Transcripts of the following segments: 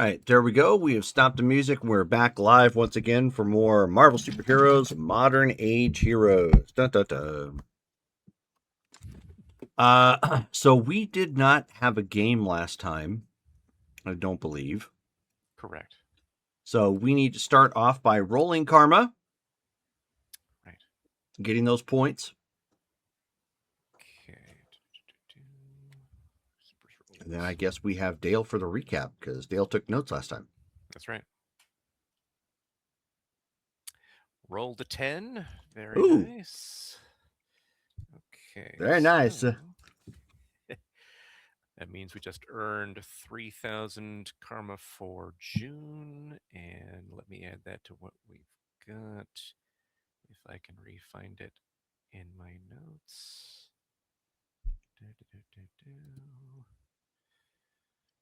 right, there we go. We have stopped the music. We're back live once again for more Marvel Superheroes Modern Age Heroes. Dun, dun, dun. So we did not have a game last time, I don't believe. Correct. So we need to start off by rolling karma. Right. Getting those points. Okay. And then I guess we have Dale for the recap because Dale took notes last time. That's right. Roll the 10. Very Ooh. nice. Okay. Very nice. So that means we just earned 3,000 karma for June. And let me add that to what we've got. If I can re-find it in my notes.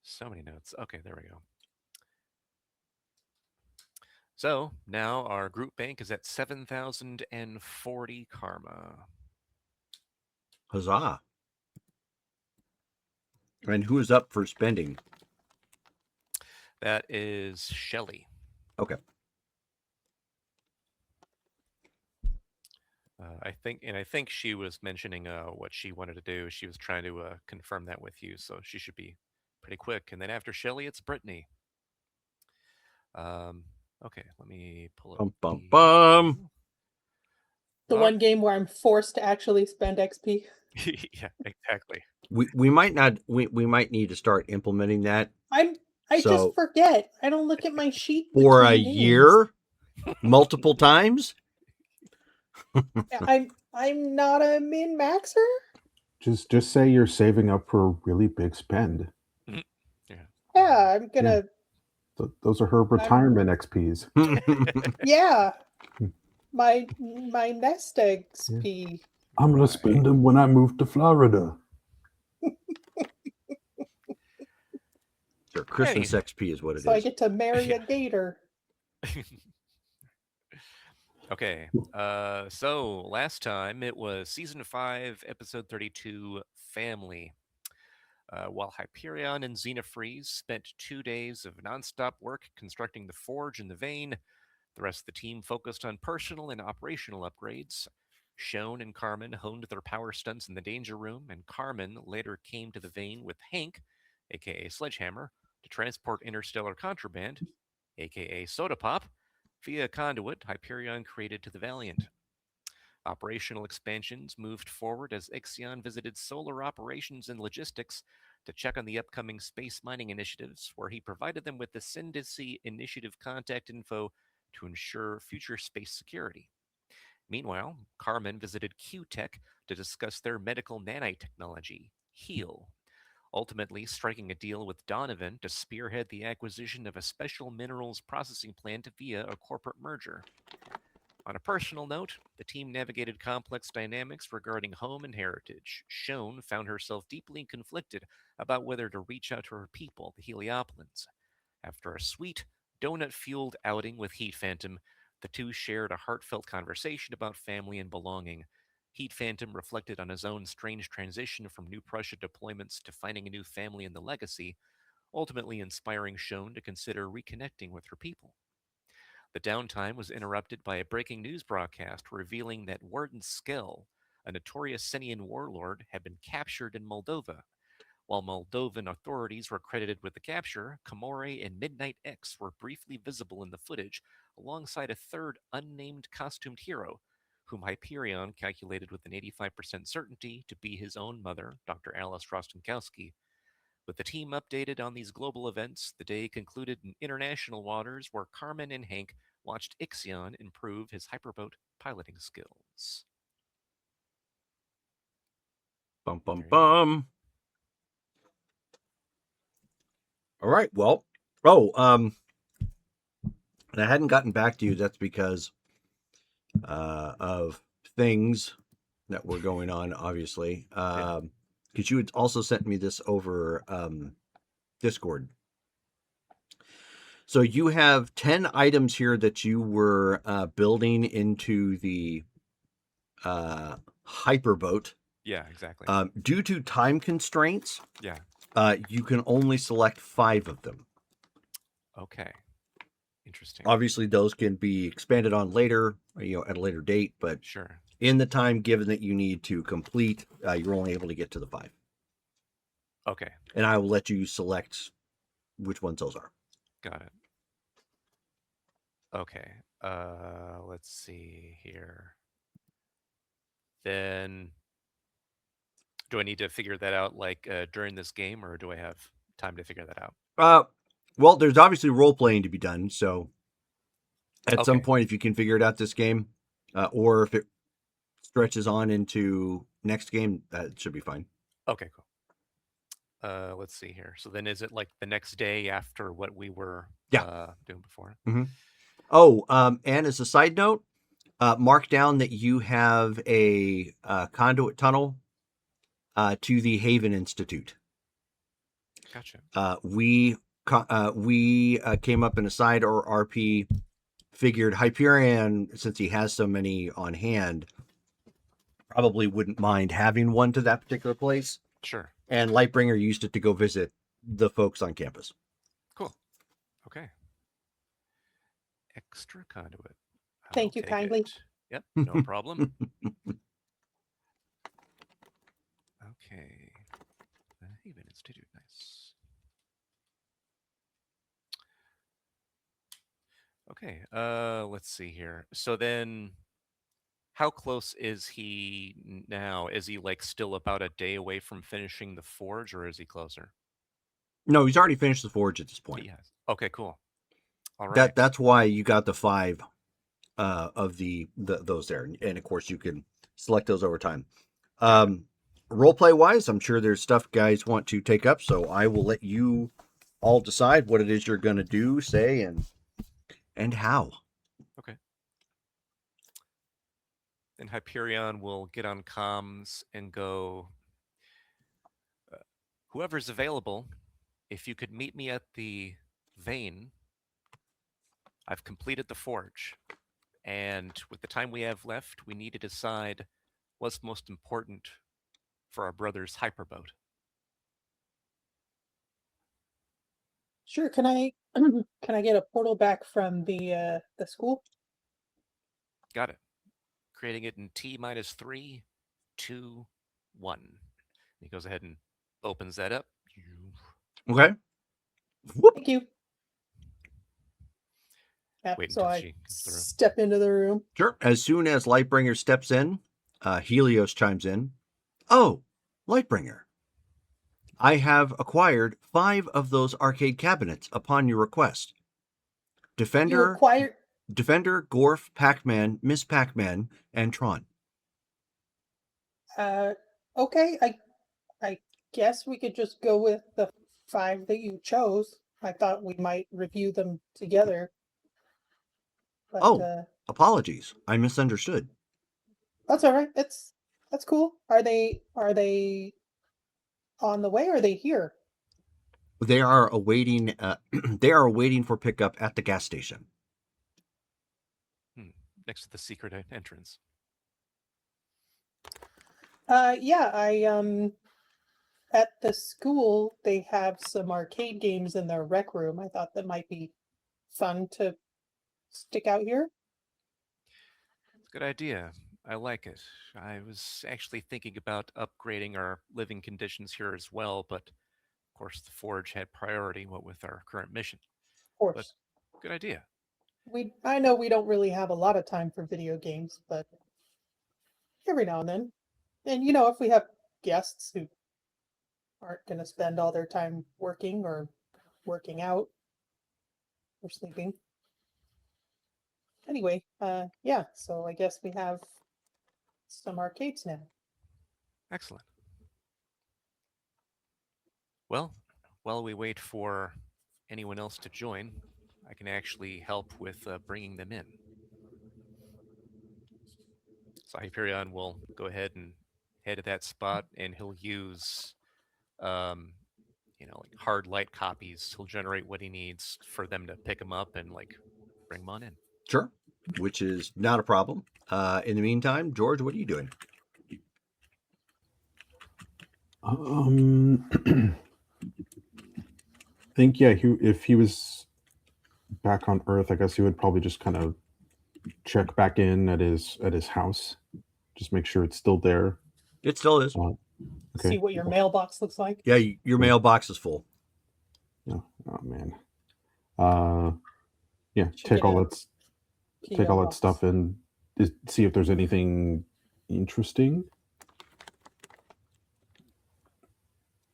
So many notes. Okay, there we go. So now our group bank is at 7,040 karma. Huzzah. And who is up for spending? That is Shelly. Okay. I think she was mentioning what she wanted to do. She was trying to confirm that with you, so she should be pretty quick. And then after Shelly, it's Brittany. Okay, let me pull up. Bum. The one game where I'm forced to actually spend XP. Yeah, exactly. We might not. We might need to start implementing that. I just forget. I don't look at my sheet for a year, multiple times. I'm not a min maxer. Just say you're saving up for a really big spend. Yeah, I'm gonna. Yeah. Those are her retirement XPs. Yeah, my nest XP. I'm gonna spend them when I move to Florida. Their Christmas XP is what it is. So I get to marry a gator. Okay, so last time it was season 5, episode 32, Family. While Hyperion and Xenofreeze spent 2 days of nonstop work constructing the forge and the vein, the rest of the team focused on personal and operational upgrades. Shone and Carmen honed their power stunts in the danger room, and Carmen later came to the vein with Hank, aka Sledgehammer, to transport interstellar contraband, aka Soda Pop, via a conduit Hyperion created to the Valiant. Operational expansions moved forward as Ixion visited solar operations and logistics to check on the upcoming space mining initiatives, where he provided them with the Syndicy Initiative contact info to ensure future space security. Meanwhile, Carmen visited Q-Tech to discuss their medical nanotechnology, HEAL, ultimately striking a deal with Donovan to spearhead the acquisition of a special minerals processing plant via a corporate merger. On a personal note, the team navigated complex dynamics regarding home and heritage. Shone found herself deeply conflicted about whether to reach out to her people, the Heliopolins. After a sweet, donut-fueled outing with Heat Phantom, the two shared a heartfelt conversation about family and belonging. Heat Phantom reflected on his own strange transition from New Prussia deployments to finding a new family in the Legacy, ultimately inspiring Shone to consider reconnecting with her people. The downtime was interrupted by a breaking news broadcast revealing that Warden Skell, a notorious Senian warlord, had been captured in Moldova. While Moldovan authorities were credited with the capture, Kamore and Midnight X were briefly visible in the footage alongside a third unnamed costumed hero, whom Hyperion calculated with an 85% certainty to be his own mother, Dr. Alice Rostenkowski. With the team updated on these global events, the day concluded in international waters where Carmen and Hank watched Ixion improve his hyperboat piloting skills. Bum, bum, bum. All right, well, and I hadn't gotten back to you. That's because of things that were going on, obviously. Because you had also sent me this over Discord. So you have 10 items here that you were building into the hyperboat. Yeah, exactly. Due to time constraints, yeah, you can only select 5 of them. Okay. Interesting. Obviously, those can be expanded on later, at a later date, but Sure. in the time given that you need to complete, you're only able to get to the 5. Okay. And I will let you select which ones those are. Got it. Okay. Let's see here. Then do I need to figure that out like during this game, or do I have time to figure that out? Well, there's obviously role playing to be done. So at some Okay. point, if you can figure it out this game, or if it stretches on into next game, that should be fine. Okay, cool. Let's see here. So then is it like the next day after what we were doing before? Oh, and as a side note, mark down that you have a conduit tunnel to the Haven Institute. Gotcha. We came up in a side or RP, figured Hyperion, since he has so many on hand, probably wouldn't mind having one to that particular place. Sure. And Lightbringer used it to go visit the folks on campus. Cool. Okay. Extra conduit. Thank you take kindly. it. Yep, no problem. Okay. The Haven Institute, nice. Okay, let's see here. So then how close is he now? Is he like still about a day away from finishing the forge, or is he closer? No, he's already finished the forge at this point. He has. Okay, cool. All right. That's why you got the 5 of those there, and of course you can select those over time. Role play wise, I'm sure there's stuff guys want to take up, so I will let you all decide what it is you're going to do, say, and how. Okay. Then Hyperion will get on comms and go, whoever's available, if you could meet me at the vein, I've completed the forge. And with the time we have left, we need to decide what's most important for our brother's hyperboat. Sure. Can I can I get a portal back from the school? Got it. Creating it in T-3, 2, 1. He goes ahead and opens that up. Okay. Whoop. Thank you. Yeah, Wait so until I she comes through. step into the room. Sure. As soon as Lightbringer steps in, Helios chimes in. Oh, Lightbringer. I have acquired 5 of those arcade cabinets upon your request. You Defender, acquired. Gorf, Pac-Man, Miss Pac-Man, and Tron. Okay. I guess we could just go with the 5 that you chose. I thought we might review them together. But, Oh. Apologies, I misunderstood. that's all right. That's cool. Are they on the way, or are they here? They are awaiting. They are awaiting for pickup at the gas station. Next to the secret entrance. Yeah, I at the school they have some arcade games in their rec room. I thought that might be fun to stick out here. Good idea. I like it. I was actually thinking about upgrading our living conditions here as well, but of course the forge had priority, what with our current mission. Of course. But good idea. I know we don't really have a lot of time for video games, but every now and then. And if we have guests who aren't going to spend all their time working or working out or sleeping. Anyway, yeah, so I guess we have some arcades now. Excellent. Well, while we wait for anyone else to join, I can actually help with bringing them in. So Hyperion will go ahead and head to that spot, and he'll use, like hard light copies. He'll generate what he needs for them to pick him up and bring him on in. Sure, which is not a problem. In the meantime, George, what are you doing? I think if he was back on Earth, I guess he would probably just kind of check back in at his house, just make sure it's still there. It still is. Okay. See what your mailbox looks like. Yeah, your mailbox is full. Yeah. Oh man. Yeah. Should Take get all a that PO box. stuff and see if there's anything interesting.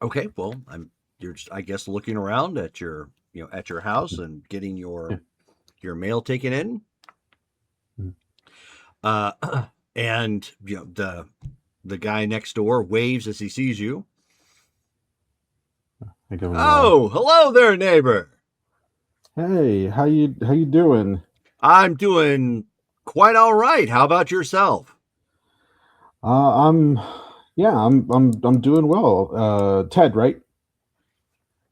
Okay, well, you're just, I guess, looking around at your house and getting your mail taken in. Mhm. And the guy next door waves as he sees you. I go, Oh, hello there, neighbor. hey, how you doing? I'm doing quite all right. How about yourself? I'm doing well. Ted, right?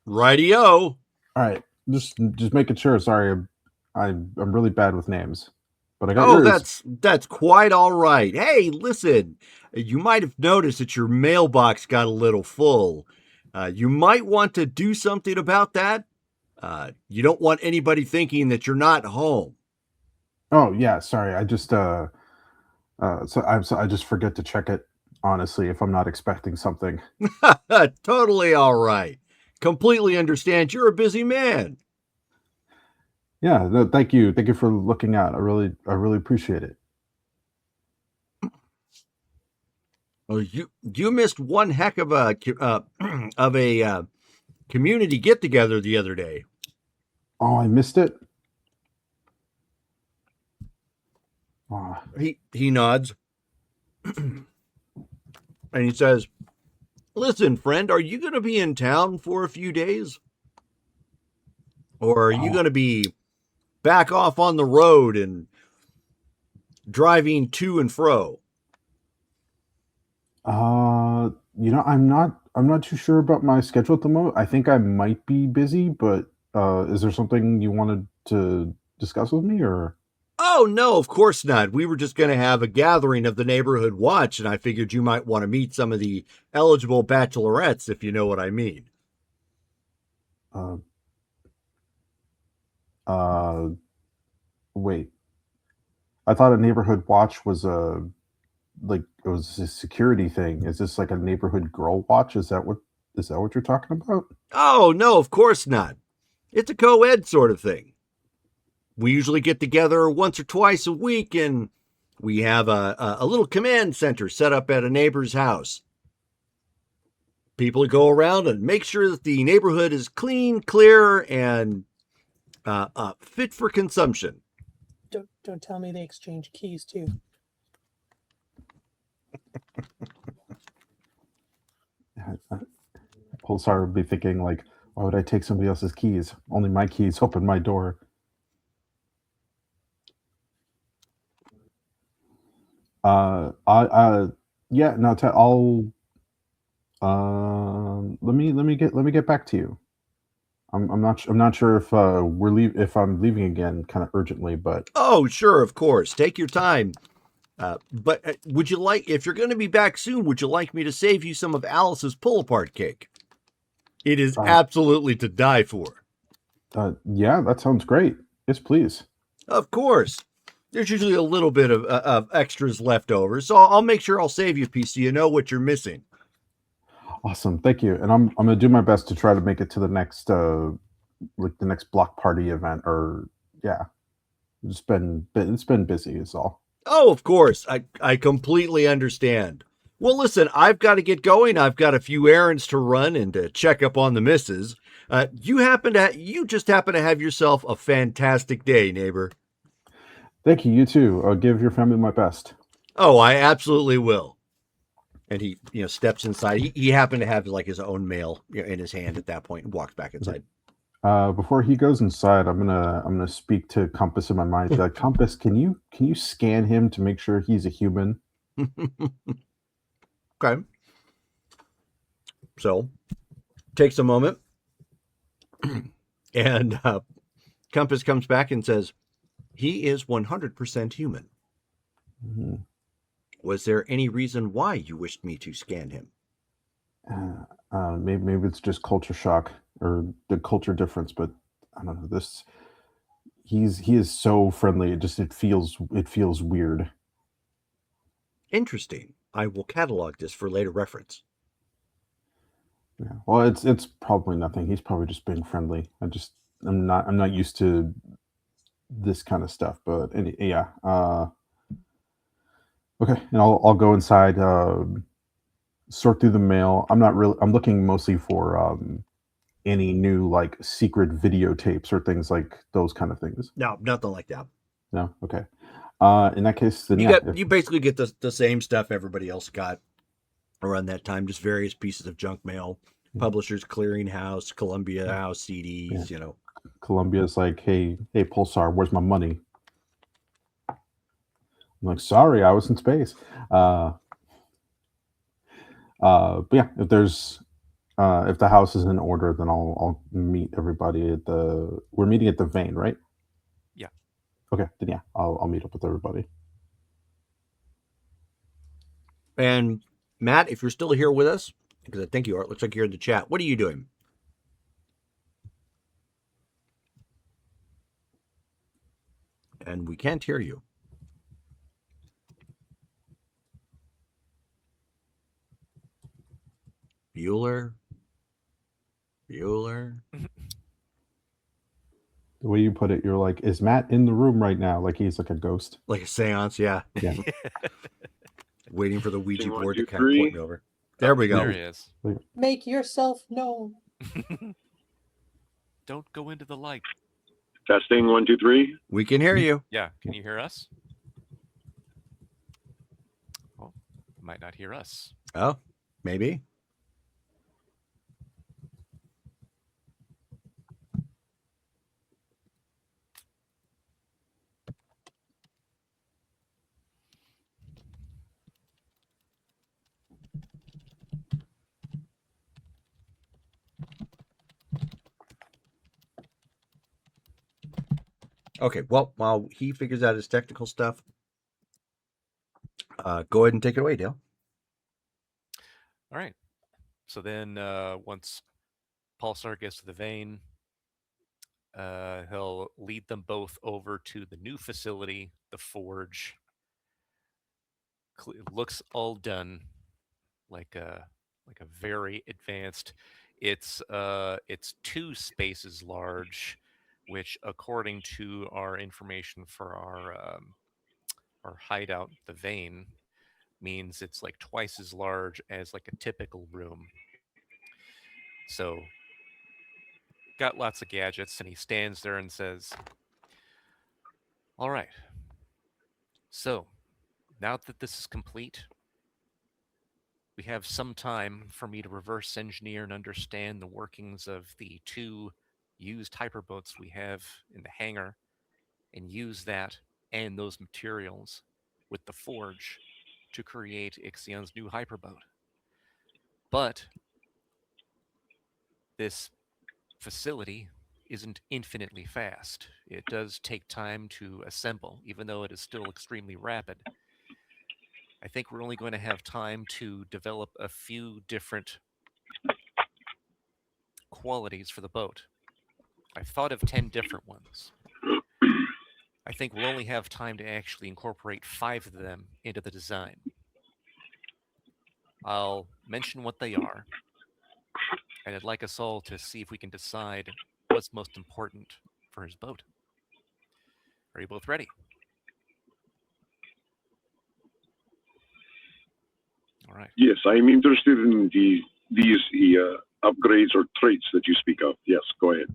Rightio. All right. Just making sure. Sorry, I'm really bad with names, but I got Oh, yours. that's quite all right. Hey, listen, you might have noticed that your mailbox got a little full. You might want to do something about that. You don't want anybody thinking that you're not home. Oh yeah, sorry. I just I just forget to check it. Honestly, if I'm not expecting something. Totally all right. Completely understand you're a busy man. Yeah. No, thank you for looking out. I really appreciate it. Well, you missed one heck of a community get together the other day. Oh, I missed it. Oh, He nods and he says, "Listen, friend, are you going to be in town for a few days, or are you going to be back off on the road and driving to and fro?" I'm not too sure about my schedule at the moment. I think I might be busy, but is there something you wanted to discuss with me, or? Oh, no, of course not. We were just going to have a gathering of the neighborhood watch, and I figured you might want to meet some of the eligible bachelorettes, if you know what I mean. Uh, uh, Wait. I thought a neighborhood watch was it was a security thing. Is this like a neighborhood girl watch? Is that what you're talking about? Oh, no, of course not. It's a co-ed sort of thing. We usually get together once or twice a week, and we have a little command center set up at a neighbor's house. People go around and make sure that the neighborhood is clean, clear, and fit for consumption. Don't tell me they exchange keys too. Pulsar would be thinking like, why would I take somebody else's keys? Only my keys open my door. Yeah, no, I'll let me get back to you. I'm not sure if if I'm leaving again kind of urgently, but Oh, sure, of course. Take your time. But would you like, if you're going to be back soon, would you like me to save you some of Alice's pull-apart cake? It is absolutely to die for. Yeah, that sounds great. Yes, please. Of course. There's usually a little bit of extras left over, so I'll make sure I'll save you a piece so you know what you're missing. Awesome, thank you. And I'm gonna do my best to try to make it to the next the next block party event. Or yeah, it's been busy is all. Oh, of course. I completely understand. Well, listen, I've got to get going. I've got a few errands to run and to check up on the missus. You just happen to have yourself a fantastic day, neighbor. Thank you. You too. I'll give your family my best. Oh, I absolutely will. And he, steps inside. He happened to have like his own mail in his hand at that point and walks back inside. Before he goes inside, I'm gonna speak to Compass in my mind. Compass, can you scan him to make sure he's a human? Okay. So, takes a moment, and Compass comes back and says, "He is 100% human." Mm-hmm. Was there any reason why you wished me to scan him? Maybe it's just culture shock or the culture difference, but I don't know. he is so friendly. It feels weird. Interesting. I will catalog this for later reference. Yeah. Well, it's probably nothing. He's probably just being friendly. I'm not used to this kind of stuff. But yeah. Okay, and I'll go inside, sort through the mail. I'm looking mostly for any new like secret videotapes or things like those kind of things. No, nothing like that. No, okay. In that case, then You yeah, you basically get the same stuff everybody else got around that time, just various pieces of junk mail. Publishers Clearinghouse, Columbia House CDs, Yeah. you know. Columbia's like, hey, Pulsar, where's my money? I'm like, sorry, I was in space. But yeah, if the house is in order, then I'll meet everybody we're meeting at the Vane, right? Yeah. Okay, then yeah, I'll meet up with everybody. And Matt, if you're still here with us, because I think you are, it looks like you're in the chat. What are you doing? And we can't hear you. Bueller. The way you put it, you're like, is Matt in the room right now? Like he's like a ghost. Like a seance, yeah. Yeah. Waiting for the Ouija One, board two, to kind of point me over. There we go. There he is. Make yourself known. Don't go into the light. Testing 1, 2, 3. We can hear you. Yeah, can you hear us? Oh, might not hear us. Oh, maybe. Okay, well, while he figures out his technical stuff, go ahead and take it away, Dale. All right. So then once Pulsar gets to the Vane, he'll lead them both over to the new facility, the Forge. It looks all done, like a very advanced. It's 2 spaces large, which, according to our information for our hideout, the Vane, means it's like twice as large as like a typical room. So got lots of gadgets, and he stands there and says, all right, so now that this is complete, we have some time for me to reverse engineer and understand the workings of the 2 used hyperboats we have in the hangar, and use that and those materials with the Forge to create Ixion's new hyperboat. But this facility isn't infinitely fast. It does take time to assemble, even though it is still extremely rapid. I think we're only going to have time to develop a few different qualities for the boat. I've thought of 10 different ones. I think we'll only have time to actually incorporate 5 of them into the design. I'll mention what they are, and I'd like us all to see if we can decide what's most important for his boat. Are you both ready? All right. Yes, I'm interested in these upgrades or traits that you speak of. Yes, go ahead.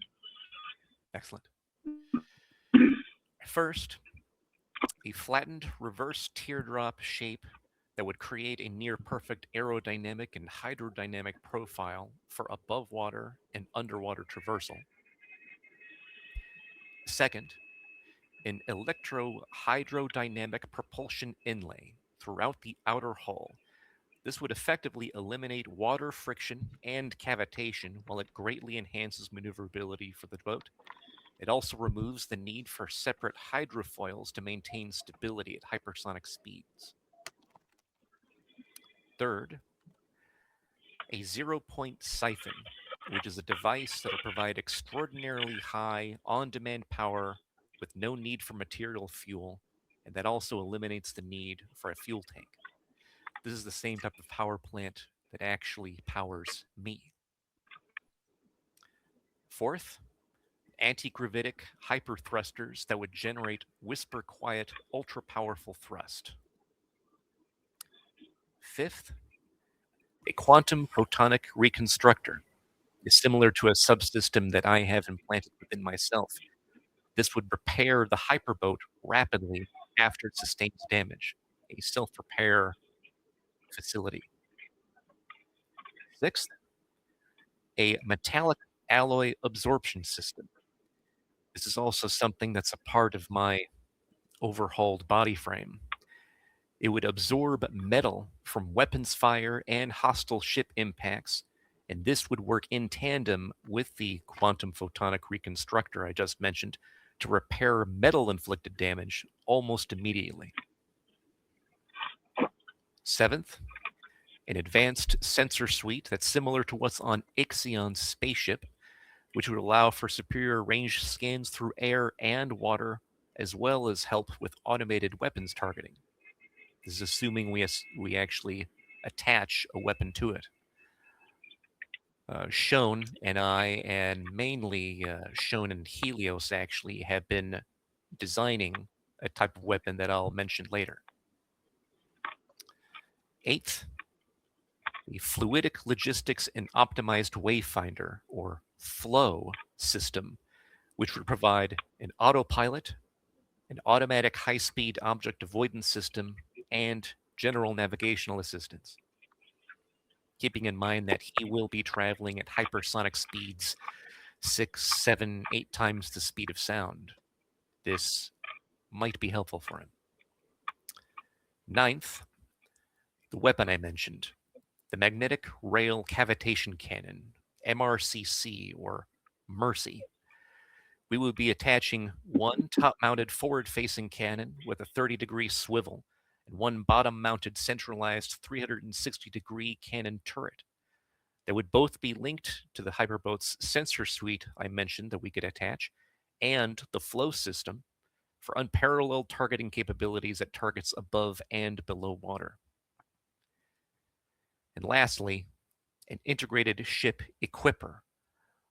Excellent. First, a flattened reverse teardrop shape that would create a near-perfect aerodynamic and hydrodynamic profile for above water and underwater traversal. Second, an electro-hydrodynamic propulsion inlay throughout the outer hull. This would effectively eliminate water friction and cavitation while it greatly enhances maneuverability for the boat. It also removes the need for separate hydrofoils to maintain stability at hypersonic speeds. Third, a 0-point siphon, which is a device that will provide extraordinarily high on-demand power with no need for material fuel, and that also eliminates the need for a fuel tank. This is the same type of power plant that actually powers me. Fourth, anti-gravitic hyperthrusters that would generate whisper-quiet, ultra-powerful thrust. Fifth, a quantum photonic reconstructor is similar to a subsystem that I have implanted within myself. This would repair the hyperboat rapidly after it sustains damage, a self-repair facility. Sixth, a metallic alloy absorption system. This is also something that's a part of my overhauled body frame. It would absorb metal from weapons fire and hostile ship impacts, and this would work in tandem with the quantum photonic reconstructor I just mentioned to repair metal-inflicted damage almost immediately. Seventh, an advanced sensor suite that's similar to what's on Ixion's spaceship, which would allow for superior range scans through air and water, as well as help with automated weapons targeting. This is assuming we actually attach a weapon to it. Shone and I, and mainly Shone and Helios, actually have been designing a type of weapon that I'll mention later. Eighth, the Fluidic Logistics and Optimized Wayfinder, or FLOW system, which would provide an autopilot, an automatic high-speed object avoidance system, and general navigational assistance. Keeping in mind that he will be traveling at hypersonic speeds 6, 7, 8 times the speed of sound. This might be helpful for him. Ninth, the weapon I mentioned, the Magnetic Rail Cavitation Cannon, MRCC, or Mercy. We would be attaching one top-mounted forward-facing cannon with a 30-degree swivel and one bottom-mounted centralized 360-degree cannon turret. They would both be linked to the Hyperboat's sensor suite I mentioned that we could attach, and the flow system for unparalleled targeting capabilities at targets above and below water. And lastly, an integrated ship equipper.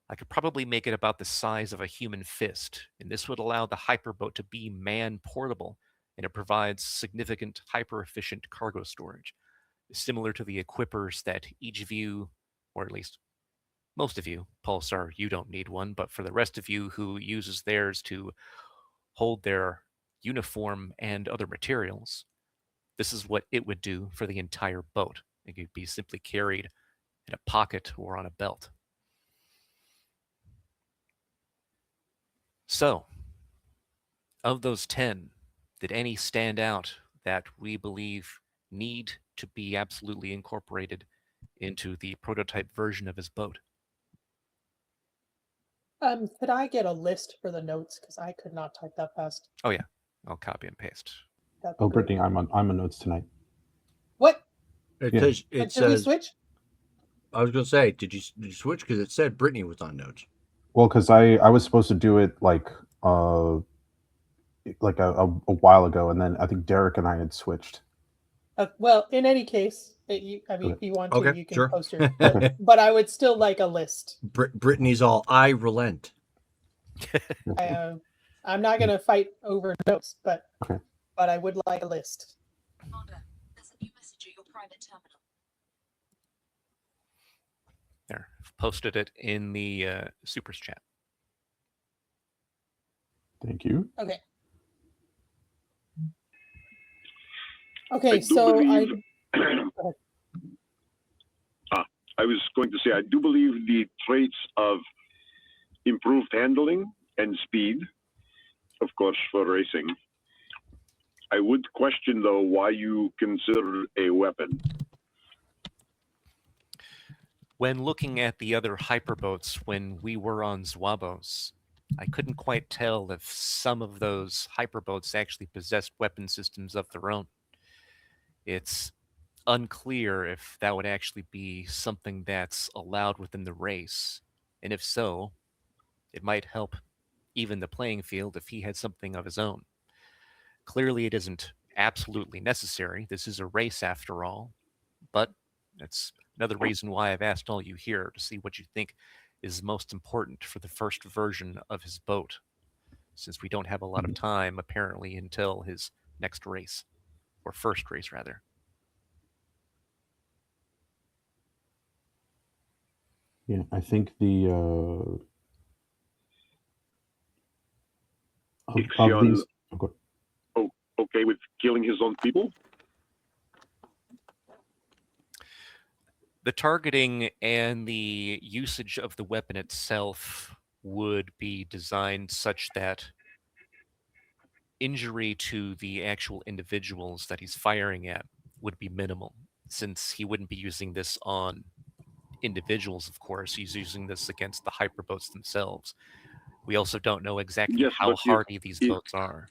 I could probably make it about the size of a human fist, and this would allow the hyperboat to be man-portable, and it provides significant hyper-efficient cargo storage, similar to the equippers that each of you, or at least most of you, Pulsar, you don't need one, but for the rest of you who uses theirs to hold their uniform and other materials, this is what it would do for the entire boat. It could be simply carried in a pocket or on a belt. So, of those 10, did any stand out that we believe need to be absolutely incorporated into the prototype version of his boat? Could I get a list for the notes? Because I could not type that fast. Oh yeah, I'll copy and paste. That'd be Oh, great. Brittany, I'm on notes tonight. What? It Yeah. says, Did it we says, switch? I was going to say, did you switch? Because it said Brittany was on notes. Well, because I was supposed to do it like a while ago, and then I think Derek and I had switched. Well, in any case, if you want to, Okay, you can sure. post your. But I would still like a list. Brittany's all, I relent. I'm not going to fight over notes, but Okay. but I would like a list. Commander, there's a new message at your private terminal. There, I've posted it in the Supers chat. Thank you. Okay. I Okay, do so believe. ahead. I was going to say, I do believe the traits of improved handling and speed, of course, for racing. I would question, though, why you consider a weapon. When looking at the other hyperboats when we were on Zwabos, I couldn't quite tell if some of those hyperboats actually possessed weapon systems of their own. It's unclear if that would actually be something that's allowed within the race, and if so, it might help even the playing field if he had something of his own. Clearly, it isn't absolutely necessary. This is a race after all, but that's another reason why I've asked all you here to see what you think is most important for the first version of his boat, since we don't have a lot of time, apparently, until his next race, or first race, rather. Yeah, I think the of Ixion, these. okay with killing his own people? The targeting and the usage of the weapon itself would be designed such that injury to the actual individuals that he's firing at would be minimal, since he wouldn't be using this on individuals, of course. He's using this against the hyperboats themselves. We also don't know exactly Yes, how but hardy these if- boats are.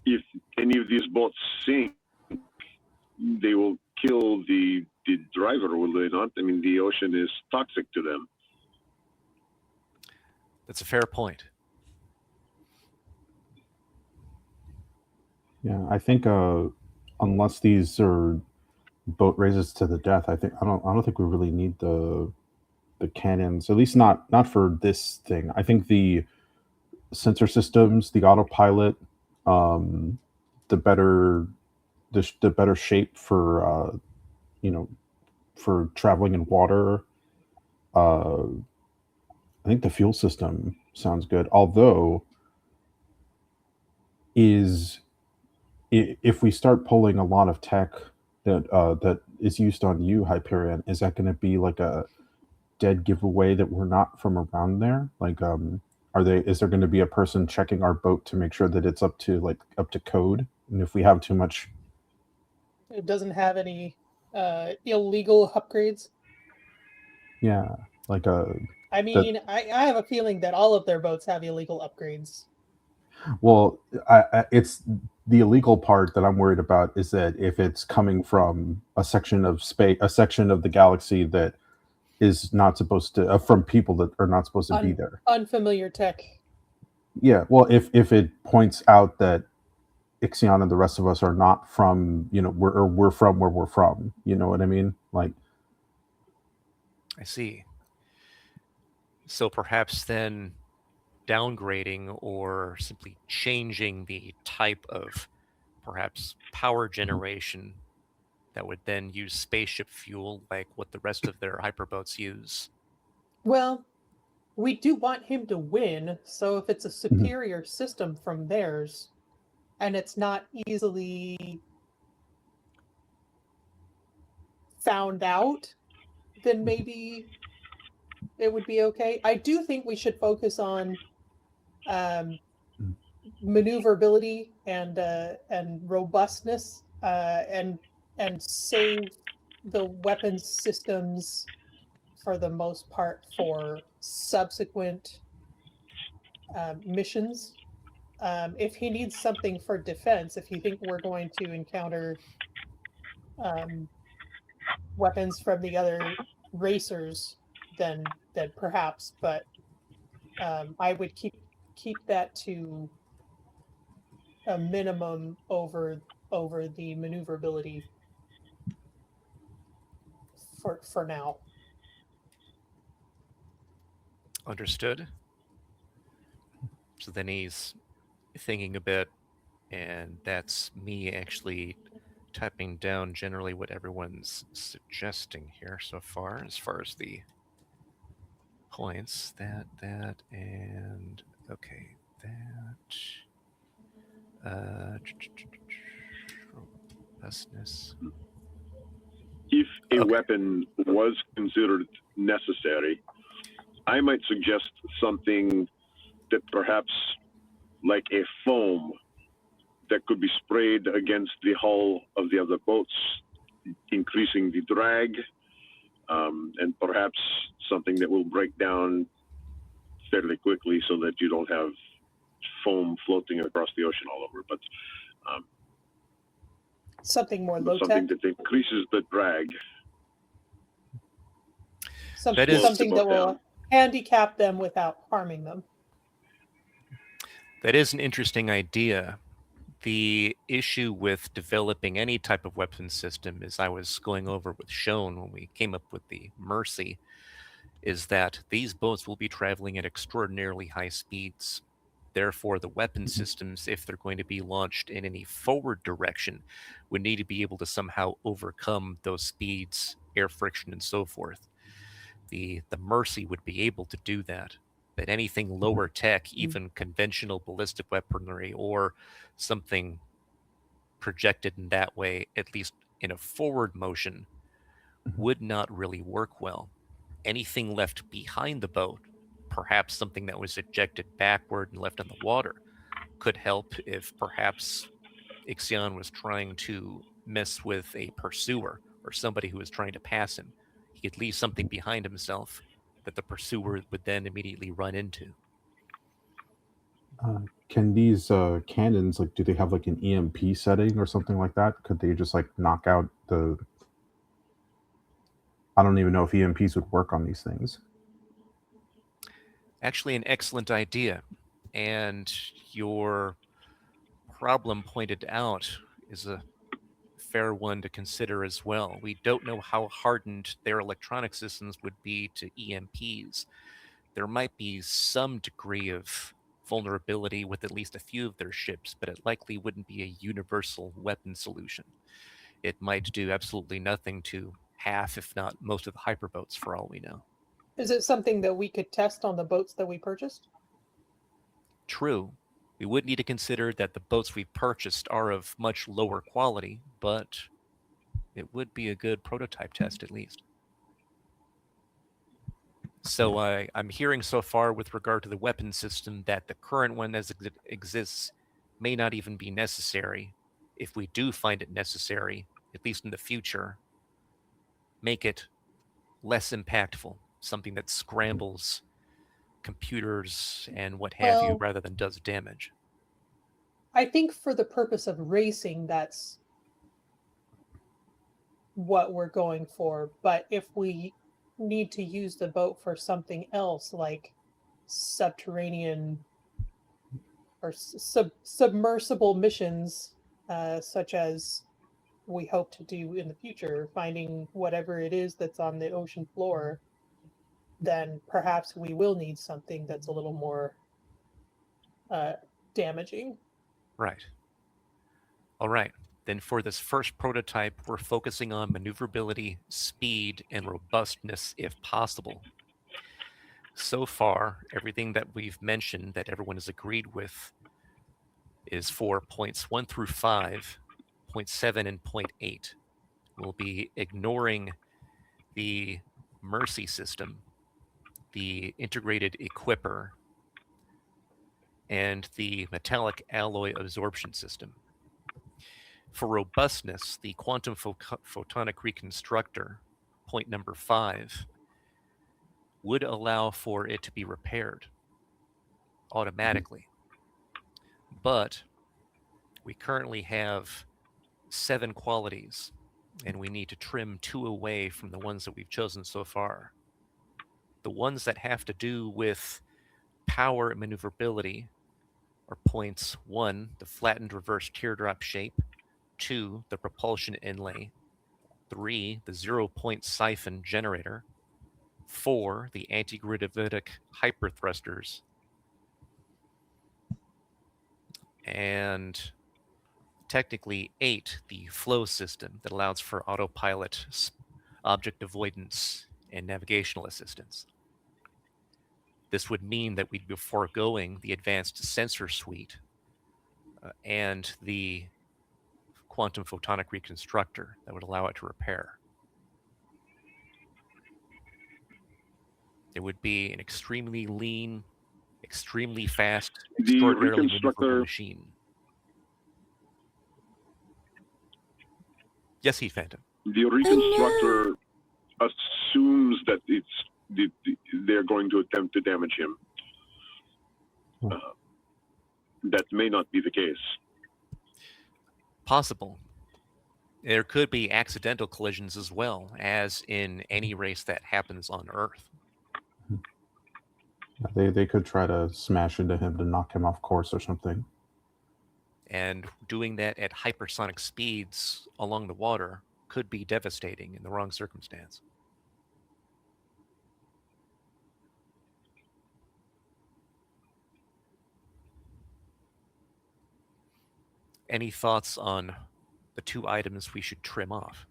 If any of these boats sink, they will kill the driver, will they not? I mean, the ocean is toxic to them. That's a fair point. Yeah, I think unless these are boat races to the death, I don't think we really need the cannons, at least not for this thing. I think the sensor systems, the autopilot, the better shape for for traveling in water. I think the fuel system sounds good, although if we start pulling a lot of tech that is used on you, Hyperion, is that going to be like a dead giveaway that we're not from around there? Like, is there going to be a person checking our boat to make sure that it's up to code? And if we have too much, It doesn't have any illegal upgrades. yeah, like I mean, I have a feeling that all of their boats have illegal upgrades. well, it's the illegal part that I'm worried about is that if it's coming from a section of space, a section of the galaxy that is not supposed to, from people that are not supposed to be there. Unfamiliar tech. Yeah, well, if it points out that Ixion and the rest of us are not from, we're from where we're from, you know what I mean? Like, I see. So perhaps then downgrading or simply changing the type of perhaps power generation that would then use spaceship fuel like what the rest of their hyperboats use. Well, we do want him to win, so if it's a superior system from theirs and it's not easily found out, then maybe it would be okay. I do think we should focus on maneuverability and robustness, and save the weapons systems for the most part for subsequent missions. If he needs something for defense, if you think we're going to encounter weapons from the other racers, then perhaps. But I would keep that to a minimum over the maneuverability for now. Understood. So then he's thinking a bit, and that's me actually typing down generally what everyone's suggesting here so far as the points. That, and okay, that. Robustness. If a Okay. weapon was considered necessary, I might suggest something that perhaps like a foam that could be sprayed against the hull of the other boats, increasing the drag, and perhaps something that will break down fairly quickly so that you don't have foam floating across the ocean all over. But Something more low something tech. that increases the drag. That is- Something that will handicap them without harming them. That is an interesting idea. The issue with developing any type of weapon system, as I was going over with Shone when we came up with the Mercy, is that these boats will be traveling at extraordinarily high speeds. Therefore, the weapon systems, if they're going to be launched in any forward direction, would need to be able to somehow overcome those speeds, air friction, and so forth. The Mercy would be able to do that. But anything lower tech, even conventional ballistic weaponry or something projected in that way, at least in a forward motion, would not really work well. Anything left behind the boat, perhaps something that was ejected backward and left on the water, could help if perhaps Ixion was trying to mess with a pursuer or somebody who was trying to pass him. He could leave something behind himself that the pursuer would then immediately run into. Can these cannons, like, do they have like an EMP setting or something like that? Could they just like knock out the? I don't even know if EMPs would work on these things. Actually, an excellent idea. And your problem pointed out is a fair one to consider as well. We don't know how hardened their electronic systems would be to EMPs. There might be some degree of vulnerability with at least a few of their ships, but it likely wouldn't be a universal weapon solution. It might do absolutely nothing to half, if not most, of the hyperboats, for all we know. Is it something that we could test on the boats that we purchased? True, we would need to consider that the boats we've purchased are of much lower quality, but it would be a good prototype test at least. So I'm hearing so far with regard to the weapon system that the current one as it exists may not even be necessary. If we do find it necessary, at least in the future, make it less impactful, something that scrambles computers and what have you Well- rather than does damage. I think for the purpose of racing, that's what we're going for. But if we need to use the boat for something else, like subterranean or submersible missions, such as we hope to do in the future, finding whatever it is that's on the ocean floor, then perhaps we will need something that's a little more damaging. Right. All right. Then for this first prototype, we're focusing on maneuverability, speed, and robustness if possible. So far, everything that we've mentioned that everyone has agreed with is for points 1 through 5, 0.7 and 0.8. We'll be ignoring the Mercy system, the integrated equipper, and the metallic alloy absorption system. For robustness, the quantum photonic reconstructor, point number 5, would allow for it to be repaired automatically. But we currently have 7 qualities, and we need to trim 2 away from the ones that we've chosen so far. The ones that have to do with power and maneuverability are points 1, the flattened reverse teardrop shape, 2, the propulsion inlay, 3, the 0-point siphon generator, 4, the anti-gravitic hyperthrusters, and technically 8, the flow system that allows for autopilot, object avoidance, and navigational assistance. This would mean that we'd be foregoing the advanced sensor suite and the quantum photonic reconstructor that would allow it to repair. It would be an extremely lean, extremely fast, The extraordinarily reconstructor- maneuverable machine. Yes, Heat Phantom. The reconstructor assumes that they're going to attempt to damage him. That may not be the case. Possible. There could be accidental collisions as well, as in any race that happens on Earth. They could try to smash into him to knock him off course or something. And doing that at hypersonic speeds along the water could be devastating in the wrong circumstance. Any thoughts on the two items we should trim off?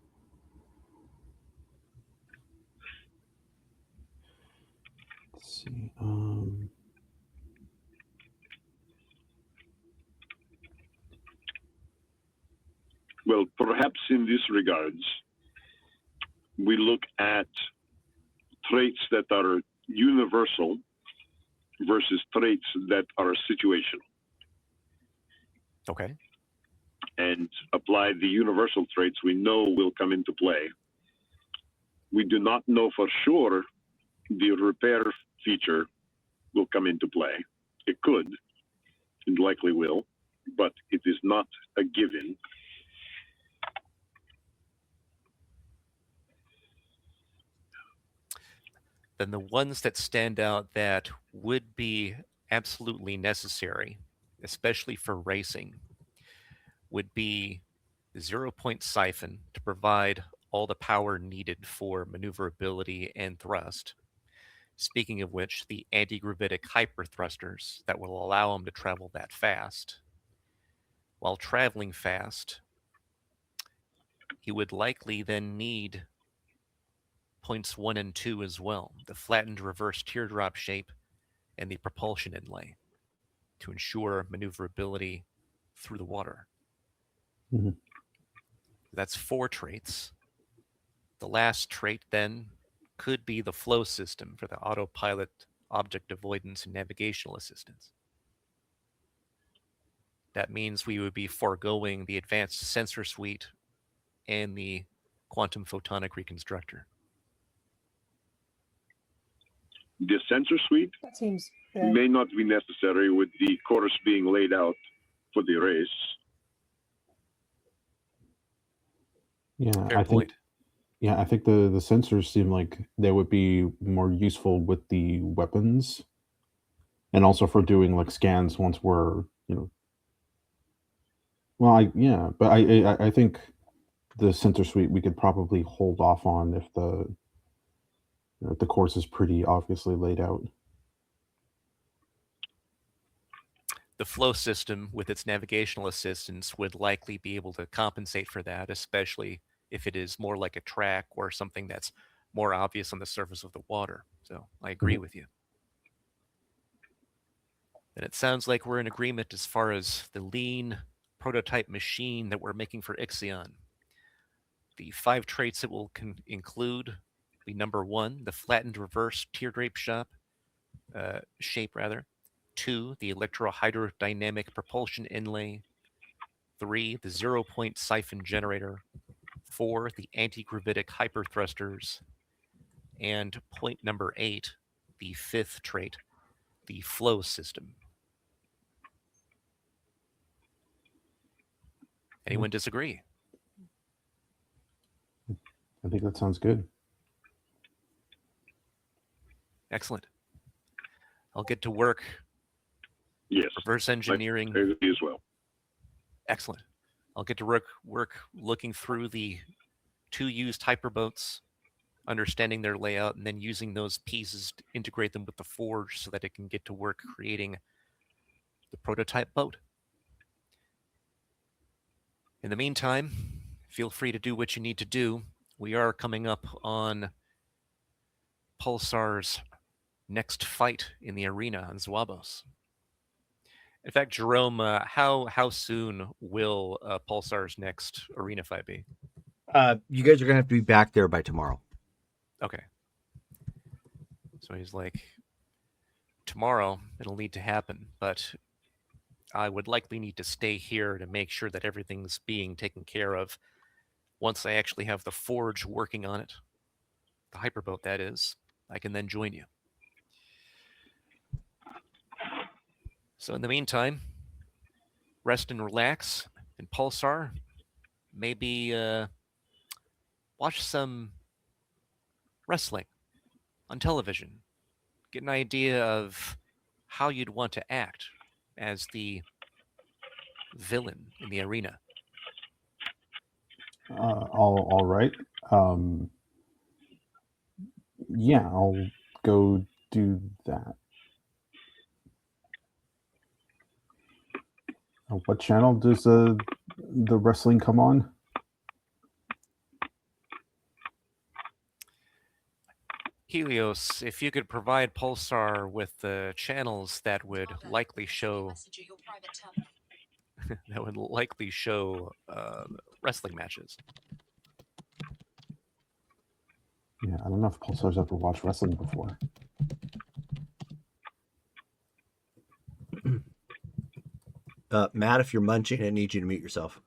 Let's see. Well, perhaps in these regards, we look at traits that are universal versus traits that are situational, Okay. and apply the universal traits we know will come into play. We do not know for sure the repair feature will come into play. It could, and likely will, but it is not a given. Then the ones that stand out that would be absolutely necessary, especially for racing, would be the 0-point siphon to provide all the power needed for maneuverability and thrust. Speaking of which, the anti-gravitic hyperthrusters that will allow him to travel that fast. While traveling fast, he would likely then need points 1 and 2 as well, the flattened reverse teardrop shape and the propulsion inlay to ensure maneuverability through the water. Mhm. That's 4 traits. The last trait then could be the flow system for the autopilot, object avoidance, and navigational assistance. That means we would be foregoing the advanced sensor suite and the quantum photonic reconstructor. The sensor suite That seems very may not be necessary with the course being laid out for the race. Yeah, Fair I point. think. Yeah, I think the sensors seem like they would be more useful with the weapons, and also for doing like scans once we're Well, but I think the sensor suite we could probably hold off on if the course is pretty obviously laid out. The flow system with its navigational assistance would likely be able to compensate for that, especially if it is more like a track or something that's more obvious on the surface of the water. So I agree Mhm. with you. And it sounds like we're in agreement as far as the lean prototype machine that we're making for Ixion. The 5 traits it will include be number 1, the flattened reverse teardrop shape rather. 2, the electrohydrodynamic propulsion inlay. 3, the 0-point siphon generator. 4, the anti-gravitic hyperthrusters. And point number 8, the 5th trait, the flow system. Anyone disagree? I think that sounds good. Excellent. I'll get to work Yes, reverse I engineering. agree as well. Excellent. I'll get to work looking through the 2 used hyperboats, understanding their layout, and then using those pieces to integrate them with the forge so that it can get to work creating the prototype boat. In the meantime, feel free to do what you need to do. We are coming up on Pulsar's next fight in the arena on Zwabos. In fact, Jerome, how soon will Pulsar's next arena fight be? You guys are gonna have to be back there by tomorrow. Okay. So he's like, tomorrow it'll need to happen, but I would likely need to stay here to make sure that everything's being taken care of once I actually have the forge working on it. The hyperboat, that is. I can then join you. So in the meantime, rest and relax. And Pulsar, maybe watch some wrestling on television. get an idea of how you'd want to act as the villain in the arena. All right. Yeah, I'll go do that. What channel does the wrestling come on? Helios, if you could provide Pulsar with the channels that would Commander, likely this is a show new message at your private terminal. that would likely show wrestling matches. Yeah, I don't know if Pulsar's ever watched wrestling before. Matt, if you're munching, I need you to mute yourself.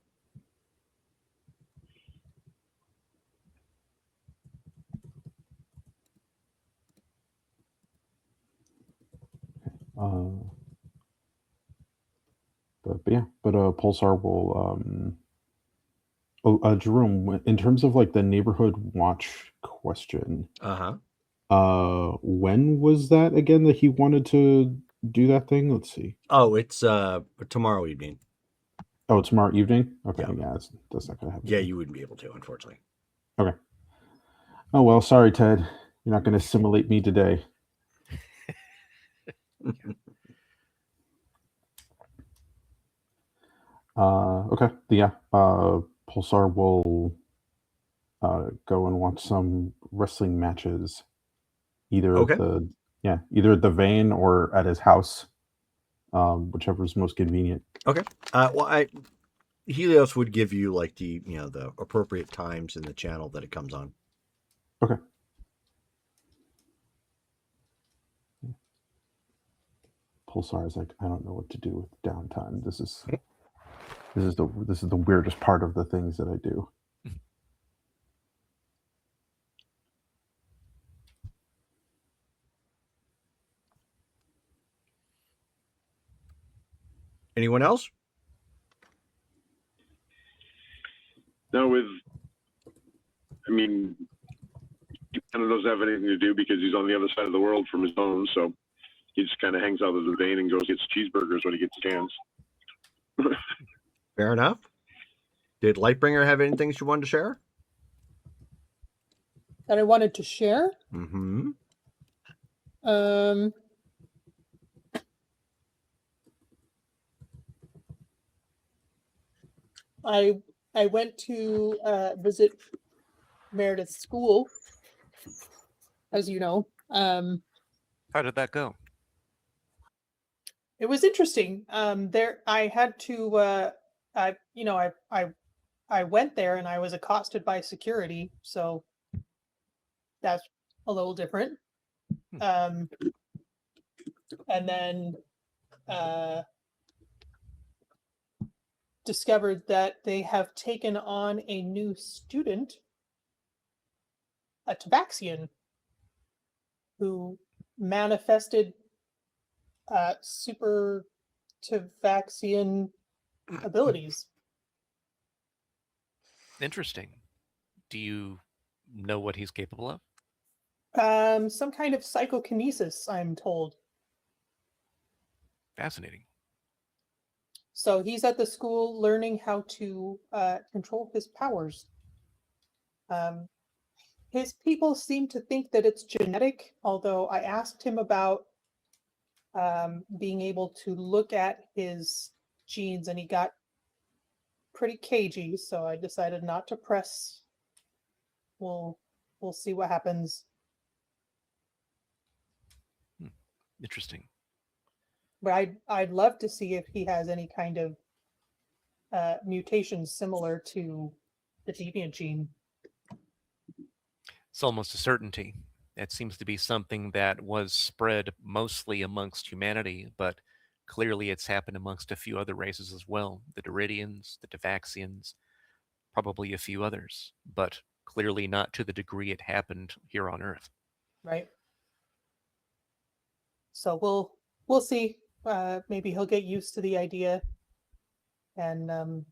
But Pulsar will. Jerome, in terms of like the neighborhood watch question, when was that again that he wanted to do that thing? Let's see. Oh, it's tomorrow evening. Oh, tomorrow evening. Okay, Yeah. yeah, that's not gonna happen. Yeah, you wouldn't be able to, unfortunately. Okay. Oh well, sorry, Ted. You're not going to assimilate me today. Okay. Yeah. Pulsar will go and watch some wrestling matches, either Okay. either at the Vane or at his house, whichever is most convenient. Okay. Helios would give you like the the appropriate times in the channel that it comes on. Okay. Pulsar is like, I don't know what to do with downtime. This is the weirdest part of the things that I do. Anyone else? Now, I mean, he kind of doesn't have anything to do because he's on the other side of the world from his own, so he just kind of hangs out at the Vane and goes gets cheeseburgers when he gets a chance. Fair enough. Did Lightbringer have anything she wanted to share? That I wanted to share. Mm-hmm. I went to visit Meredith's school, as you know. How did that go? It was interesting. There, I had to. I went there and I was accosted by security, so that's a little different. And then discovered that they have taken on a new student, a Tabaxian, who manifested super Tabaxian abilities. Interesting. Do you know what he's capable of? Some kind of psychokinesis, I'm told. Fascinating. So he's at the school learning how to control his powers. His people seem to think that it's genetic, although I asked him about being able to look at his genes and he got pretty cagey, so I decided not to press. We'll see what happens. Interesting. But I'd love to see if he has any kind of mutations similar to the deviant gene. It's almost a certainty. That seems to be something that was spread mostly amongst humanity, but clearly it's happened amongst a few other races as well. The Deridians, the Devaxians, probably a few others, but clearly not to the degree it happened here on Earth. Right. So we'll see. Maybe he'll get used to the idea and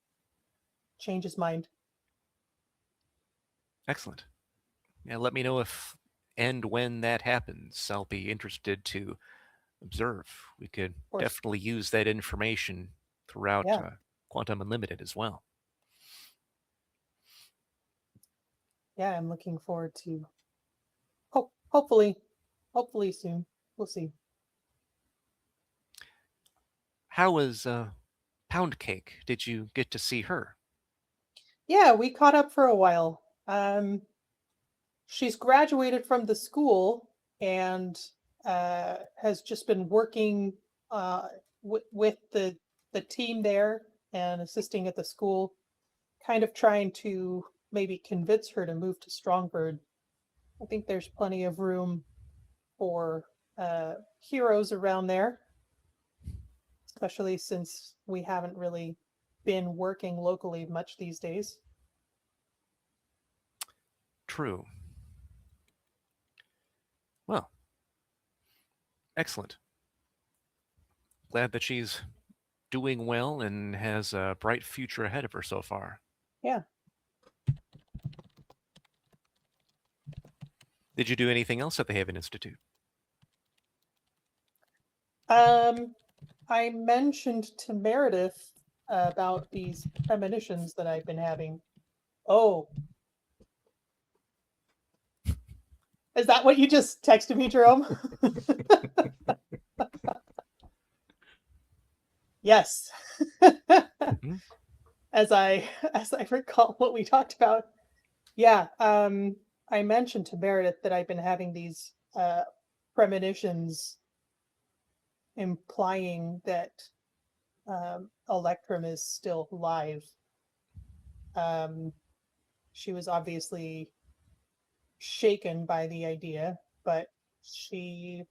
change his mind. Excellent. Yeah, let me know if and when that happens, I'll be interested to observe. We could course. definitely use that information throughout Yeah. Quantum Unlimited as well. Yeah, I'm looking forward to hopefully soon. We'll see. How was Pound Cake? Did you get to see her? Yeah, we caught up for a while. She's graduated from the school and has just been working with the team there and assisting at the school, kind of trying to maybe convince her to move to Strongbird. I think there's plenty of room for heroes around there, especially since we haven't really been working locally much these days. True. Well, excellent. Glad that she's doing well and has a bright future ahead of her so far. Yeah. Did you do anything else at the Haven Institute? I mentioned to Meredith about these premonitions that I've been having. Oh. Is that what you just texted me, Jerome? Yes. As I recall what we talked about. Yeah, I mentioned to Meredith that I've been having these premonitions implying that Electrum is still alive. She was obviously shaken by the idea, but she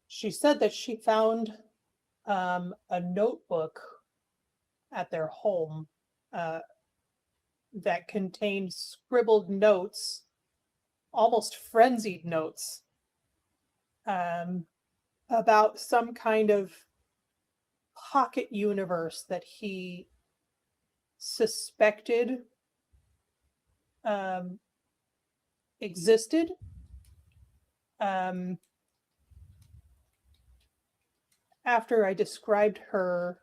said that she found a notebook at their home that contained scribbled notes, almost frenzied notes, about some kind of pocket universe that he suspected existed. After I described her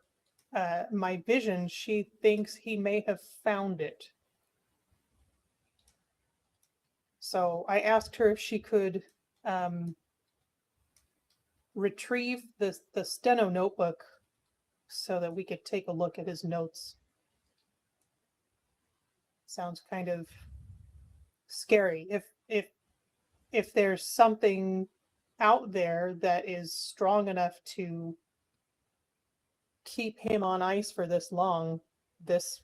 my vision, she thinks he may have found it. So I asked her if she could retrieve the steno notebook so that we could take a look at his notes. Sounds kind of scary. If there's something out there that is strong enough to keep him on ice for this long, this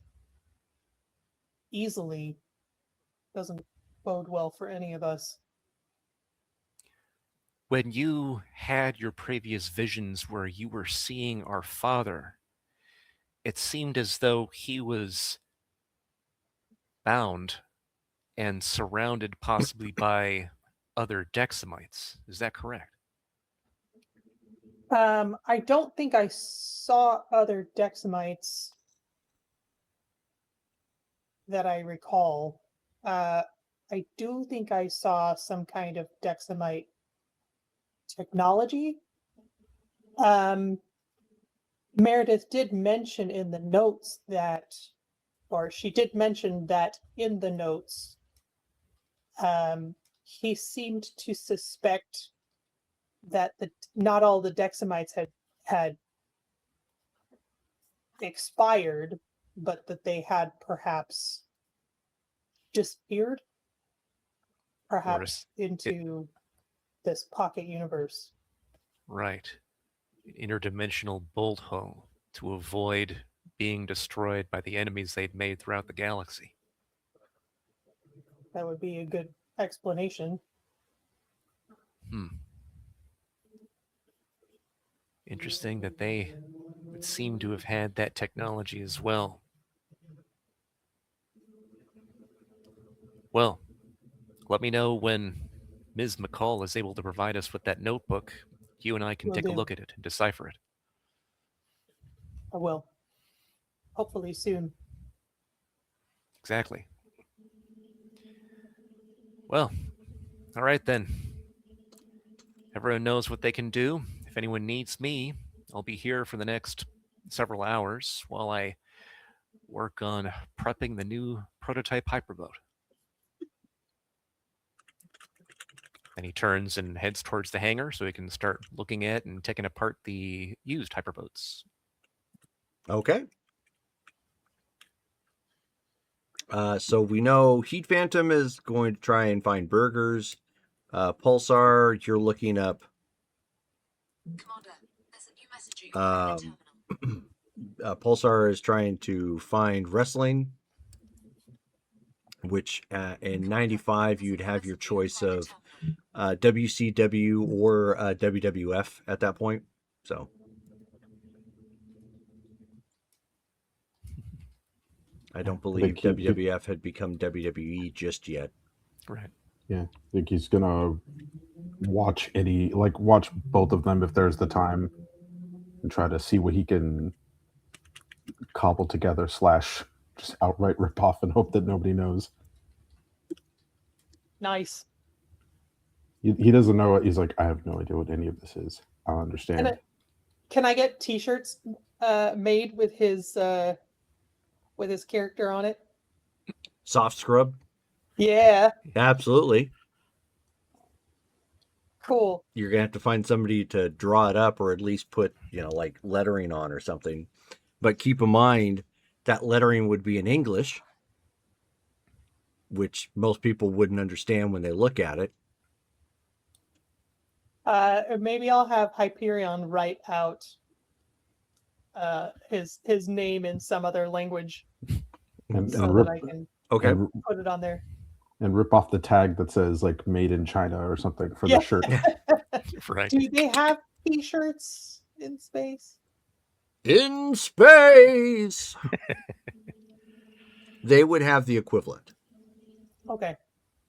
easily doesn't bode well for any of us. When you had your previous visions where you were seeing our father, it seemed as though he was bound and surrounded possibly by other Dexamites. Is that correct? I don't think I saw other Dexamites that I recall. I do think I saw some kind of Dexamite technology. Meredith did mention in the notes that, or she did mention that in the notes, he seemed to suspect that not all the Dexamites had expired, but that they had perhaps disappeared, perhaps into this pocket universe. Right. An interdimensional bolt hole to avoid being destroyed by the enemies they'd made throughout the galaxy. That would be a good explanation. Interesting that they would seem to have had that technology as well. Well, let me know when Ms. McCall is able to provide us with that notebook. You and I can Will take a do. look at it and decipher it. I will. Hopefully soon. Exactly. Well, all right then. Everyone knows what they can do. If anyone needs me, I'll be here for the next several hours while I work on prepping the new prototype hyperboat. And he turns and heads towards the hangar so he can start looking at and taking apart the used hyperboats. Okay. So we know Heat Phantom is going to try and find burgers. Pulsar, you're looking up. Commander, there's a new messaging on the terminal. Pulsar is trying to find wrestling, which in '95 you'd have your choice of WCW or WWF at that point. So I don't believe think he- WWF had become WWE just yet. Right. Yeah, I think he's gonna watch both of them if there's the time, and try to see what he can cobble together / just outright rip off and hope that nobody knows. Nice. He doesn't know it. He's like, I have no idea what any of this is. I don't understand. Can I get T-shirts made with his character on it? Soft scrub, Yeah, absolutely. cool. You're gonna have to find somebody to draw it up, or at least put like lettering on or something. But keep in mind that lettering would be in English, which most people wouldn't understand when they look at it. Maybe I'll have Hyperion write out his name in some other language And, so and rip that I can Okay. and, put it on there. and rip off the tag that says like "Made in China" or something for Yeah. the shirt. Right. Do they have T-shirts in space? In space, they would have the equivalent. Okay,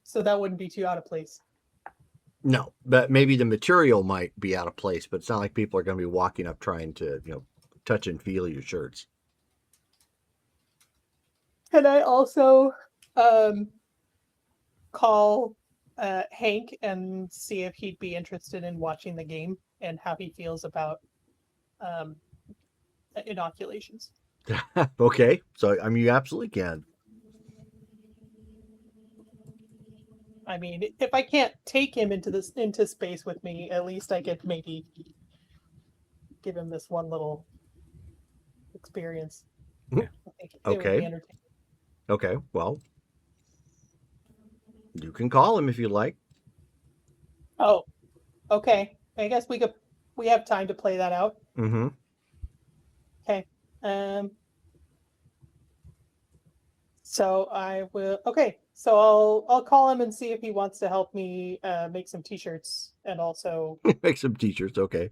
so that wouldn't be too out of place. No, but maybe the material might be out of place, but it's not like people are going to be walking up trying to, touch and feel your shirts. Can I also call Hank and see if he'd be interested in watching the game and how he feels about inoculations? Okay, so I mean, you absolutely can. I mean, if I can't take him into space with me, at least I could maybe give him this one little experience. Yeah. I think it would be Okay. entertaining. Okay, well, you can call him if you like. Oh, okay. I guess we have time to play that out. Mm-hmm. Okay. So I will. Okay. So I'll call him and see if he wants to help me make some T-shirts, and also Make some t-shirts. Okay.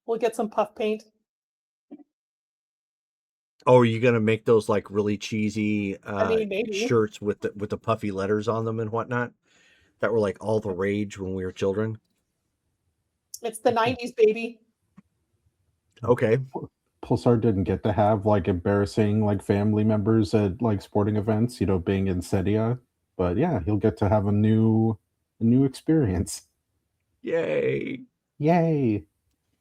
we'll get some puff paint. Oh, are you gonna make those like really cheesy Maybe. shirts with the puffy letters on them and whatnot that were like all the rage when we were children? It's the '90s, baby. Okay. Pulsar didn't get to have like embarrassing like family members at like sporting events, being in Sedia. But yeah, he'll get to have a new experience. Yay. Yay.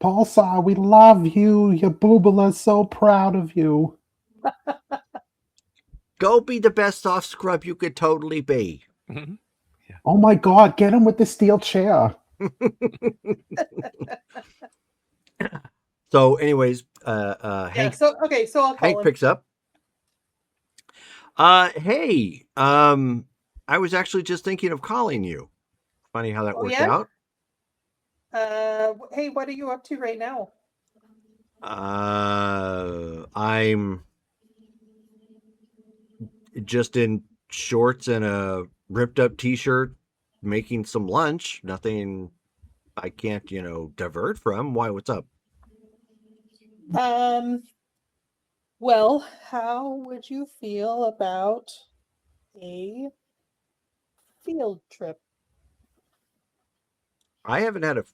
Pulsar, we love you. Your boobala's so proud of you. Go be the best soft scrub you could totally be. Mhm. Oh my god, get him with the steel chair. So, anyways, Yeah. Hank So okay. So I'll call Hank him. picks up. Hey, I was actually just thinking of calling you. Funny how that Oh, worked yeah? out. Hey, what are you up to right now? I'm just in shorts and a ripped up t-shirt, making some lunch. Nothing I can't, divert from. Why? What's up? Well, how would you feel about a field trip? I haven't had a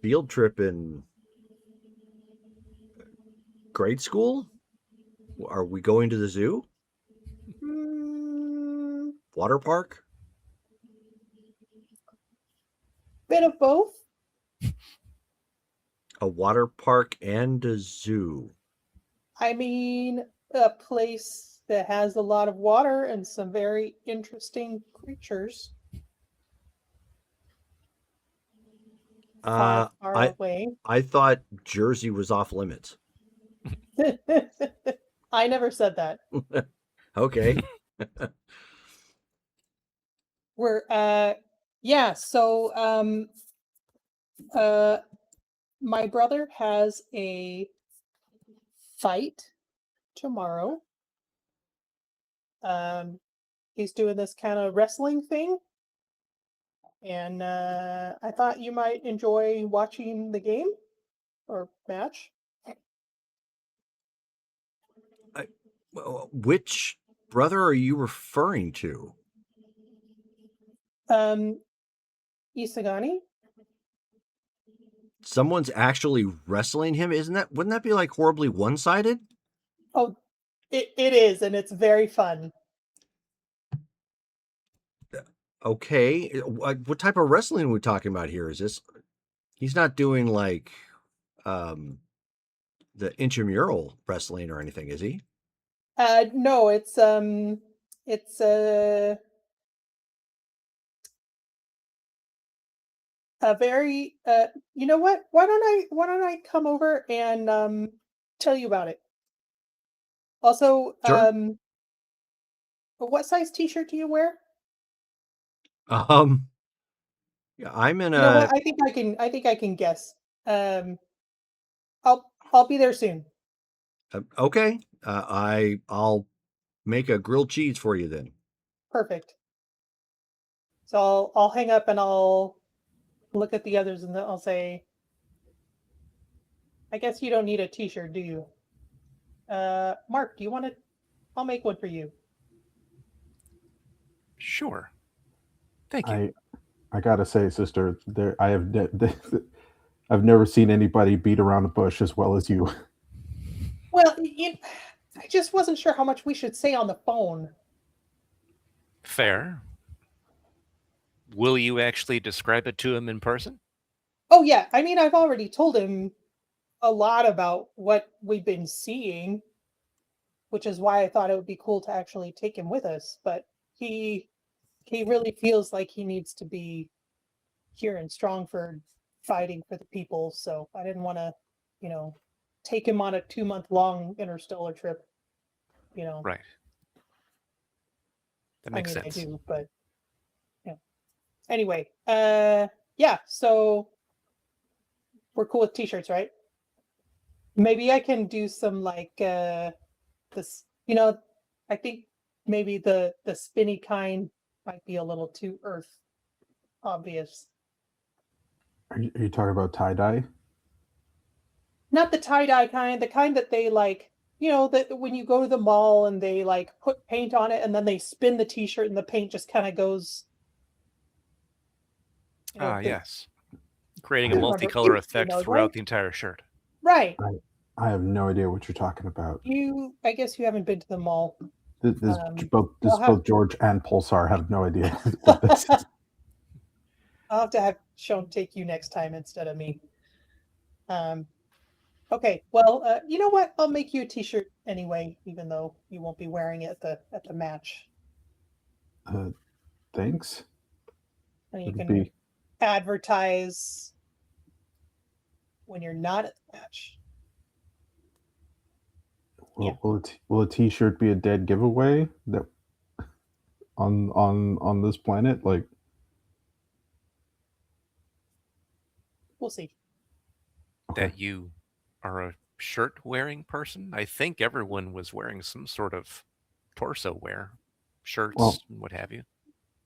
field trip in grade school. Are we going to the zoo? water park? Bit of both. A water park and a zoo. I mean, a place that has a lot of water and some very interesting creatures. Far, far away. I thought Jersey was off limits. I never said that. Okay. We're yeah, so my brother has a fight tomorrow. He's doing this kind of wrestling thing. And I thought you might enjoy watching the game or match. Which brother are you referring to? Isagani. Someone's actually wrestling him, wouldn't that be like horribly one-sided? Oh, it is, and it's very fun. Okay. What type of wrestling are we talking about here? Is this, he's not doing like the intramural wrestling or anything, is he? No, it's a very you know what? Why don't I come over and tell you about it? Also, Sure. what size t-shirt do you wear? Yeah, I'm in You know a what? I think I can guess. I'll be there soon. okay. I'll make a grilled cheese for you then. Perfect. So I'll hang up and I'll look at the others and then I'll say, I guess you don't need a t-shirt, do you? Mark, do you want to? I'll make one for you. Sure. Thank you. I gotta say, sister, I've never seen anybody beat around the bush as well as you. Well, I just wasn't sure how much we should say on the phone. Fair. Will you actually describe it to him in person? Oh yeah, I mean I've already told him a lot about what we've been seeing, which is why I thought it would be cool to actually take him with us. But he really feels like he needs to be here in Strongford fighting for the people. So I didn't want to, take him on a 2-month-long interstellar trip. Right. That makes sense. I do, but yeah. Anyway, yeah. So we're cool with t-shirts, right? Maybe I can do some like this. I think maybe the spinny kind might be a little too Earth obvious. Are you talking about tie dye? Not the tie-dye kind, the kind that they like, that when you go to the mall and they like put paint on it and then they spin the t-shirt and the paint just kind of goes. Yes. Creating a You remember multicolor those, effect right? throughout the entire shirt. Right. I have no idea what you're talking about. I guess you haven't been to the mall. Both George and Pulsar have no idea what this is. I'll have to have Sean take you next time instead of me. Okay, well, you know what? I'll make you a t-shirt anyway, even though you won't be wearing it at the match. Thanks. And you It'd can be- advertise when you're not at the match. Will a t-shirt be a dead giveaway that on this planet? Like, We'll see. That you are a shirt wearing person? I think everyone was wearing some sort of torso wear, shirts, Well- and what have you.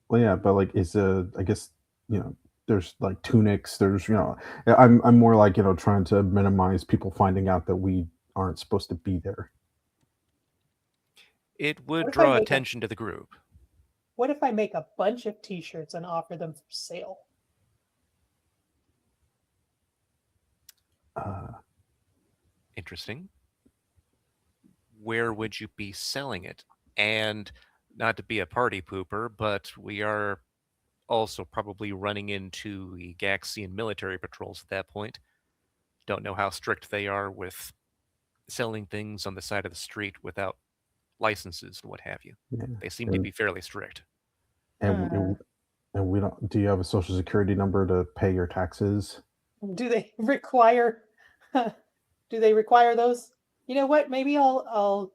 well, yeah, but like, I guess, there's like tunics. There's, I'm more like, trying to minimize people finding out that we aren't supposed to be there. It would What if I draw make a- attention to the group. What if I make a bunch of t-shirts and offer them for sale? Interesting. Where would you be selling it? And not to be a party pooper, but we are also probably running into the Gaxian military patrols at that point. Don't know how strict they are with selling things on the side of the street without licenses and what have you. Yeah. They seem to And- be fairly strict. And we don't. Do you have a social security number to pay your taxes? Do they require? Do they require those? You know what? Maybe I'll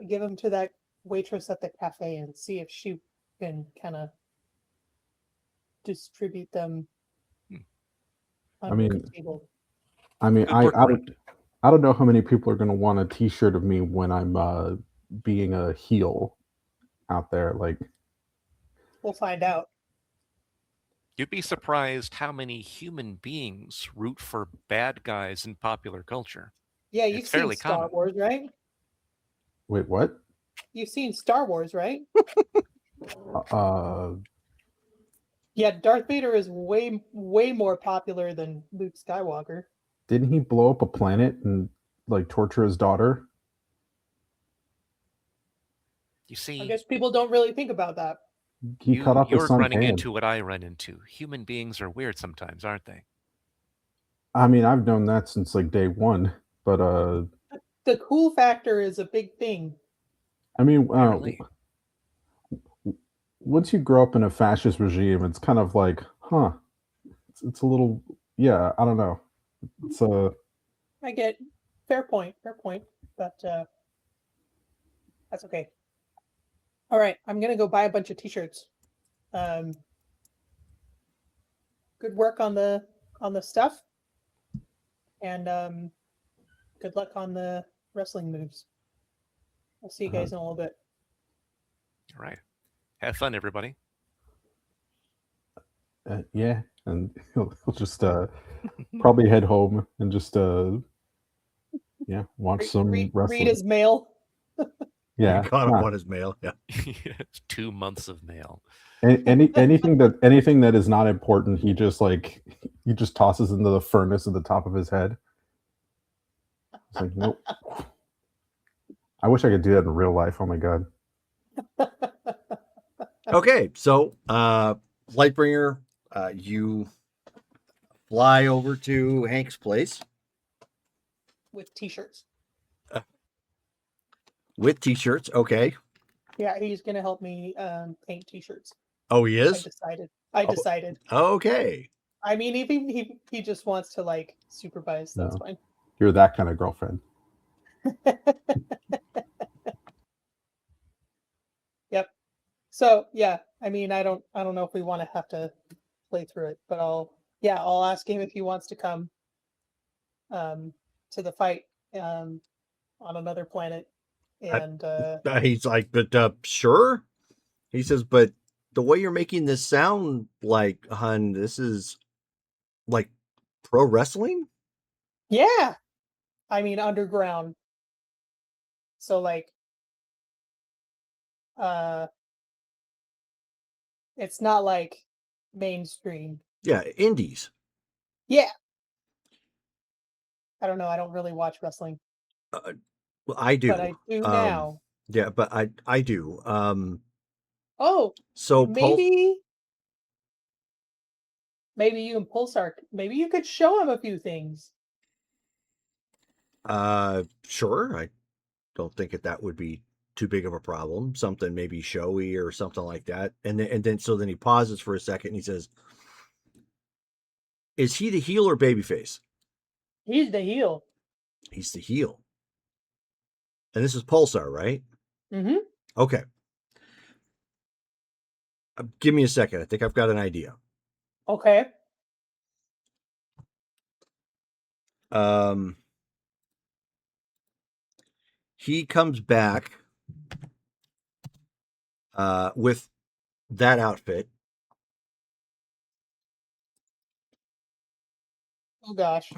give them to that waitress at the cafe and see if she can kind of distribute them. Hmm. Under I mean, the table. Good workaround. I don't know how many people are going to want a T-shirt of me when I'm being a heel out there. Like, We'll find out. You'd be surprised how many human beings root for bad guys in popular culture. Yeah, It's you've seen fairly Star common. Wars, right? wait, what? You've seen Star Wars, right? Uh, Yeah, Darth Vader is way more popular than Luke Skywalker. didn't he blow up a planet and like torture his daughter? You I see, guess people don't really think about that. He cut off his you're son's running hand. into what I run into. Human beings are weird sometimes, aren't they? I mean, I've known that since like day one. But The cool factor is a big thing. I mean, Apparently. once you grow up in a fascist regime, it's kind of like, huh? It's a little, yeah. I don't know. It's I get fair point, but that's okay. All right, I'm gonna go buy a bunch of t-shirts. Good work on the stuff, and good luck on the wrestling moves. I'll see you guys in a little bit. All right. Have fun, everybody. yeah, and he'll just probably head home and just yeah, watch some Read wrestling. his mail. Yeah, He caught yeah. up on his mail. Yeah. 2 months of mail. Anything that is not important, he just tosses into the furnace at the top of his head. It's like, nope. I wish I could do that in real life. Oh my god. Okay, so Lightbringer, you fly over to Hank's place With t-shirts. with t-shirts. Okay. Yeah, he's gonna help me paint t-shirts. Oh, he I is? decided. Oh. decided. Okay. I mean, he just wants to like supervise. That's No. fine. You're that kind of girlfriend. Yep. So yeah, I mean, I don't know if we want to have to play through it, but I'll ask him if he wants to come to the fight on another planet. And He's like, but sure. He says, but the way you're making this sound like, hun, this is like pro wrestling? yeah, I mean underground. So like it's not like mainstream. Yeah, indies. Yeah. I don't know. I don't really watch wrestling, Well, I do. but I do now. Yeah, but I do. Oh, So maybe you and Pulsar, maybe you could show him a few things. Sure. I don't think that would be too big of a problem. Something maybe showy or something like that. And then he pauses for a second and he says, "Is he the heel or babyface?" He's the heel. He's the heel. And this is Pulsar, right? Mm-hmm. Okay. Give me a second. I think I've got an idea. Okay. He comes back with that outfit. Oh gosh.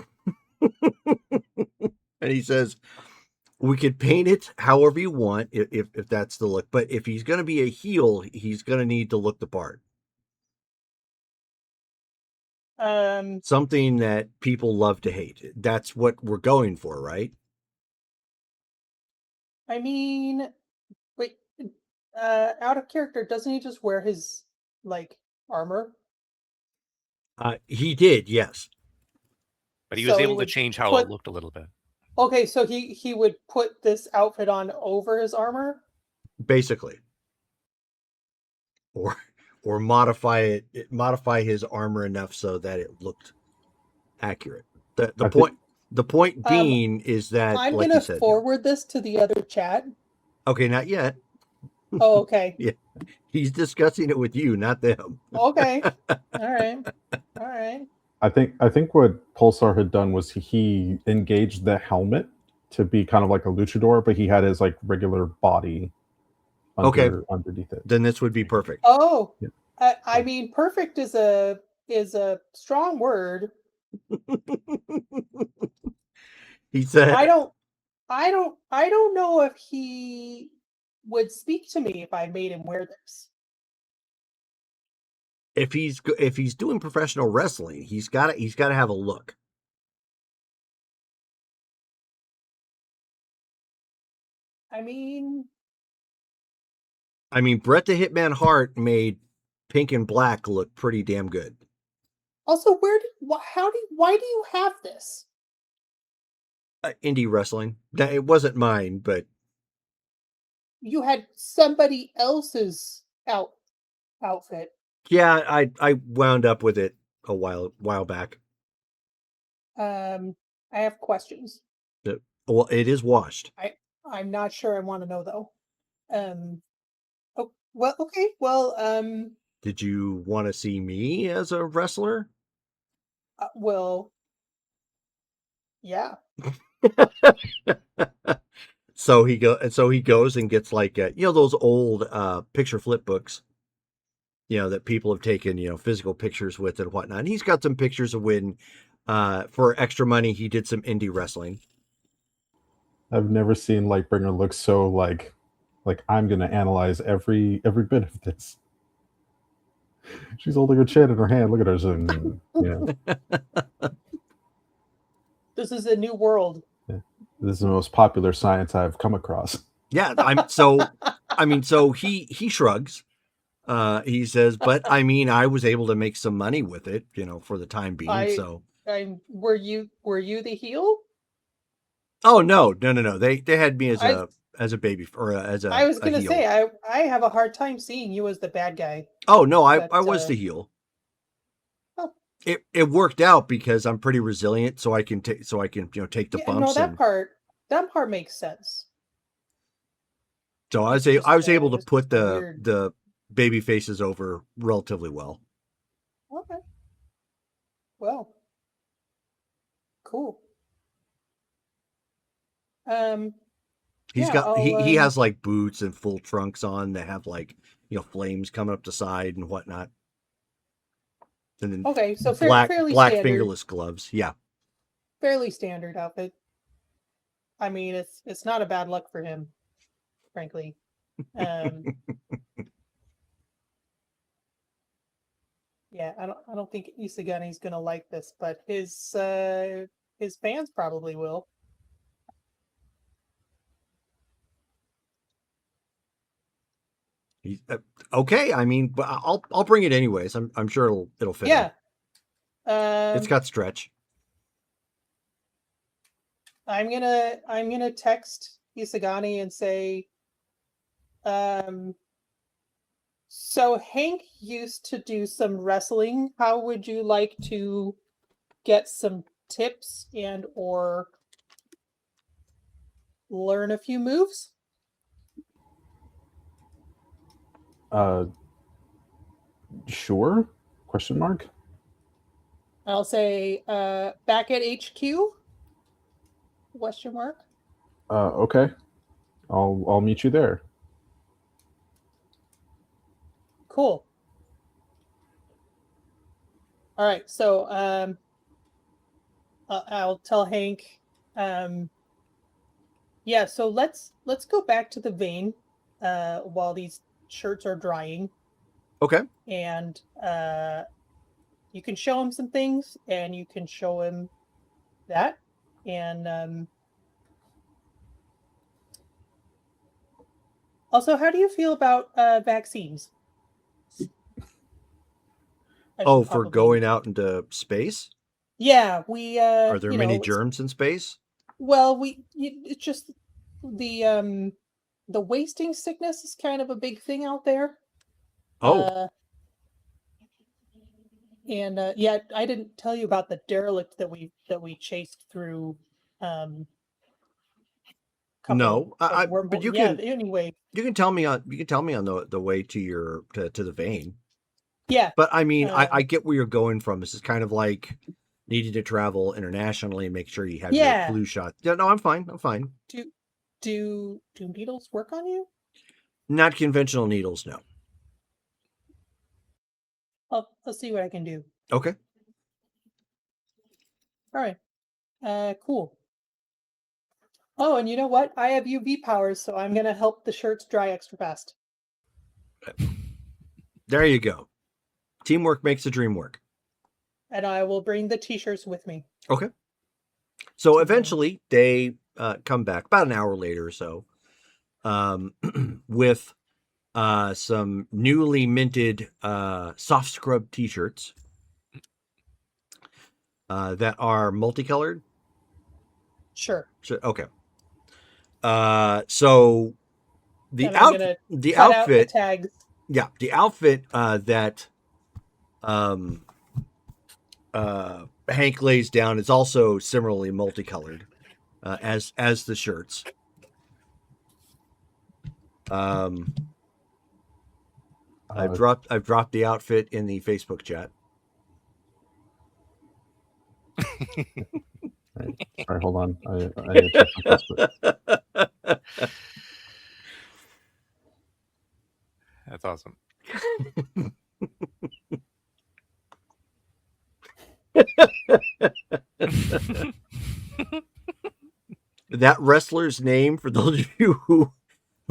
And he says, we could paint it however you want if that's the look. But if he's going to be a heel, he's going to need to look the part. Something that people love to hate. That's what we're going for, right? I mean, wait, out of character, doesn't he just wear his like armor? He did, yes. But he was So able to would change how put- it looked a little bit. Okay, so he would put this outfit on over his armor. Basically. Or modify his armor enough so that it looked accurate. The point being is that, I'm like gonna you said, forward this to the other chat. okay, not yet. Oh, okay. He's discussing it with you, not them. Okay. All right. All right. I think what Pulsar had done was he engaged the helmet to be kind of like a luchador, but he had his like regular body underneath it. Then this would be perfect. Oh, Yeah. I mean, perfect is a strong word. He said, I don't know if he would speak to me if I made him wear this. if he's doing professional wrestling, he's got to have a look. I mean, Bret the Hitman Hart made Pink and Black look pretty damn good. also, why do you have this? Indie wrestling. It wasn't mine, but You had somebody else's outfit. yeah, I wound up with it a while back. I have questions. Well, it is washed. I'm not sure I want to know though. Oh, well, okay. Well, Did you want to see me as a wrestler? well, yeah. So he goes and gets like those old picture flip books, that people have taken physical pictures with and whatnot. And he's got some pictures of when for extra money he did some indie wrestling. I've never seen Lightbringer look so like I'm gonna analyze every bit of this. She's holding her chin in her hand. Look at her. This is a new world. This is the most popular science I've come across. Yeah, so he shrugs. He says, but I was able to make some money with it, for the time being. Were you the heel? Oh no. They had me as a baby or as a. I was gonna heel. say I have a hard time seeing you as the bad guy. Oh no, I was the heel. Oh. It worked out because I'm pretty resilient, so I can take the bumps. No, that part makes sense. So I was able to put the baby faces over relatively well. Okay. Well. Cool. He I'll, has like boots and full trunks on that have like flames coming up the side and whatnot. And then okay, so fairly black standard. Fingerless standard. gloves. Yeah. Fairly standard outfit. It's not a bad luck for him, frankly. Yeah, I don't think Isagani's gonna like this, but his fans probably will. Okay. But I'll bring it anyways. I'm sure it'll fit. Yeah. It's got stretch. I'm gonna text Isagani and say, so Hank used to do some wrestling. How would you like to get some tips and or learn a few moves? Sure? Question mark? I'll say, back at HQ? Question mark. Okay. I'll meet you there. Cool. All right, so I'll tell Hank. Yeah, so let's go back to the vein while these shirts are drying. Okay. And you can show him some things, and you can show him that, and Also, how do you feel about vaccines? I Oh, should for probably- going out into space? Yeah, we. Are there you many know, germs in space? Well, it's just the wasting sickness is kind of a big thing out there. Oh, And yeah, I didn't tell you about the derelict that we chased through. Um, no. But wormhole. you Yeah. can Anyway, tell me on the way to your to the vein. yeah. But I mean, Uh, I get where you're going from. This is kind of like needing to travel internationally and make sure you have Yeah. your flu shot. Yeah, no, I'm fine. I'm fine. Do needles work on you? Not conventional needles, no. I'll see what I can do. Okay. All right. Cool. Oh, and you know what? I have UV powers, so I'm gonna help the shirts dry extra fast. There you go. Teamwork makes the dream work. And I will bring the t-shirts with me. Okay. So Okay. eventually they come back about an hour later or so with some newly minted soft scrub t-shirts that are multicolored. Sure. Okay. So the And I'm gonna the cut out the outfit, tags. yeah, the outfit that Hank lays down is also similarly multicolored as the shirts. I've dropped the outfit in the Facebook chat. Sorry, hold on. I need to check on Facebook. That's awesome. That wrestler's name, for those of you who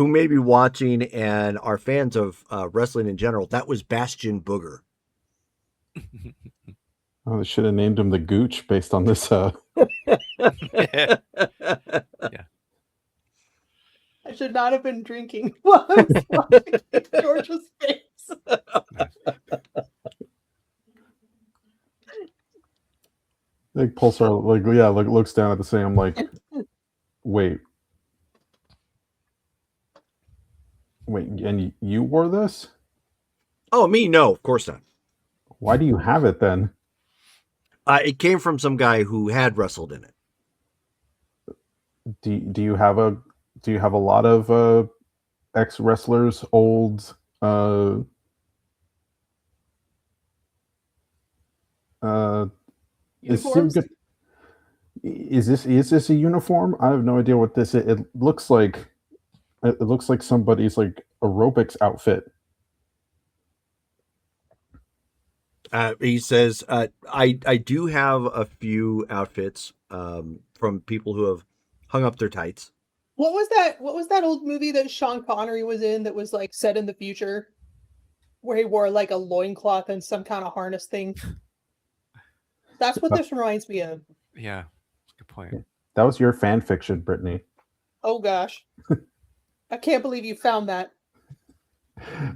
may be watching and are fans of wrestling in general, that was Bastion Booger. Oh, they should have named him the Gooch based on this. I should not have been drinking while I was watching George's face. Like Pulsar, looks down at the same. I'm like, wait, and you wore this? Oh, me? No, of course not. Why do you have it then? It came from some guy who had wrestled in it. Do you have a lot of ex wrestlers, old Uniforms? Is this a uniform? I have no idea what this is. It looks like somebody's like aerobics outfit. He says, I do have a few outfits from people who have hung up their tights. What was that old movie that Sean Connery was in that was like set in the future? Where he wore like a loincloth and some kind of harness thing. That's what this reminds me of. Yeah, good point. That was your fan fiction, Brittany. Oh gosh. I can't believe you found that.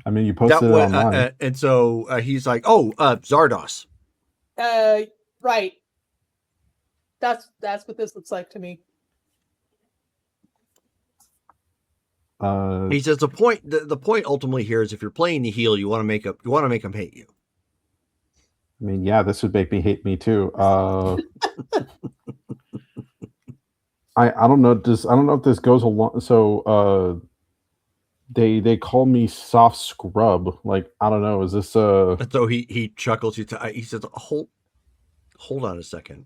I mean, you posted it online. And so he's like, "Oh, Zardos." Right. That's what this looks like to me. He says the point ultimately here is if you're playing the heel, you want to make them hate you. I mean, yeah, this would make me hate me too. I don't know. I don't know if this goes along. So they call me soft scrub. Like, I don't know. Is this And so he chuckles. He says, hold on a second.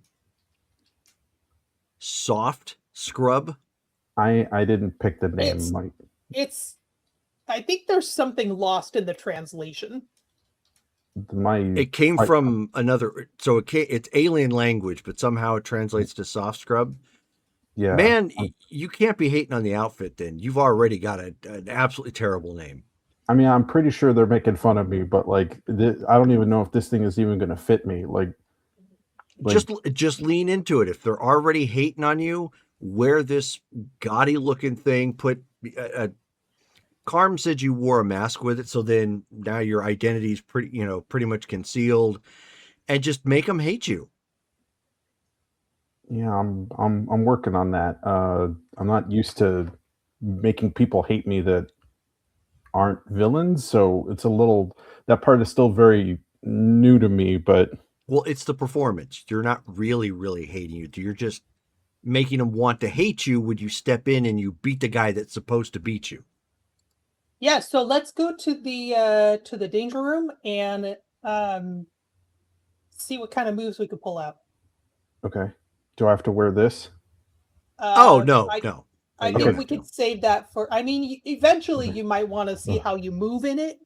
Soft scrub. I didn't pick the name. I think there's something lost in the translation. It came from another. So it's alien language, but somehow it translates to soft scrub. Yeah, man, you can't be hating on the outfit. Then you've already got an absolutely terrible name. I mean, I'm pretty sure they're making fun of me, but like, I don't even know if this thing is even going to fit me. Like, just lean into it. If they're already hating on you, wear this gaudy looking thing. Put Carm said you wore a mask with it, so then now your identity is pretty much concealed, and just make them hate you. Yeah, I'm working on that. I'm not used to making people hate me that aren't villains, so it's a little that part is still very new to me, but Well, it's the performance. You're not really hating you. You're just making them want to hate you when you step in and you beat the guy that's supposed to beat you. Yeah, so let's go to the danger room and see what kind of moves we could pull out. okay. Do I have to wear this? Oh, no. I No. think Okay. we could save that for. I mean, eventually you might want to see how you move in it.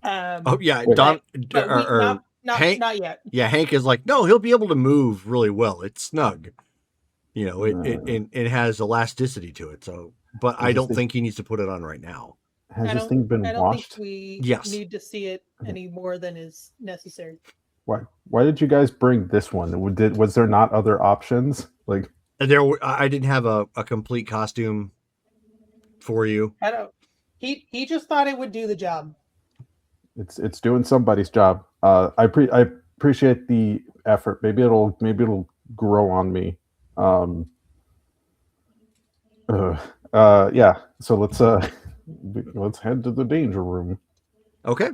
Oh, yeah. Wait. Don but we, or Hank, not yet. yeah, Hank is like, no, he'll be able to move really well. It's snug. It has elasticity to it. So, but I don't think he needs to put it on right now. Has this thing been I don't washed? think we Yes. need to see it any more than is necessary. Why did you guys bring this one? Was there not other options? Like, I didn't have a complete costume for you. I don't. He just thought it would do the job. it's doing somebody's job. I appreciate the effort. Maybe it'll grow on me. Yeah. So let's head to the danger room. Okay.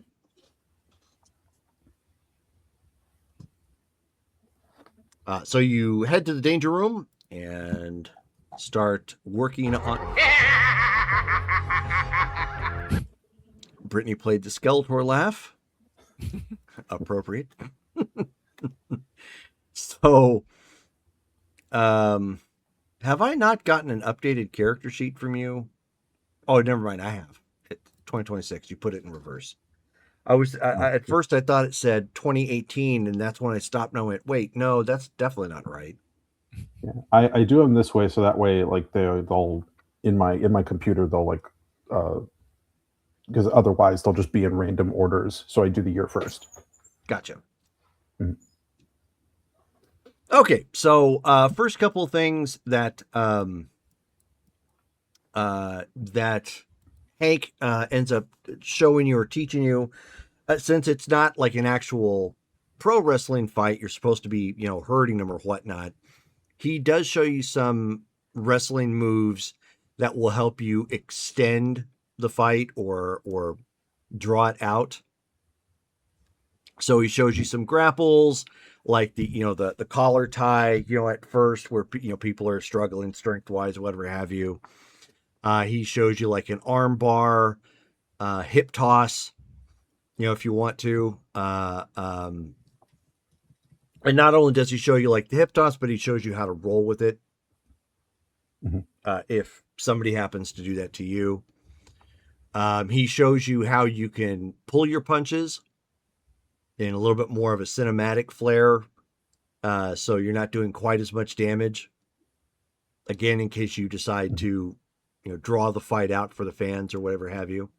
So you head to the danger room and start working on. Brittany played the Skeletor laugh. Appropriate. So, have I not gotten an updated character sheet from you? Oh, never mind. I have. 2026. You put it in reverse. At first I thought it said 2018, and that's when I stopped and I went, wait, no, that's definitely not right. Yeah, I do them this way, so that way, like they'll in my computer they'll like because otherwise they'll just be in random orders. So I do the year first. Gotcha. Mhm. Okay, so first couple of things that that Hank ends up showing you or teaching you, since it's not like an actual pro wrestling fight, you're supposed to be, hurting them or whatnot. He does show you some wrestling moves that will help you extend the fight or draw it out. So he shows you some grapples, like the collar tie, at first where people are struggling strength wise, whatever have you. He shows you like an arm bar, hip toss, if you want to. And not only does he show you like the hip toss, but he shows you how to roll with it. Mhm. If somebody happens to do that to you. He shows you how you can pull your punches in a little bit more of a cinematic flair. So you're not doing quite as much damage. Again, in case you decide to, draw the fight out for the fans or whatever have you.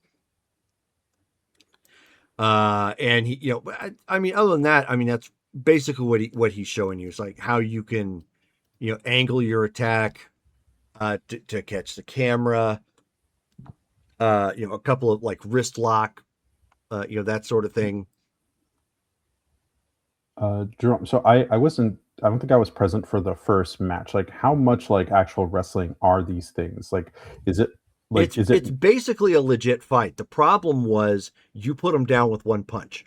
And he, other than that, that's basically what he's showing you. It's like how you can, angle your attack, to catch the camera, a couple of like wrist lock, that sort of thing. Jerome, so I don't think I was present for the first match. Like, how much like actual wrestling are these things? Like, is it like It's basically a legit fight. The problem was you put them down with one punch.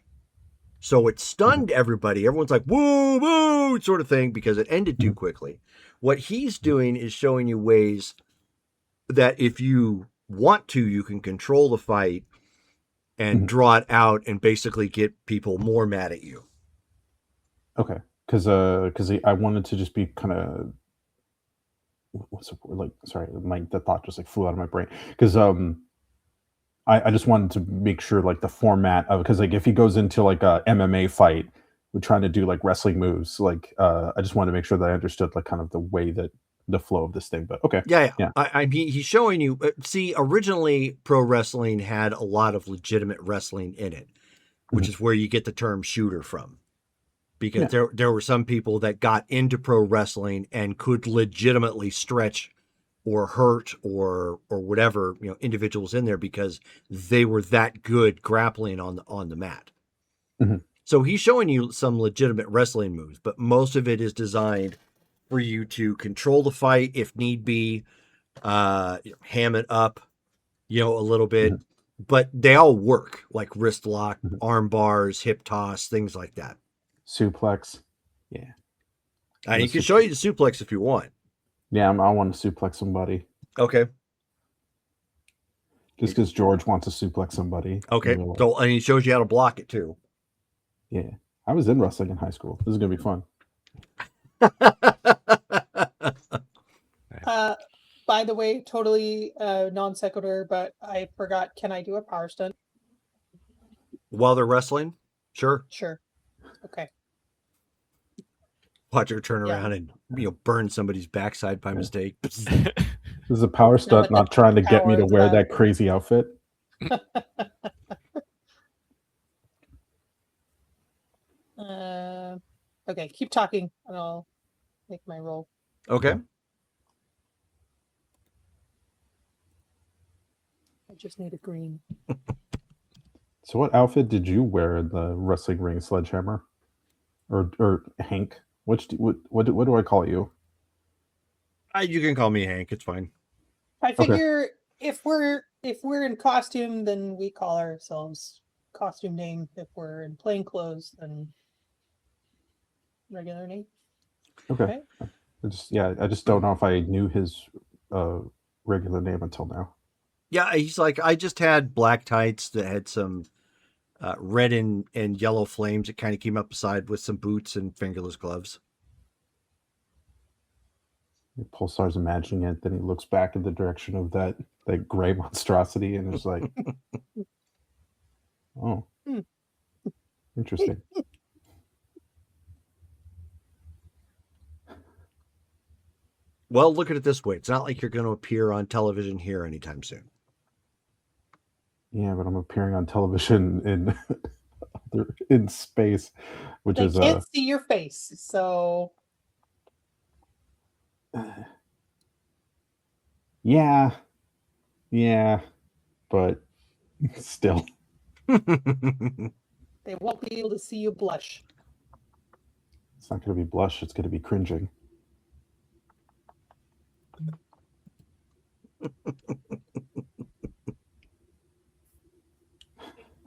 So it stunned everybody. Everyone's like, woo, woo, sort of thing, because it ended too quickly. What he's doing is showing you ways that if you want to, you can control the fight and draw it out and basically get people more mad at you. Okay, because I wanted to just be kind of what's the word? Like, sorry, the thought just like flew out of my brain because I just wanted to make sure like the format of, because like if he goes into like a MMA fight with trying to do like wrestling moves, like I just wanted to make sure that I understood like kind of the way that the flow of this thing. But okay, Yeah. Yeah. I mean, he's showing you. See, originally pro wrestling had a lot of legitimate wrestling in it, which is where you get the term shooter from. Because there were some people that got into pro wrestling and could legitimately stretch or hurt or whatever, individuals in there because they were that good grappling on the mat. Mhm. So he's showing you some legitimate wrestling moves, but most of it is designed for you to control the fight if need be, ham it up, a little bit, but they all work, like wrist lock, Mhm. arm bars, hip toss, things like that. Suplex. Yeah. And The you can show you the suplex if you want. Yeah, I want to suplex somebody. Okay. Just because George wants to suplex somebody. Okay. in real life. So, and he shows you how to block it too. Yeah. I was in wrestling in high school. This is going to be fun. By the way, totally non sequitur, but I forgot. Can I do a power stunt? While they're wrestling? Sure. Sure. Okay. Watch her turn Yeah. around and burn somebody's backside by mistake. This is a power stunt, but not the trying to get me to power is wear that- that crazy outfit. Okay, keep talking and I'll make my roll. Okay. I just need a green. So, what outfit did you wear in the wrestling ring, Sledgehammer, or Hank? What do I call you? You can call me Hank. It's fine. I Okay. figure if we're in costume, then we call ourselves costume name. If we're in plain clothes, then regular name. Okay. I just don't know if I knew his regular name until now. Yeah, he's like, I just had black tights that had some red and yellow flames that kind of came up beside with some boots and fingerless gloves. Pulsar's imagining it, then he looks back in the direction of that gray monstrosity and is like, oh, interesting. Well, look at it this way. It's not like you're going to appear on television here anytime soon. Yeah, but I'm appearing on television in space, which They is can't see your face, so yeah, but still. they won't be able to see you blush. It's not going to be blush. It's going to be cringing.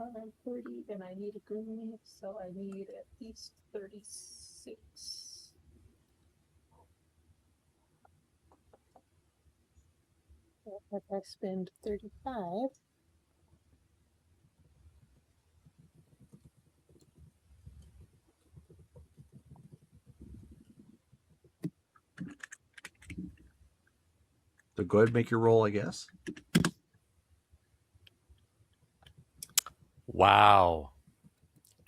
I'm 30 and I need a green, so I need at least 36. If I spend 35. So go ahead and make your roll, I guess. Wow.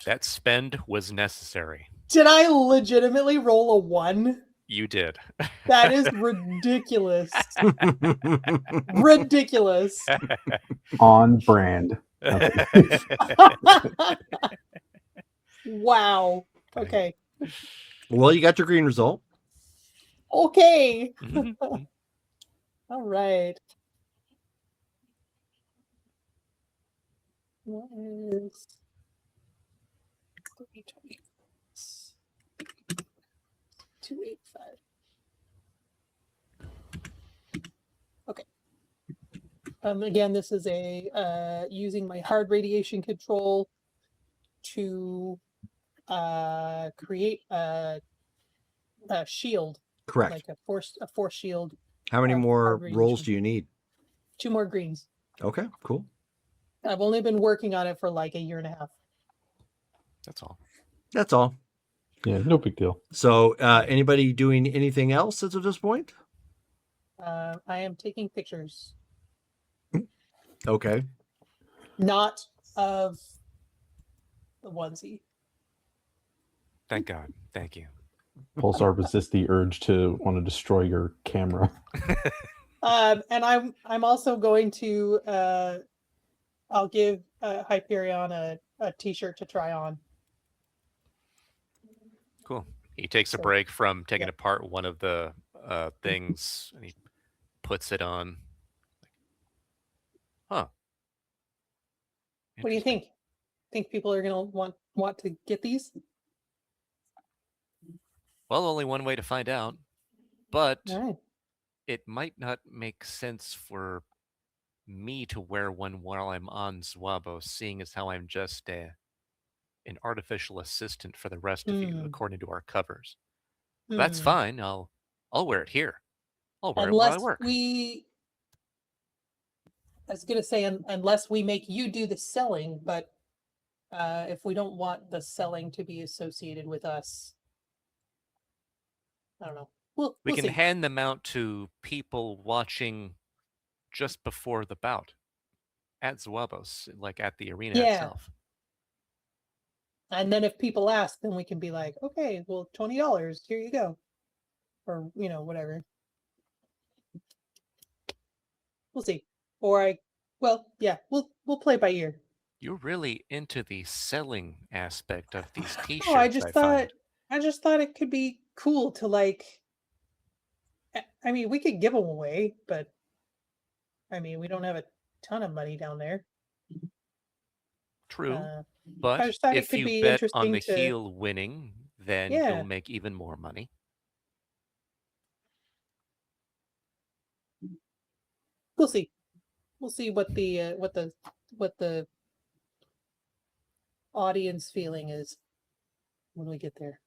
That spend was necessary. Did I legitimately roll a 1? You did. That is ridiculous. Ridiculous. On brand. Wow. Okay. Well, you got your green result. Okay. Mhm. All right. What is 320? 285. Okay. Again, this is a using my hard radiation control to create a shield, Correct. like a force shield. How many of more hard rolls radiation. do you need? 2 more greens. Okay, cool. I've only been working on it for like a year and a half. That's all. That's all. Yeah, no big deal. So, anybody doing anything else as of this point? I am taking pictures, Okay. not of the onesie. Thank God. Thank you. Pulsar resists the urge to want to destroy your camera. And I'm also going to I'll give Hyperion a t-shirt to try on. Cool. He takes a So- break from taking yeah. apart one of the things and he puts it on. Huh. What do you Interesting. think? Think people are gonna want to get these? Well, only one way to find out, but All right. it might not make sense for me to wear one while I'm on Zwabo, seeing as how I'm just an artificial assistant for the rest of you, Hmm. according to our covers. That's Hmm. fine. I'll wear it here. I'll wear it while I Unless work. I was gonna say, unless we make you do the selling, but if we don't want the selling to be associated with us, I don't know. We We'll can see. hand them out to people watching just before the bout at Zwabos, like at the arena Yeah. itself. And then if people ask, then we can be like, okay, well, $20, here you go, or whatever. We'll see. Yeah, we'll play by ear. You're really into the selling aspect of these T-shirts. Oh, I just find. thought it could be cool to I mean, we could give them away, but I mean, we don't have a ton of money down there. True, I but just thought it if could you be bet on interesting the to. heel winning, then Yeah. you'll make even more money. We'll see. We'll see what the audience feeling is when we get there.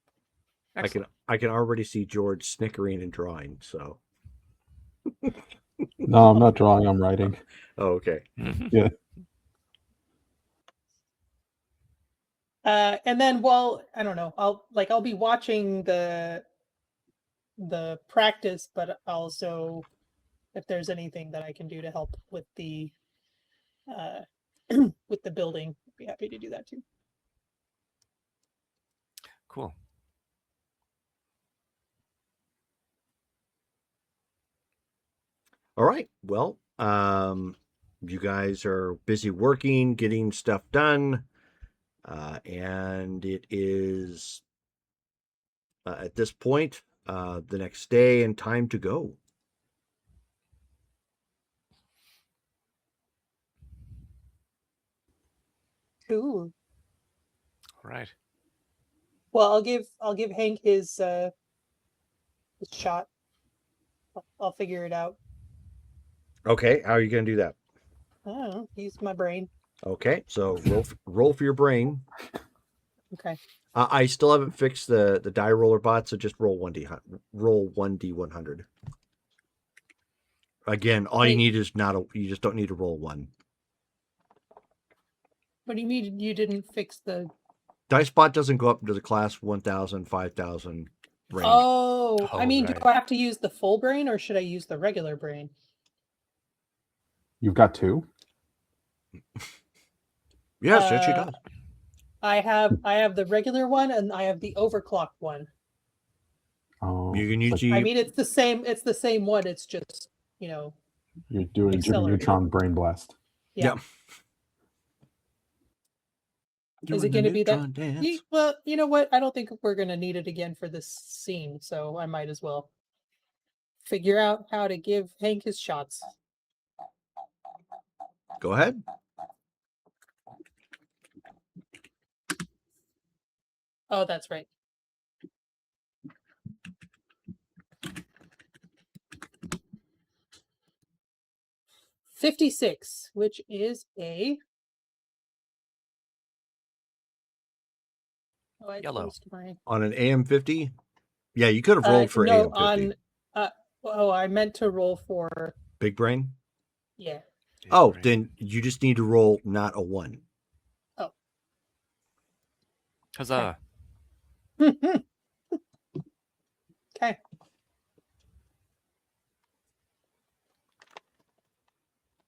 Excellent. I can already see George snickering and drawing. So, No, I'm not drawing. I'm writing. oh, okay. And then, well, I don't know. I'll be watching the practice, but also if there's anything that I can do to help with the with the building, I'd be happy to do that too. Cool. All right. Well, you guys are busy working, getting stuff done, and it is at this point the next day and time to go. Cool. All right. Well, I'll give Hank his shot. I'll figure it out. Okay. How are you going to do that? I don't know. Use my brain. Okay. So roll for your brain. Okay. I still haven't fixed the die roller bot, so just roll 1d100. Again, all you Wait. need is you just don't need to roll one. What do you mean you didn't fix the? Dice bot doesn't go up into the class 1,000, 5,000 range. Oh, I Oh, mean, right. do I have to use the full brain or should I use the regular brain? You've got two? Yes, yes, she does. I have the regular one and I have the overclocked one. Oh, You can it's use like I mean, it's the same one. It's just you're doing a Jimmy accelerate. Neutron brain blast. yeah. Is it Doing going the to be that? neutron dance. Well, you know what? I don't think we're going to need it again for this scene, so I might as well figure out how to give Hank his shots. Go ahead. Oh, that's right. $56, which is a Yellow. closed my- On an AM50? Yeah, you could have rolled for no, AM50. I meant to roll for Big brain? yeah. Oh, then you just need to roll not a 1. Huzzah. Okay.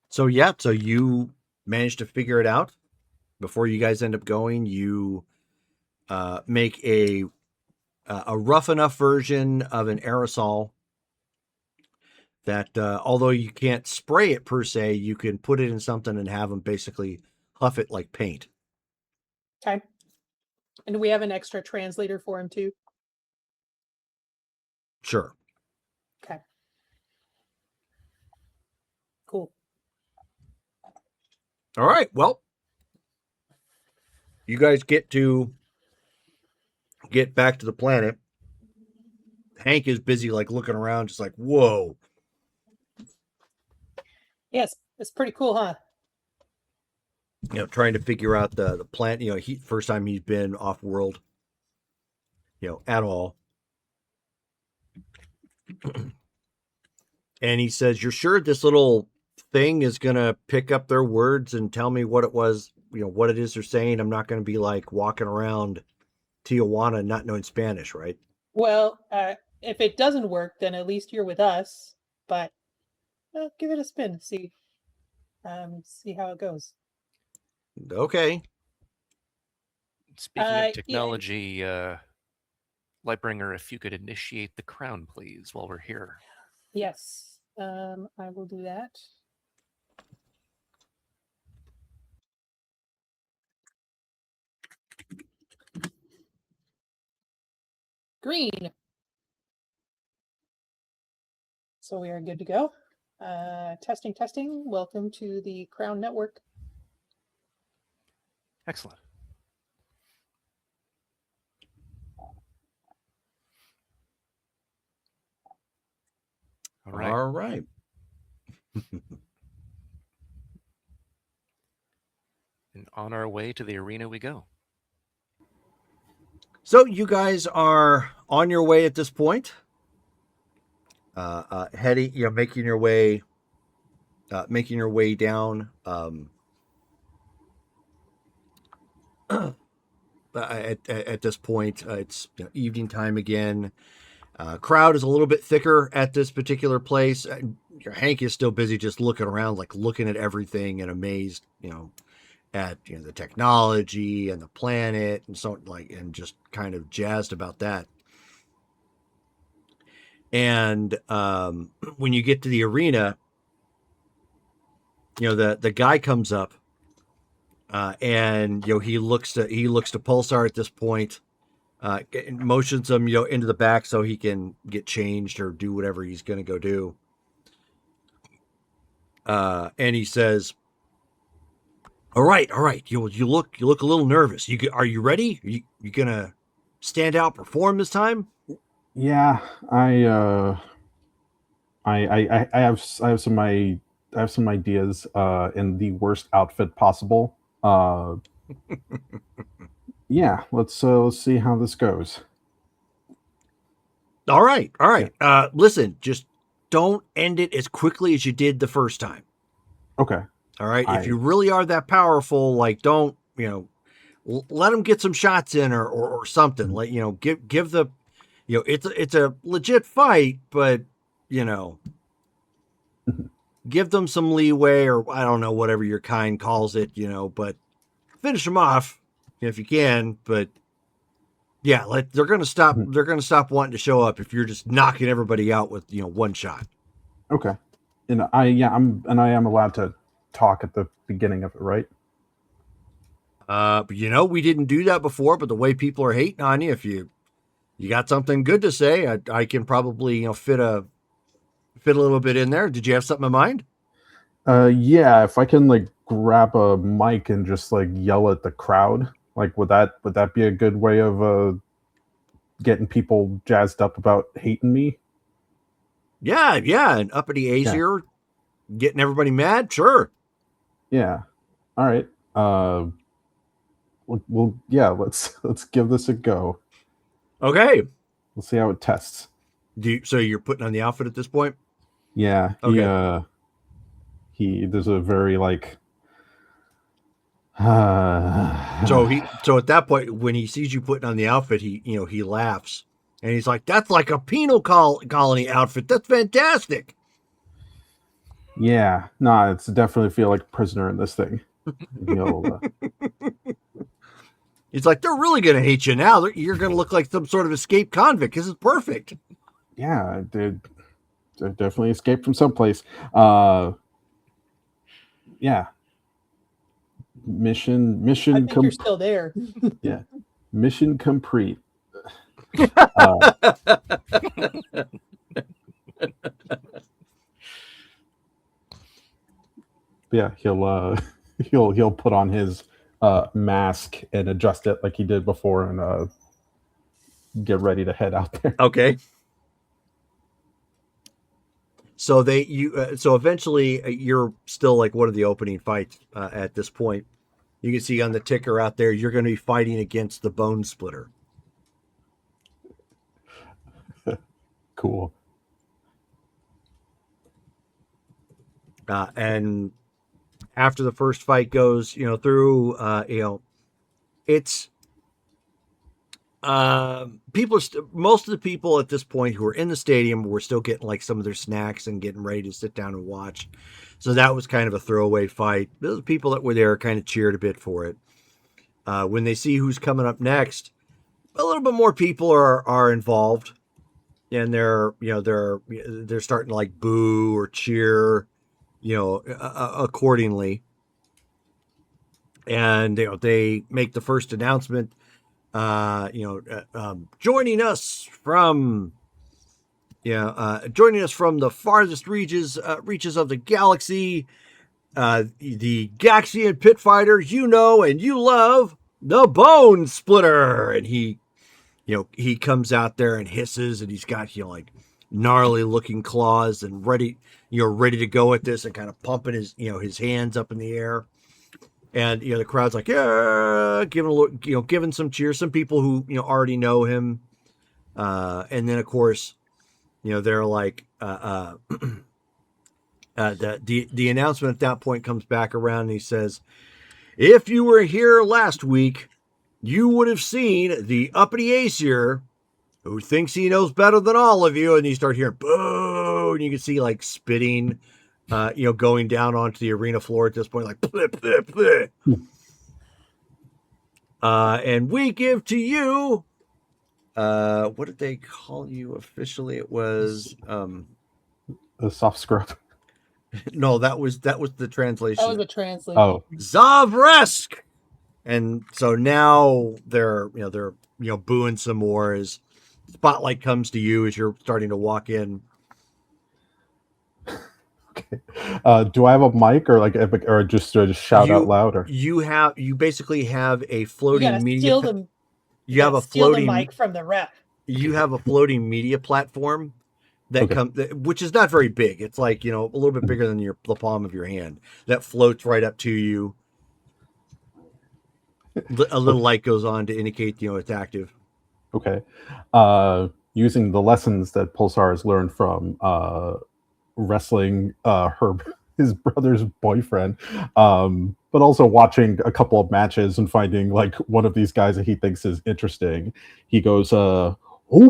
So yeah, so you managed to figure it out before you guys end up going. You make a rough enough version of an aerosol that although you can't spray it per se, you can put it in something and have them basically huff it like paint. Okay. And do we have an extra translator for him too? Sure. Okay. All right. Well, you guys get back to the planet. Hank is busy, like looking around, just like, whoa. Yes, it's pretty cool, huh? Trying to figure out the planet. He first time he's been off world, at all. And he says, "You're sure this little thing is gonna pick up their words and tell me what it was? What it is they're saying. I'm not gonna be like walking around Tijuana not knowing Spanish, right?" Well, if it doesn't work, then at least you're with us. But give it a spin, see how it goes. Okay. Speaking Yeah. of technology, Lightbringer, if you could initiate the crown, please, while we're here. Yes, I will do that. Green. So we are good to go. Testing. Welcome to the Crown Network. Excellent. All right. All right. And on our way to the arena we go. So you guys are on your way at this point. Heading, making your way down. At this point, it's evening time again. Crowd is a little bit thicker at this particular place. Hank is still busy just looking around, like looking at everything and amazed, at the technology and the planet and so and just kind of jazzed about that. And when you get to the arena, the guy comes up, and he looks to Pulsar at this point, motions him into the back so he can get changed or do whatever he's going to go do. And he says, All right. You look a little nervous. Are you ready? You gonna stand out, perform this time? Yeah, I have some ideas in the worst outfit possible. Yeah, let's see how this goes. All right. Listen, just don't end it as quickly as you did the first time. Okay. All right. If you really are that powerful, like, don't let them get some shots in or something. Like, give the it's a legit fight, but give them some leeway, or I don't know, whatever your kind calls it, but finish them off if you can. But yeah, they're gonna stop wanting to show up if you're just knocking everybody out with one shot. Okay. And I am allowed to talk at the beginning of it, right? But we didn't do that before, but the way people are hating on you, if you got something good to say, I can probably fit a little bit in there. Did you have something in mind? Yeah, if I can grab a mic and just yell at the crowd, would that be a good way of getting people jazzed up about hating me? Yeah, an uppity Azier, getting everybody mad, sure. Yeah. All right. Well, yeah. Let's give this a go. Okay. We'll see how it tests. So you're putting on the outfit at this point? Yeah. Okay. There's a very So at that point, when he sees you putting on the outfit, he laughs and he's like, "That's like a penal colony outfit. That's fantastic." Yeah. No, it's definitely feel like a prisoner in this thing. It's like, they're really going to hate you now. You're going to look like some sort of escaped convict. This is perfect. Yeah, they definitely escaped from someplace. Yeah. Mission. I think you're still there. Yeah. Mission complete. Yeah, he'll he'll put on his mask and adjust it like he did before, and get ready to head out there. Okay. So so eventually you're still like one of the opening fights at this point. You can see on the ticker out there, you're going to be fighting against the Bone Splitter. Cool. And after the first fight goes, through, it's most of the people at this point who are in the stadium were still getting like some of their snacks and getting ready to sit down and watch. So that was kind of a throwaway fight. Those people that were there kind of cheered a bit for it. When they see who's coming up next, a little bit more people are involved, and they're starting to like boo or cheer, accordingly. And they make the first announcement. Joining us from the farthest reaches of the galaxy, the Gaxian pit fighter and you love, the Bone Splitter. And he comes out there and hisses, and he's got like gnarly looking claws and ready to go at this, and kind of pumping his hands up in the air. And the crowd's like, yeah, giving some cheers. Some people who already know him, and then of course, they're like, the announcement at that point comes back around, and he says, "If you were here last week, you would have seen the uppity Aesir, who thinks he knows better than all of you." And you start hearing boo, and you can see like spitting. Going down onto the arena floor at this point, like, bleh, bleh, bleh. And we give to you, what did they call you officially? It was, A soft scrub. no, that was the translation. That was a translation. Oh, Zavresk. And so now they're booing some more as spotlight comes to you as you're starting to walk in. okay. Do I have a mic or or just shout out loud? Or You basically have a floating You gotta media. steal them. You have a steal floating the mic from the rep. You have a floating media platform that Okay. which is not very big. It's like, a little bit bigger than the palm of your hand, that floats right up to you. A little light goes on to indicate, it's active. Okay. Using the lessons that Pulsar has learned from wrestling his brother's boyfriend, but also watching a couple of matches and finding like one of these guys that he thinks is interesting. He goes, "Oh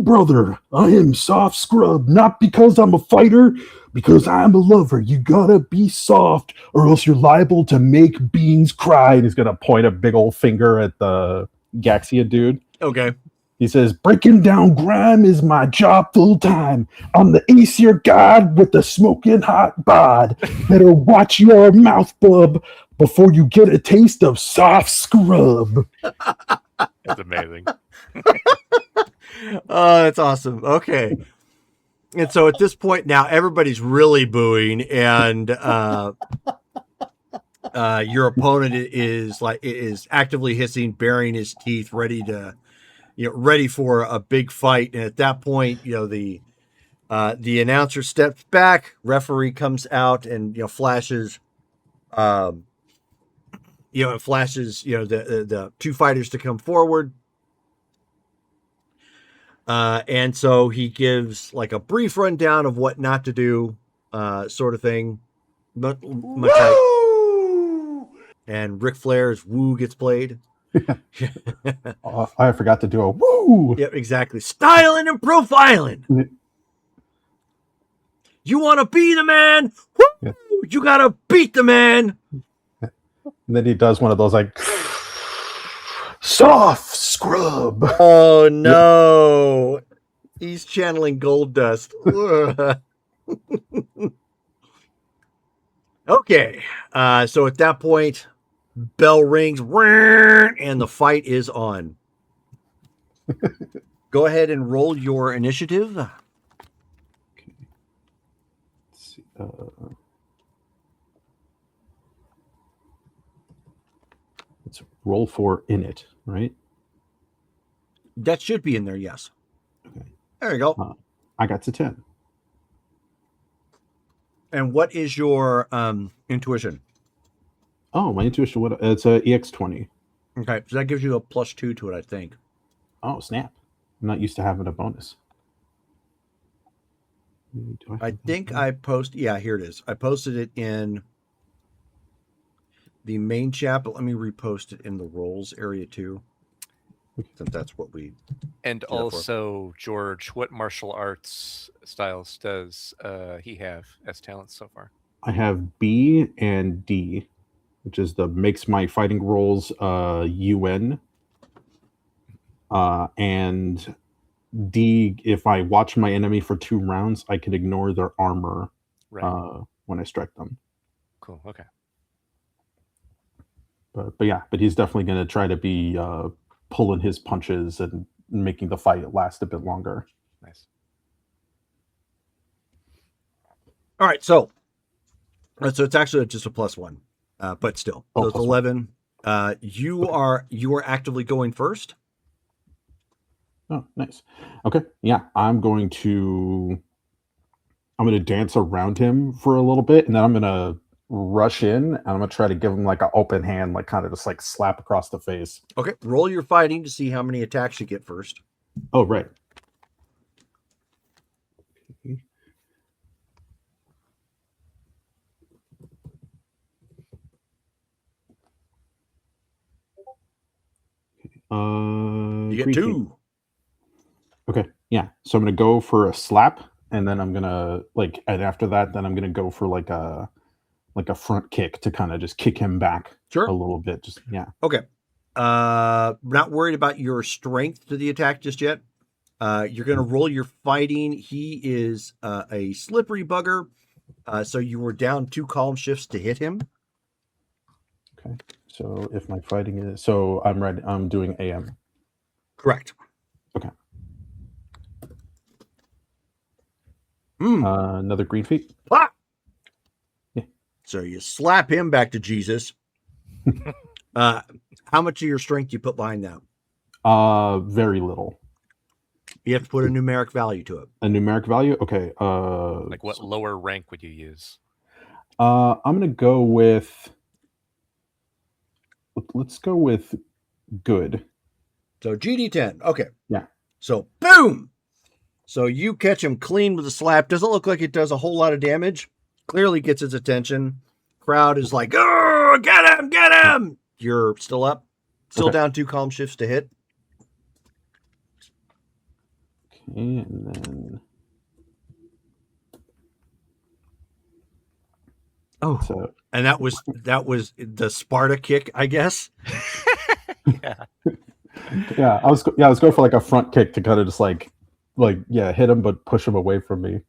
brother, I am soft scrub, not because I'm a fighter, because I'm a lover. You gotta be soft or else you're liable to make beings cry." And he's gonna point a big old finger at the Gaxia dude. Okay. He says, "Breaking down grime is my job full time. I'm the Aesir god with the smoking hot bod. Better watch your mouth, bub, before you get a taste of soft scrub." That's amazing. Oh, that's awesome. Okay. And so at this point now, everybody's really booing, and your opponent is actively hissing, baring his teeth, ready for a big fight. And at that point, the announcer steps back, referee comes out, and flashes, the two fighters to come forward. And so he gives like a brief rundown of what not to do, sort of thing. Much like, and Ric Flair's "Woo" gets played. I forgot to do a woo. Yep, exactly. Styling and profiling. You want to be the man? Woo! Yeah. You got to beat the man. And then he does one of those like soft scrub. Oh no. He's channeling Gold Dust. Okay. So at that point, bell rings, and the fight is on. Go ahead and roll your initiative. Let's see, roll for in it, right? That should be in there, yes. Okay. There you go. I got to 10. And what is your intuition? Oh, my intuition, it's a EX20. Okay, so that gives you a +2 to it, I think. Oh, snap. I'm not used to having a bonus. I think yeah, here it is. I posted it in the main chat, but let me repost it in the roles area too. Since that's what we And that for. also, George, what martial arts styles does he have as talents so far? I have B and D, which is makes my fighting rolls UN. And D, if I watch my enemy for 2 rounds, I can ignore their armor Right. when I strike them. Cool. Okay. But he's definitely going to try to be pulling his punches and making the fight last a bit longer. Nice. All right, so it's actually just a +1, but still, so it's +1. 11. You are actively going first. Oh, nice. Okay, yeah, I'm going to dance around him for a little bit, and then I'm going to rush in, and I'm going to try to give him like an open hand, like kind of just like slap across the face. Okay, roll your fighting to see how many attacks you get first. Oh, right. You get Green 2. King. Okay, yeah. So I'm gonna go for a slap, and then I'm gonna and after that, then I'm gonna go for like a front kick to kind of just kick him back Sure. a little bit. Just yeah. Okay. Not worried about your strength to the attack just yet. You're going to roll your fighting. He is a slippery bugger. So you were down 2 column shifts to hit him. Okay. So if my fighting is I'm ready. I'm doing AM. Correct. Okay. Mm. Another green feet. Ah! Yeah. So you slap him back to Jesus. How much of your strength you put behind that? Very little. You have to put a numeric value to it. A numeric value? Okay. Like what lower rank would you use? I'm gonna go with. Let's go with good. So GD10. Okay. Yeah. So boom. So you catch him clean with a slap. Doesn't look like it does a whole lot of damage. Clearly gets his attention. Crowd is like, oh, get him, get him. You're still up. Still Okay. down 2 column shifts to hit. Okay, and then. Oh. So And that was the Sparta kick, I guess. Yeah. yeah, I was going for like a front kick to kind of just hit him but push him away from me.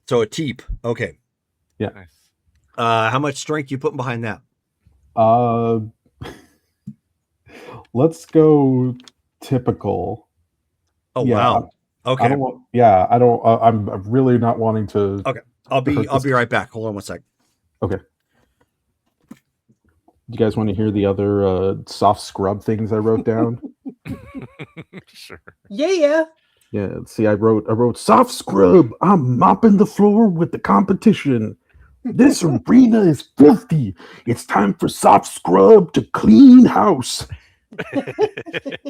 So a teep. Okay. Nice. How much strength you putting behind that? Let's go typical. Oh Yeah. wow. Okay. I'm really not wanting to. Okay. I'll be right back. Hold on 1 sec. Okay. Do you guys want to hear the other soft scrub things I wrote down? Sure. Yeah. Yeah. See, I wrote soft scrub. I'm mopping the floor with the competition. This arena is filthy. It's time for soft scrub to clean house.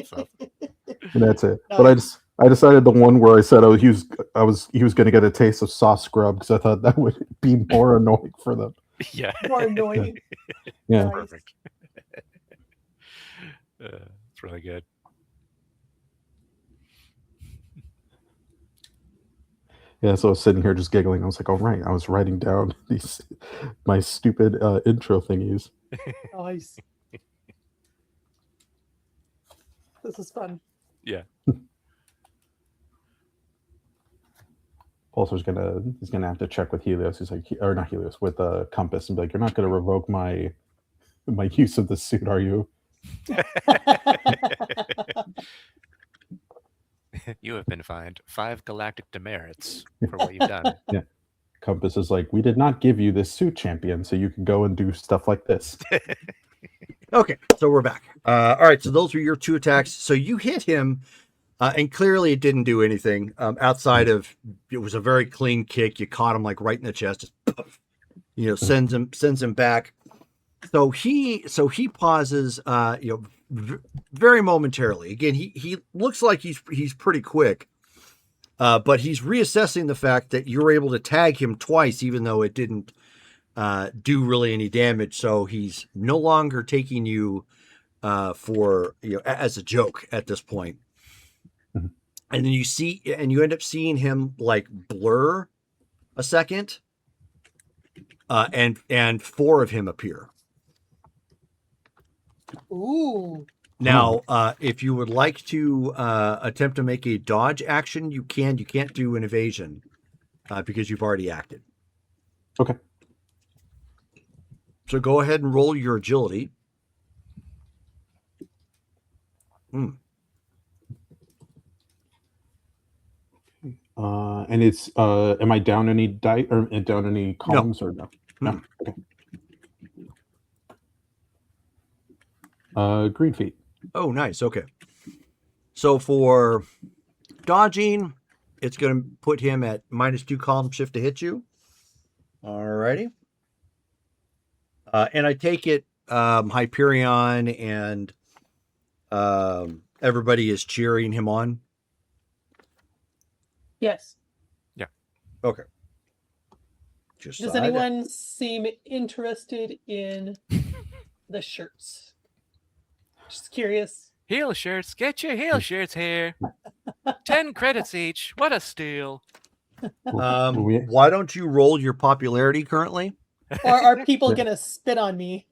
So, And that's it. No. But I decided the one where I said he was going to get a taste of soft scrub because I thought that would be more annoying for them. yeah. More annoying. Yeah. Nice. Perfect. It's really good. Yeah, so I was sitting here just giggling. I was like, "All right," I was writing down my stupid intro thingies. Nice. This is fun. Yeah. Also, he's gonna have to check with Helios. He's like, or not Helios, with Compass, and be like, "You're not gonna revoke my use of the suit, are you?" You have been fined 5 galactic demerits for what you've done. Compass is like, "We did not give you this suit, champion, so you can go and do stuff like this." Okay, so we're back. All right, so those were your 2 attacks. So you hit him, and clearly it didn't do anything outside of it was a very clean kick. You caught him like right in the chest, just sends him back. So he pauses, very momentarily. Again, he looks like he's pretty quick, but he's reassessing the fact that you're able to tag him twice, even though it didn't do really any damage. So he's no longer taking you for as a joke at this point. Mhm. And then you end up seeing him like blur a second, and 4 of him appear. Ooh. Now, if you would like to attempt to make a dodge action, you can. You can't do an evasion because you've already acted. Okay. So go ahead and roll your agility. And it's am I down any die or down any columns or no? No. Okay. Green feet. Oh, nice. Okay. So for dodging, it's going to put him at -2 column shift to hit you. Alrighty. And I take it Hyperion and everybody is cheering him on. Yes. Okay. Just Does so I know. anyone seem interested in the shirts? Just curious. Heel shirts, get your heel shirts here. 10 credits each. What a steal. Why don't you roll your popularity currently? Or are people gonna spit on me?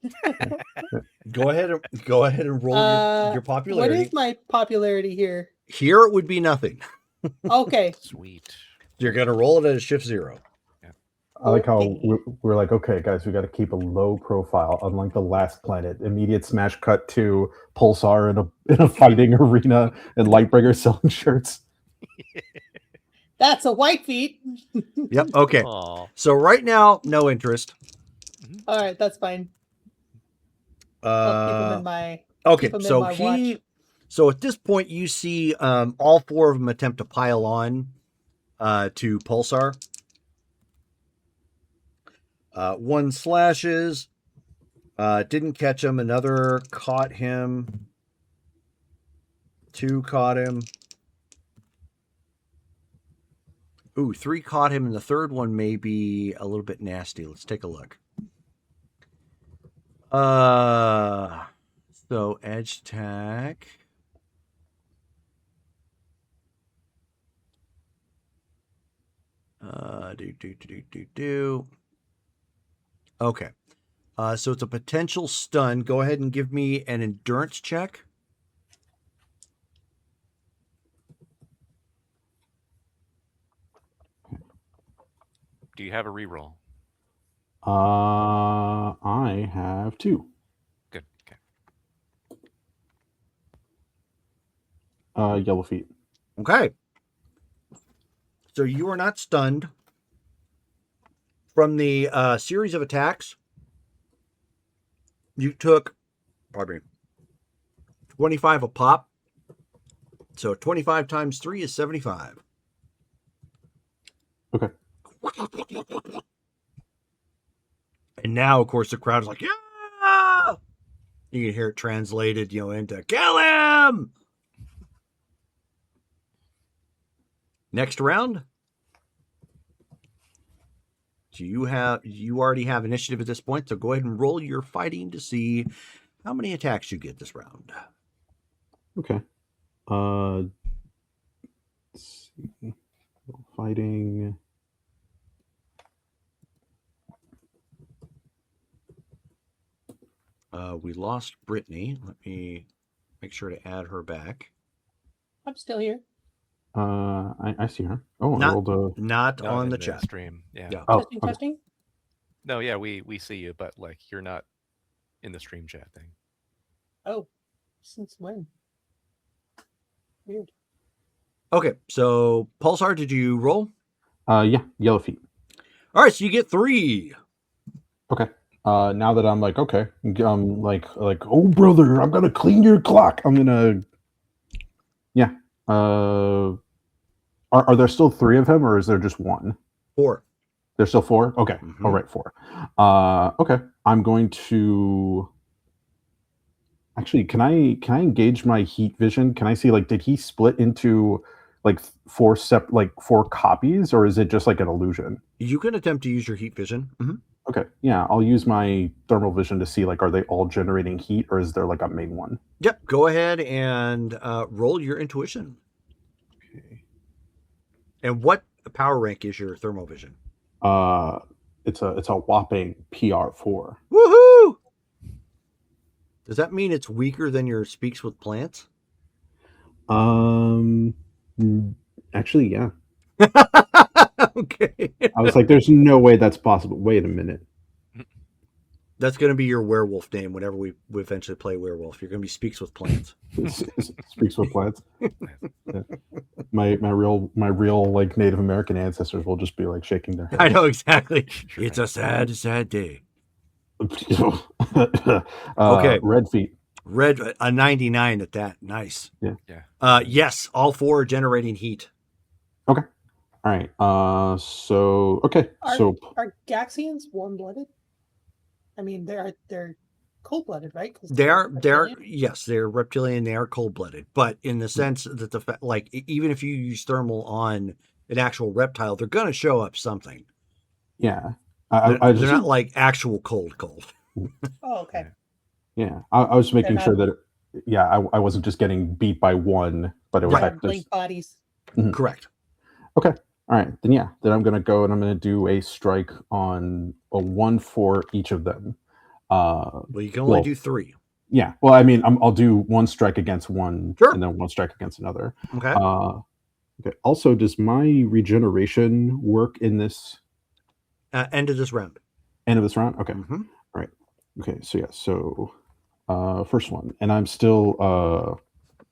Go ahead and roll your What popularity. is my popularity here? Here it would be nothing. Okay. Sweet. You're going to roll it at a shift 0. I like how we're like, okay, guys, we got to keep a low profile, unlike the last planet. Immediate smash cut to Pulsar in a fighting arena and Lightbringer selling shirts. That's a white feet. Yep. Okay. Aw. So right now, no interest. All right, that's fine. I'll keep them in my. Okay. keep 'em in So my watch. so at this point, you see all 4 of them attempt to pile on to Pulsar. 1 slashes, didn't catch him. Another caught him. 2 caught him. Ooh, 3 caught him, and the third one may be a little bit nasty. Let's take a look. So edge attack. Okay. So it's a potential stun. Go ahead and give me an endurance check. Do you have a reroll? I have 2. Good. Okay. Yellow feet. Okay. So you are not stunned. From the series of attacks, you took, 25 a pop. So 25 times 3 is 75. Okay. And now, of course, the crowd is like, yeah! You can hear it translated, into kill him! Next round. So you already have initiative at this point, so go ahead and roll your fighting to see how many attacks you get this round. Okay. Let's see. Fighting. We lost Brittany. Let me make sure to add her back. I'm still here. I see her. Oh, Not- I rolled a. Not Not on in the chat. stream. Yeah. Yeah. Oh, Testing, okay. testing. No, yeah, we see you, but like you're not in the stream chat thing. Oh, since when? Weird. Okay, so Pulsar, did you roll? Yeah, yellow feet. All right, so you get 3. Okay. now that I'm like, okay, oh brother, I'm gonna clean your clock. I'm gonna, yeah. Are there still 3 of him, or is there just 1? 4. There's still 4. Okay, Mhm. all right, 4. Okay, I'm going to. Actually, can I engage my heat vision? Can I see, like, did he split into like 4 4 copies, or is it just like an illusion? You can attempt to use your heat vision. Okay, yeah, I'll use my thermal vision to see, like, are they all generating heat, or is there like a main one? Yep. Go ahead and roll your intuition. Okay. And what power rank is your thermal vision? It's a whopping PR4. Woohoo! Does that mean it's weaker than your speaks with plants? Actually, yeah. Okay. I was like, there's no way that's possible. Wait a minute. That's going to be your werewolf name whenever we eventually play werewolf. You're going to be speaks with plants. Speaks with plants. Yeah. My real like Native American ancestors will just be like shaking their heads. I know exactly. Sure. It's a sad, sad day. Okay. Red feet. Red, a 99 at that. Nice. Yeah. Yes, all 4 are generating heat. All right. So okay. So Are Gaxians warm-blooded? I mean, they're cold-blooded, right? 'Cause They're reptilian? yes, they're reptilian. They are cold-blooded, but in the sense that even if you use thermal on an actual reptile, they're going to show up something. yeah. They're not like actual cold. Oh, okay. Yeah. I was making They're sure that I wasn't just getting beat by 1, but it was Right. like Blink bodies. Correct. all right, then I'm gonna go and I'm gonna do a strike on a 1 for each of them. Well, you can only well, do 3. Yeah, well, I mean, I'll do 1 strike against one, Sure. and then 1 strike against another. Okay. Okay. Also, does my regeneration work in this End of this round. end of this round? Okay. Mhm. All right. Okay. So yeah. So first one, and I'm still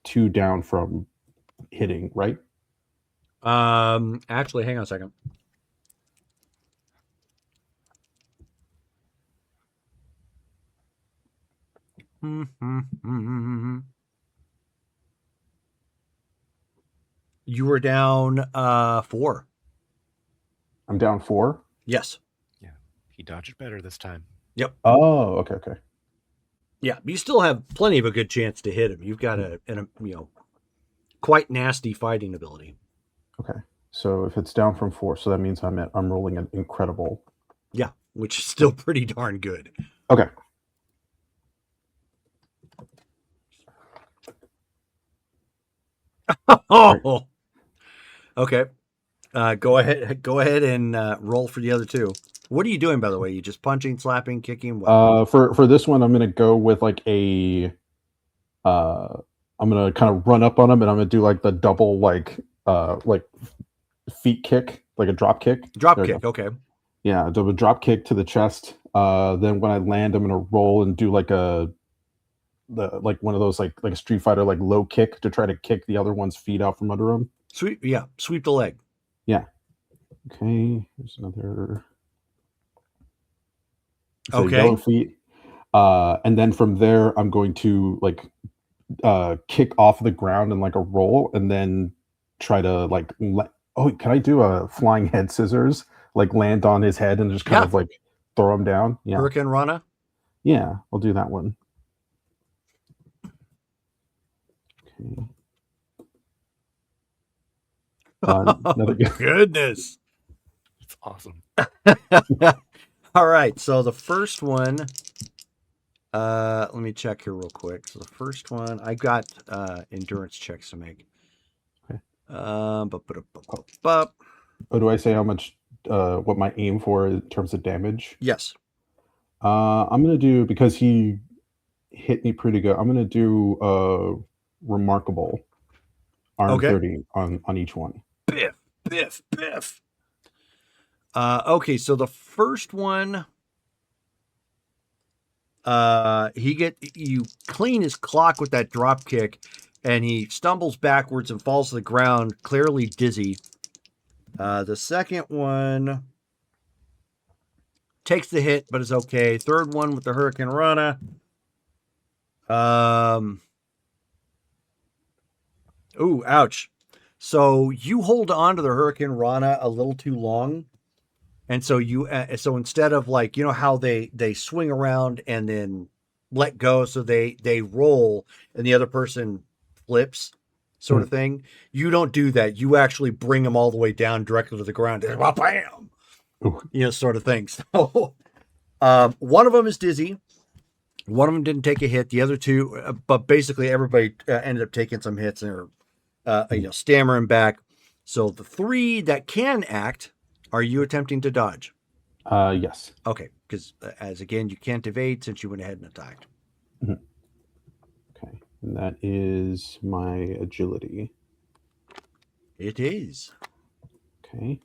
2 down from hitting, right? Actually, hang on a second. You were down 4. I'm down 4. Yes. He dodged better this time. Oh, okay. Okay. Yeah, you still have plenty of a good chance to hit him. You've got a quite nasty fighting ability. Okay. So if it's down from 4, so that means I'm rolling an incredible. Yeah, which is still pretty darn good. Okay. Oh. Okay. Go ahead and roll for the other 2. What are you doing, by the way? You just punching, slapping, kicking? What? For this one, I'm gonna go with like a. I'm gonna kind of run up on him, and I'm gonna do like the double like feet kick, like a drop kick. Drop There you kick. go. Okay. Yeah, double drop kick to the chest. Then when I land, I'm gonna roll and do like one of those like a Street Fighter like low kick to try to kick the other one's feet out from under him. Sweep the leg. Yeah. Okay. Here's another. So Okay. yellow feet. And then from there, I'm going to like kick off the ground in like a roll, and then try to like. Can I do a flying head scissors? Like land on his head and just kind of like throw him down. Yeah. Hurricane Rana. Yeah, I'll do that one. Okay. Another Goodness. It's awesome. All right. So the first one, let me check here real quick. So the first one, I got endurance checks to make. Okay. Do I say how much? What my aim for in terms of damage? Yes. I'm gonna do, because he hit me pretty good. I'm gonna do remarkable arm Okay. 30 on each one. Biff, biff, biff. Okay, so the first one, you clean his clock with that drop kick, and he stumbles backwards and falls to the ground, clearly dizzy. The second one takes the hit, but it's okay. Third one with the Hurricane Rana. Ooh, ouch. So you hold on to the Hurricane Rana a little too long. And so so instead of like, you know how they swing around and then let go, so they roll and the other person flips, sort of thing. You don't do that. You actually bring them all the way down directly to the ground. Bam! Ooh. You know, sort of thing. So one of them is dizzy. One of them didn't take a hit. The other two, but basically everybody ended up taking some hits and stammering back. So the three that can act, are you attempting to dodge? Yes. Okay, because as again, you can't evade since you went ahead and attacked. Okay. And that is my agility. It is. Okay.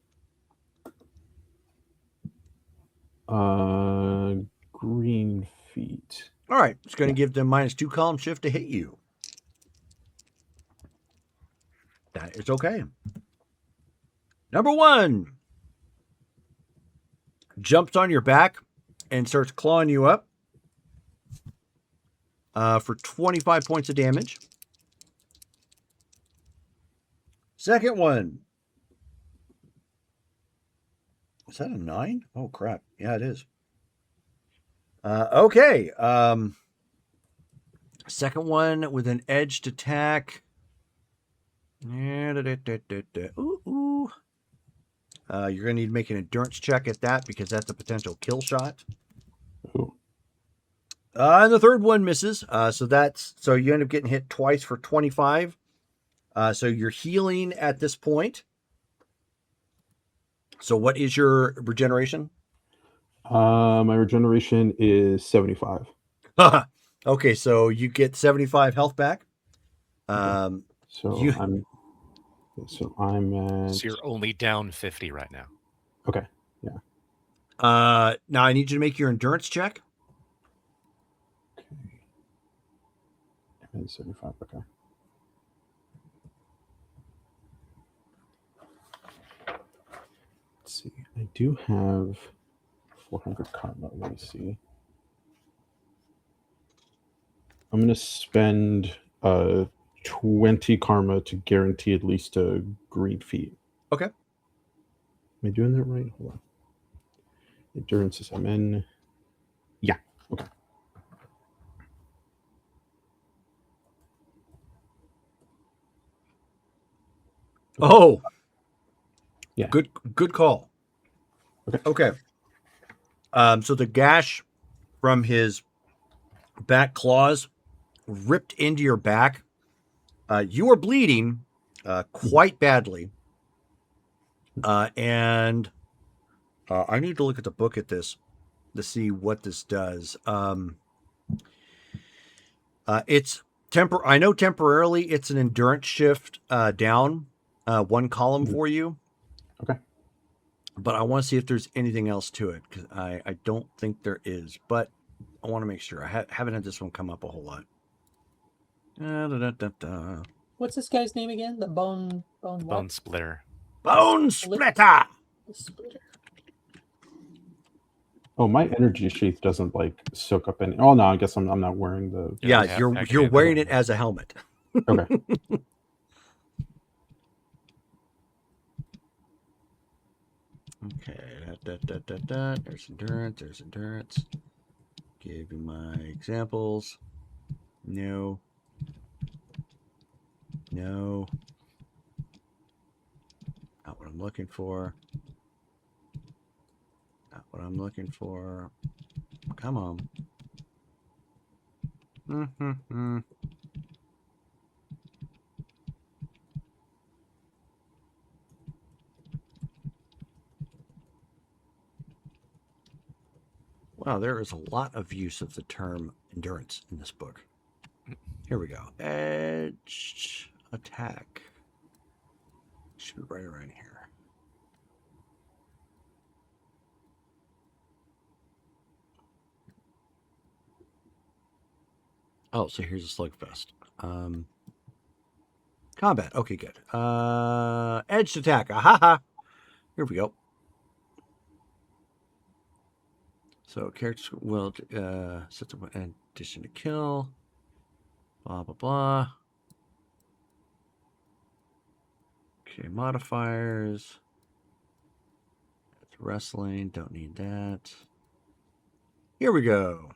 Green feet. All right, it's going to give them -2 column shift to hit you. That is okay. Number 1 jumps on your back and starts clawing you up for 25 points of damage. Second one. Is that a 9? Oh, crap. Yeah, it is. Okay. Second one with an edged attack. Ooh. You're going to need to make an endurance check at that because that's a potential kill shot. Ooh. And the third one misses. So you end up getting hit twice for 25. So you're healing at this point. So what is your regeneration? My regeneration is 75. Okay, so you get 75 health back. So I'm at. So you're only down 50 right now. Okay. Yeah. Now I need you to make your endurance check. Okay. And 75. Okay. Let's see. I do have 400 karma. Let me see. I'm going to spend 20 karma to guarantee at least a green feat. Okay. Am I doing that right? Hold on. Endurance is I'm in. Yeah. Okay. Oh. Yeah. Good call. Okay. So the gash from his back claws ripped into your back. You are bleeding quite badly. And I need to look at the book at this to see what this does. It's I know temporarily it's an endurance shift down 1 column for you. Okay. But I want to see if there's anything else to it because I don't think there is. But I want to make sure. I haven't had this one come up a whole lot. What's this guy's name again? The bone Bone splitter. Bone splitter. splitter. Oh, my energy sheath doesn't like soak up any. Oh no, I guess I'm not wearing the. Yeah, Yeah, you're wearing it as a helmet. Okay. Okay. There's endurance. There's endurance. Give you my examples. No. No. Not what I'm looking for. Not what I'm looking for. Come on. Mm-hmm. Wow, there is a lot of use of the term endurance in this book. Here we go. Edge attack. Should be right around here. Oh, so here's a slugfest. Combat. Okay, good. Edged attack. Ahaha. Here we go. So characters will set the addition to kill. Blah blah blah. Okay, modifiers. That's wrestling. Don't need that. Here we go.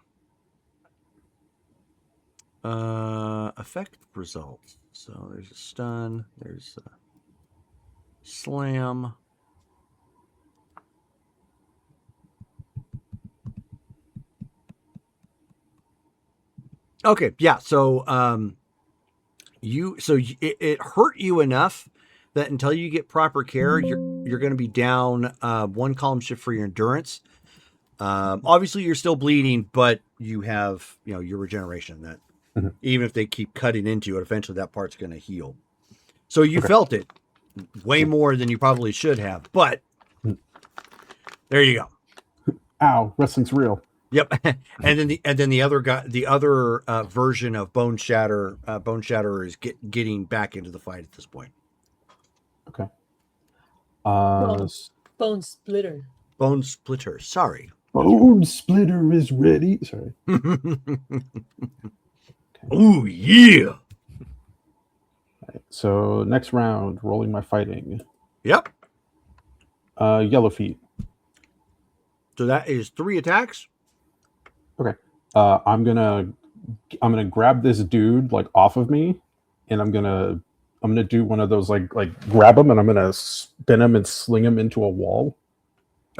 Effect results. So there's a stun. There's a slam. Okay, yeah. So it hurt you enough that until you get proper care, you're going to be down 1 column shift for your endurance. Obviously, you're still bleeding, but you have your regeneration. That even if they keep cutting into it, eventually that part's going to heal. So you felt it way more than you probably should have, but there you go. Ow, wrestling's real. Yep. and then the other guy, the other version of Bone Shatterer is getting back into the fight at this point. Okay. Bone Splitter. Bone Splitter. Sorry. Bone Splitter is ready. Sorry. Oh yeah. Right, so next round, rolling my fighting. Yep. Yellow feet. So that is 3 attacks. Okay. I'm gonna grab this dude like off of me, and I'm gonna do one of those like grab him, and I'm gonna spin him and sling him into a wall.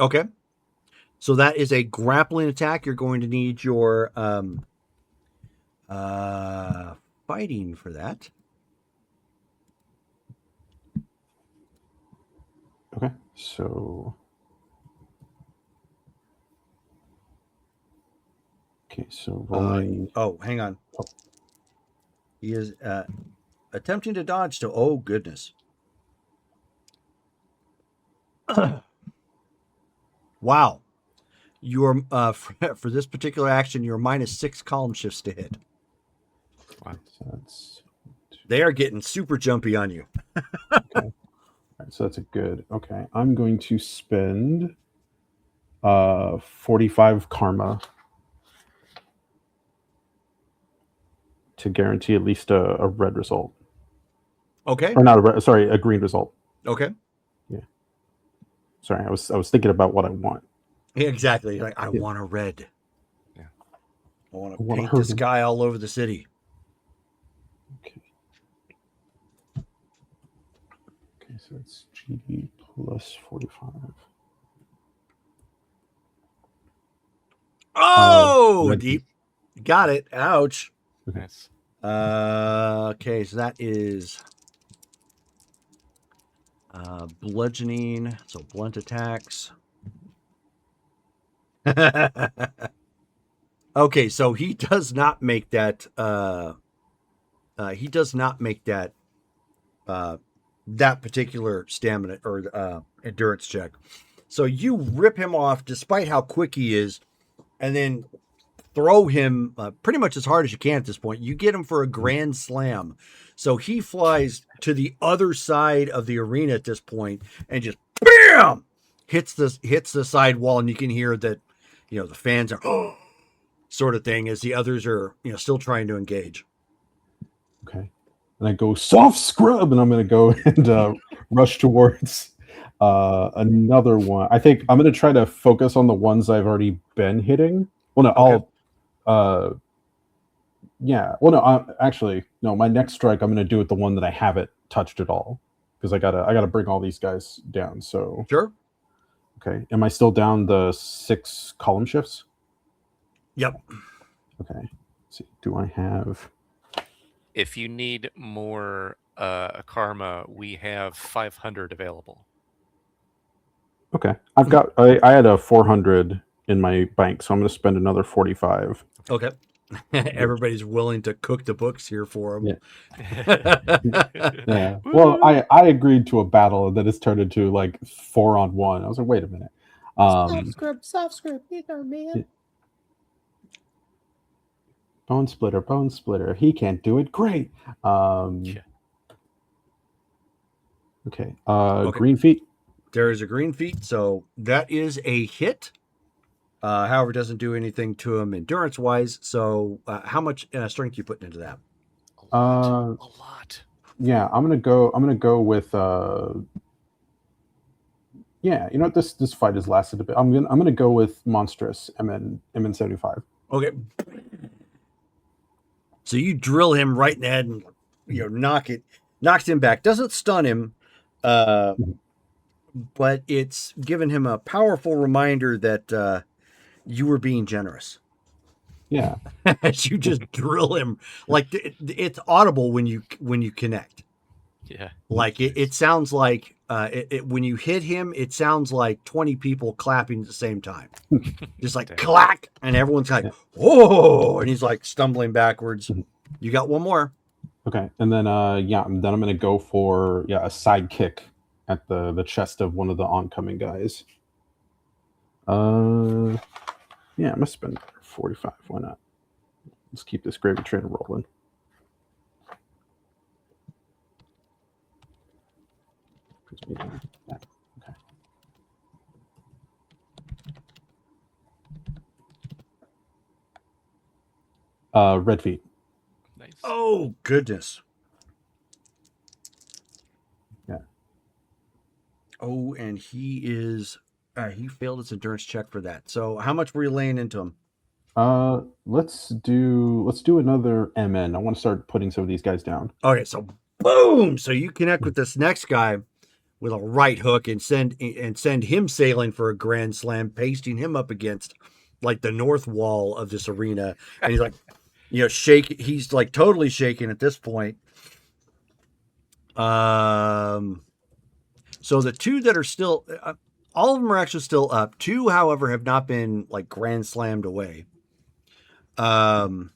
Okay. So that is a grappling attack. You're going to need your fighting for that. Okay. So. Okay, so rolling. Hang on. He is attempting to dodge still. Oh, goodness. Wow. You're for this particular action, you're -6 column shifts to hit. Wow. So they are getting super jumpy on you. Okay. All right, so that's a good. Okay, I'm going to spend 45 karma to guarantee at least a red result. Okay. Or not a red, sorry, a green result. Okay. Yeah. Sorry, I was thinking about what I want. Yeah, exactly. Like I want a red. Yeah. I want to paint the sky all over the city. Okay. Okay, so it's GD plus 45. Oh, deep. Got it. Ouch. Nice. Okay, so that is bludgeoning, so blunt attacks. Okay, so he does not make that that particular stamina or endurance check. So you rip him off despite how quick he is, and then throw him pretty much as hard as you can at this point. You get him for a grand slam. So he flies to the other side of the arena at this point and just bam hits the side wall, and you can hear that the fans are sort of thing as the others are still trying to engage. Okay. And I go soft scrub, and I'm going to go and rush towards another one. I think I'm going to try to focus on the ones I've already been hitting. Well, no, Okay. yeah. Well, no, actually, no. My next strike, I'm going to do it the one that I haven't touched at all, because I gotta bring all these guys down. So Sure. okay, am I still down the 6 column shifts? Yep. Okay. Let's see, do I have? If you need more karma, we have 500 available. Okay, I've got. I had a 400 in my bank, so I'm going to spend another 45. Okay. Everybody's willing to cook the books here for him. Yeah. Well, I agreed to a battle, and then it's turned into like 4-on-1. I was like, wait a minute. Soft script, you know, man. Bone Splitter. He can't do it. Great. Yeah. Okay. Green feet. There is a green feet, so that is a hit. However, it doesn't do anything to him endurance wise. So, how much strength you putting into that? A lot. Yeah, I'm gonna go with yeah, you know what, this fight has lasted a bit. I'm gonna go with monstrous MN75. Okay. So you drill him right in the head and knocks him back. Doesn't stun him, but it's given him a powerful reminder that you were being generous. Yeah. As you just drill him, like it's audible when you connect. Yeah. Like it sounds like when you hit him, it sounds like 20 people clapping at the same time. Just like Damn. clack, and everyone's like, "Whoa!" And he's like stumbling backwards. You got one more. Okay, and then yeah, then I'm gonna go for a side kick at the chest of one of the oncoming guys. Yeah, I'm gonna spend 45. Why not? Let's keep this gravy train rolling. Okay. Red feet. Nice. Oh goodness. Yeah. Oh, and he failed his endurance check for that. So how much were you laying into him? Let's do another MN. I want to start putting some of these guys down. Okay, so boom. So you connect with this next guy with a right hook and send him sailing for a grand slam, pasting him up against like the north wall of this arena. And he's like, he's like totally shaking at this point. So the two that are still, all of them are actually still up. Two, however, have not been like grand slammed away. So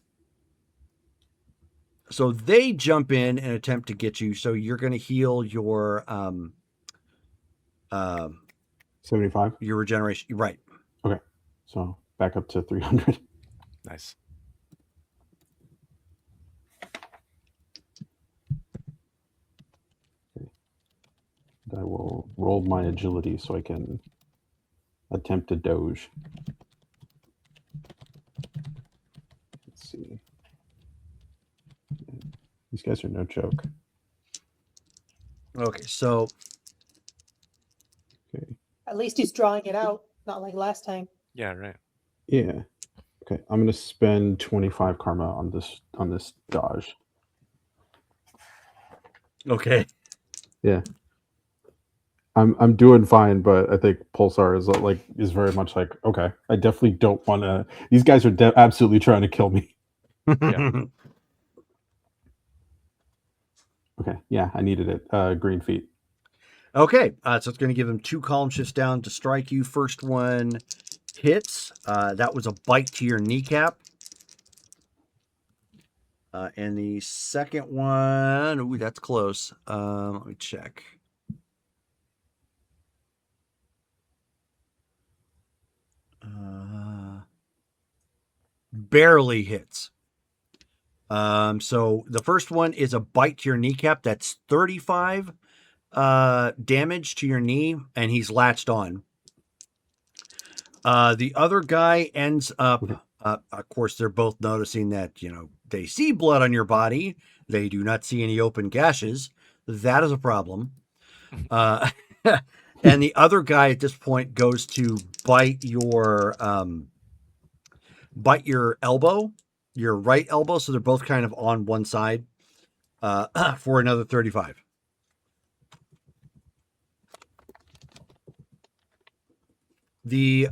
they jump in and attempt to get you. So you're going to heal your 75. your regeneration, right? Okay, so back up to 300. Nice. I will roll my agility so I can attempt to doge. Let's see. These guys are no joke. Okay, so Okay. At least he's drawing it out, not like last time. Yeah, right. Yeah. Okay. I'm gonna spend 25 karma on this dodge. okay. Yeah. I'm doing fine, but I think Pulsar is very much like, okay, I definitely don't want to. These guys are absolutely trying to kill me. Yeah. Okay, yeah, I needed it. Green feet. Okay, so it's going to give him 2 column shifts down to strike you. First one hits. That was a bite to your kneecap. And the second one, ooh, that's close. Let me check. Barely hits. So the first one is a bite to your kneecap. That's 35 damage to your knee, and he's latched on. The other guy ends up, of course, they're both noticing that, they see blood on your body. They do not see any open gashes. That is a problem. And the other guy at this point goes to bite your elbow, your right elbow. So they're both kind of on one side for another 35. You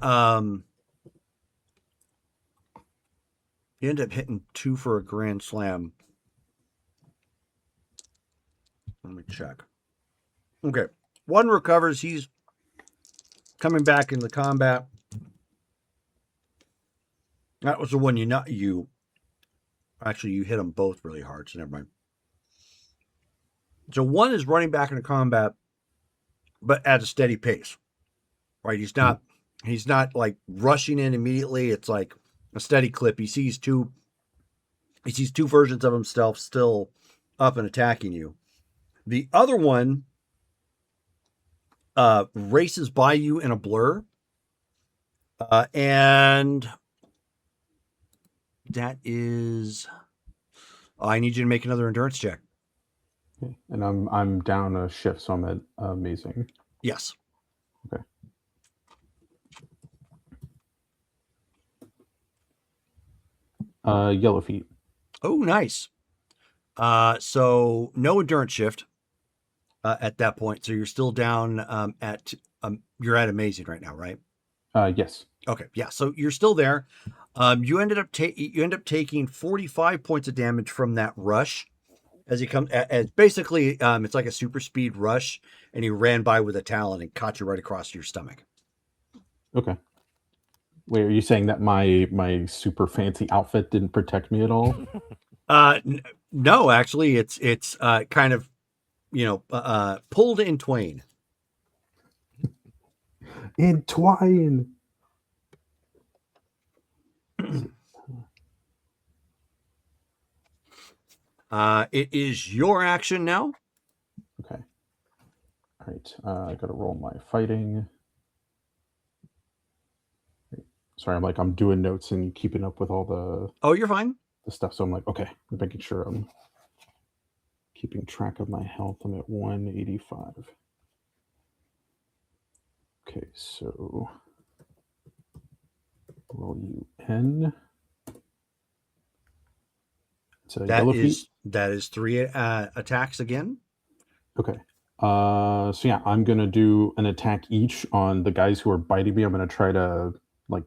end up hitting 2 for a grand slam. Let me check. Okay. One recovers. He's coming back into combat. That was the one you hit them both really hard, so never mind. So one is running back into combat, but at a steady pace. Right? He's not like rushing in immediately. It's like a steady clip. He sees two versions of himself still up and attacking you. The other one races by you in a blur. And that is. I need you to make another endurance check. Okay. And I'm down a shift, so I'm at amazing. Yes. Okay. Yellow feet. Oh, nice. So no endurance shift at that point. So you're still down at you're at amazing right now, right? Yes. Okay, yeah. So you're still there. You end up taking 45 points of damage from that rush as he comes. As basically, it's like a super speed rush, and he ran by with a talon and caught you right across your stomach. Okay. Wait, are you saying that my super fancy outfit didn't protect me at all? No, actually, it's kind of pulled in twain. Entwine. It is your action now. Okay. All right. I got to roll my fighting. Sorry, I'm doing notes and keeping up with all Oh, you're fine. the stuff. So I'm like, okay, I'm making sure I'm keeping track of my health. I'm at 185. Okay, so roll UN. It's a yellow feet. That is 3 attacks again. Okay. So yeah, I'm gonna do an attack each on the guys who are biting me. I'm gonna try to I'm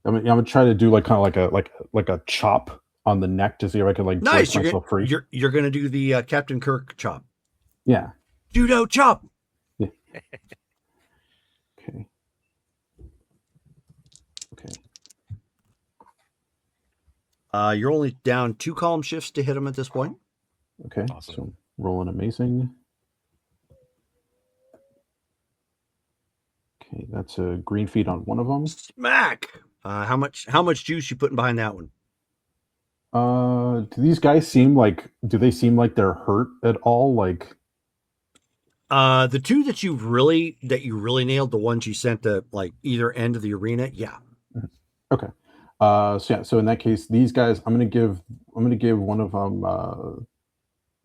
gonna try to do kind of like a chop on the neck to see if I can Nice. break myself free. You're gonna do the Captain Kirk chop. Yeah. Judo chop. Yeah. Okay. Okay. You're only down 2 column shifts to hit him at this point. Okay. Awesome. So rolling amazing. Okay, that's a green feed on one of them. Smack. How much juice you putting behind that one? Do these guys seem like they're hurt at all? The 2 that you really nailed, the ones you sent to either end of the arena, yeah. Okay. So in that case, these guys, I'm gonna give one of them.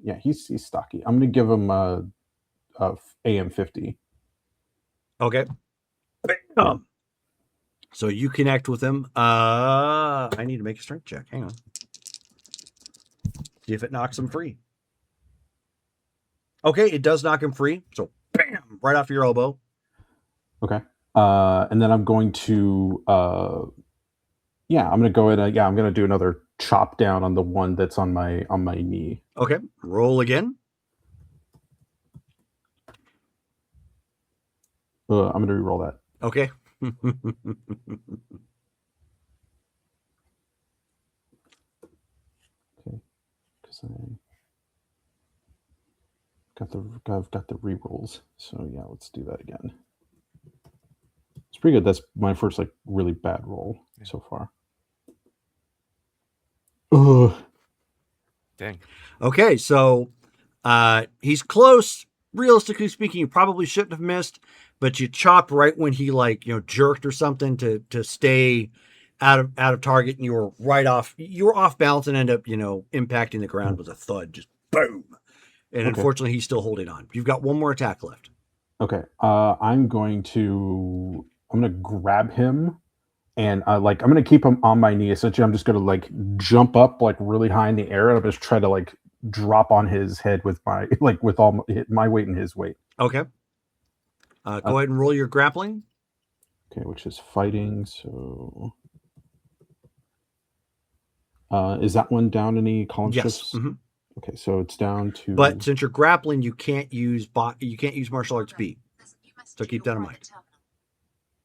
Yeah, he's stocky. I'm gonna give him AM50. Okay. So you connect with him. I need to make a strength check. Hang on. See if it knocks him free. Okay, it does knock him free. So bam, right off your elbow. Okay. And then I'm going to I'm gonna go in. I'm gonna do another chop down on the one that's on my knee. Okay. Roll again. I'm gonna re-roll that. Okay. Okay. Because I've got the re-rolls. So yeah, let's do that again. It's pretty good. That's my first really bad roll so far. Ugh. Dang. Okay, so he's close. Realistically speaking, you probably shouldn't have missed, but you chopped right when he jerked or something to stay out of target, and you were right off. You were off balance and end up impacting the ground with a thud, just boom. And unfortunately, he's still holding on. You've got one more attack left. Okay, I'm gonna grab him, and I'm gonna keep him on my knee. Essentially, I'm just gonna jump up really high in the air, and I'm just try to drop on his head with my with all my weight and his weight. Okay. Go ahead and roll your grappling. Okay, which is fighting. So, is that one down any column shifts? Mm-hmm. Okay, so it's down to. But since you're grappling, you can't use martial arts B. So keep that in mind.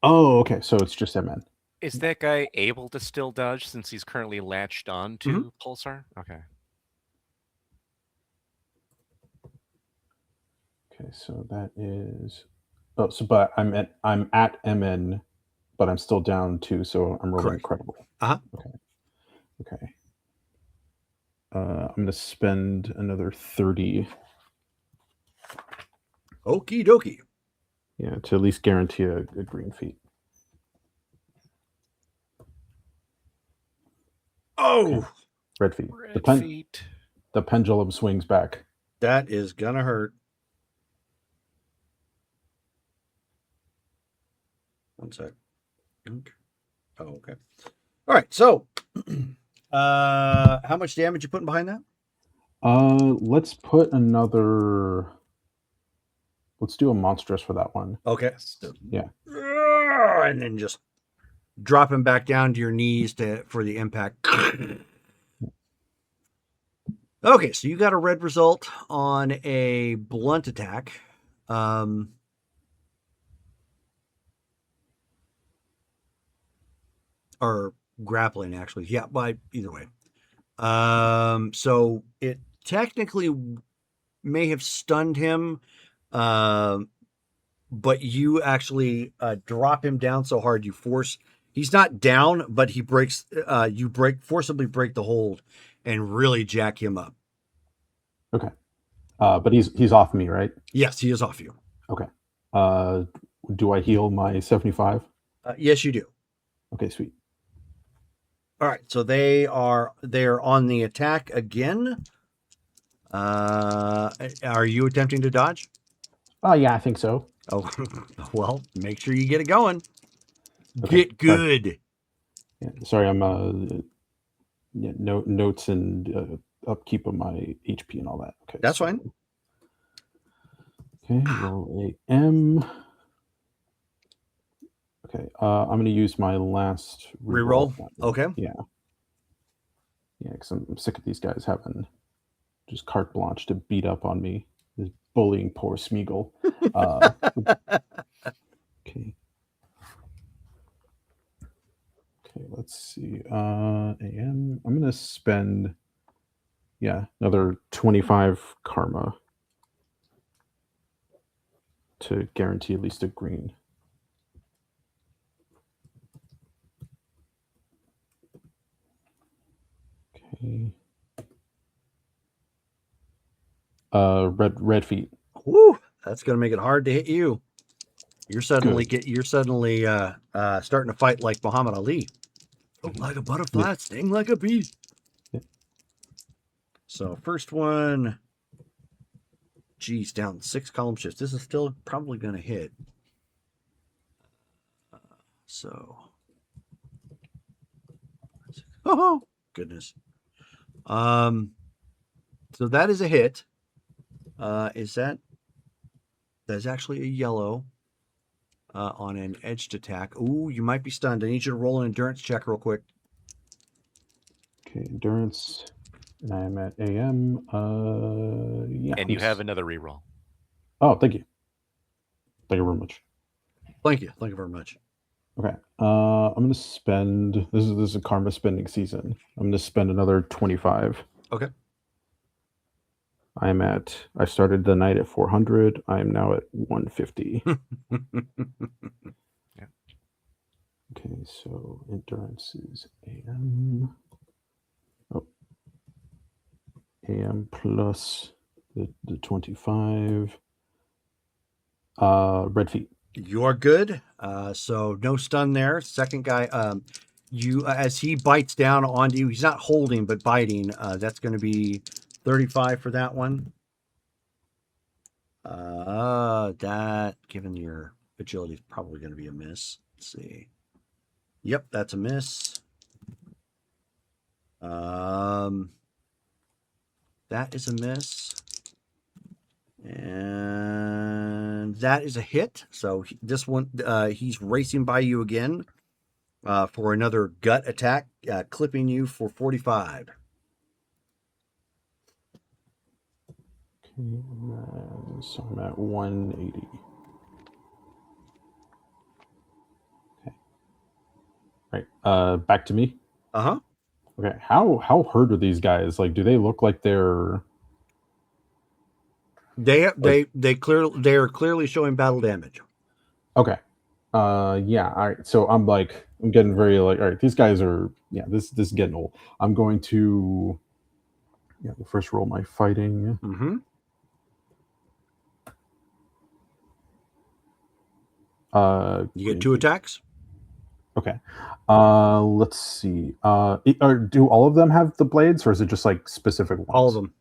Oh, okay. So it's just MN. Is that guy able to still dodge since he's currently latched on to Pulsar? Okay. Okay, so that is. Oh, so but I'm at MN, but I'm still down 2, so I'm rolling incredible. Okay. Okay. I'm gonna spend another 30. Okie dokie. Yeah, to at least guarantee a green feat. Oh, Red feet. Red feet. The pendulum swings back. that is gonna hurt. One sec. Okay. Oh, okay. All right. So, how much damage you putting behind that? Let's put another. Let's do a monstrous for that one. Okay. Yeah. And then just drop him back down to your knees for the impact. Okay, so you got a red result on a blunt attack. Or grappling, actually. Yeah, by either way. So it technically may have stunned him, but you actually drop him down so hard you force. He's not down, but he breaks. You forcibly break the hold and really jack him up. Okay. But he's off me, right? Yes, he is off you. Okay. Do I heal my 75? Yes, you do. Okay, sweet. All right, so they're on the attack again. Are you attempting to dodge? Oh yeah, I think so. Oh, well, make sure you get it going. Okay, Get good. Sorry, I'm notes and upkeep of my HP and all that. Okay, That's fine. Okay, roll AM. Okay, I'm going to use my last Reroll? on that one. Okay. Yeah, because I'm sick of these guys having just carte blanche to beat up on me, just bullying poor Smeagol. Okay. Okay, let's see. AM. I'm going to spend, another 25 karma to guarantee at least a green. Okay. Red feet. Woo, that's gonna make it hard to hit you. You're suddenly Good. starting to fight like Muhammad Ali. Float like a butterfly, sting like a bee. Yeah. So first one, geez, down 6 column shifts. This is still probably gonna hit. Oh goodness. So that is a hit. That's actually a yellow on an edged attack. Ooh, you might be stunned. I need you to roll an endurance check real quick. Okay, endurance. And I'm at AM. And you have another reroll. Oh, thank you. Thank you very much. Thank you. Thank you very much. Okay. I'm gonna spend this is a karma spending season. I'm gonna spend another 25. Okay. I started the night at 400. I am now at 150. Yeah. Okay, so endurance is AM. Oh. AM plus the 25. Red feet. You're good. So no stun there. Second guy, you as he bites down onto you, he's not holding but biting. That's going to be 35 for that one. That, given your agility, is probably going to be a miss. Let's see. Yep, that's a miss. That is a miss. And that is a hit. So this one, he's racing by you again for another gut attack, clipping you for 45. Okay, so I'm at 180. Okay. Right. Back to me. Uh-huh. Okay. How hurt are these guys? Like, do they look like they're They are clearly showing battle damage. okay? Yeah. All right. So I'm getting very all right. These guys are this is getting old. I'm going to first roll my fighting. Mm-hmm. You get 2 attacks. Okay. Let's see. Do all of them have the blades, or is it just like specific ones? All of them.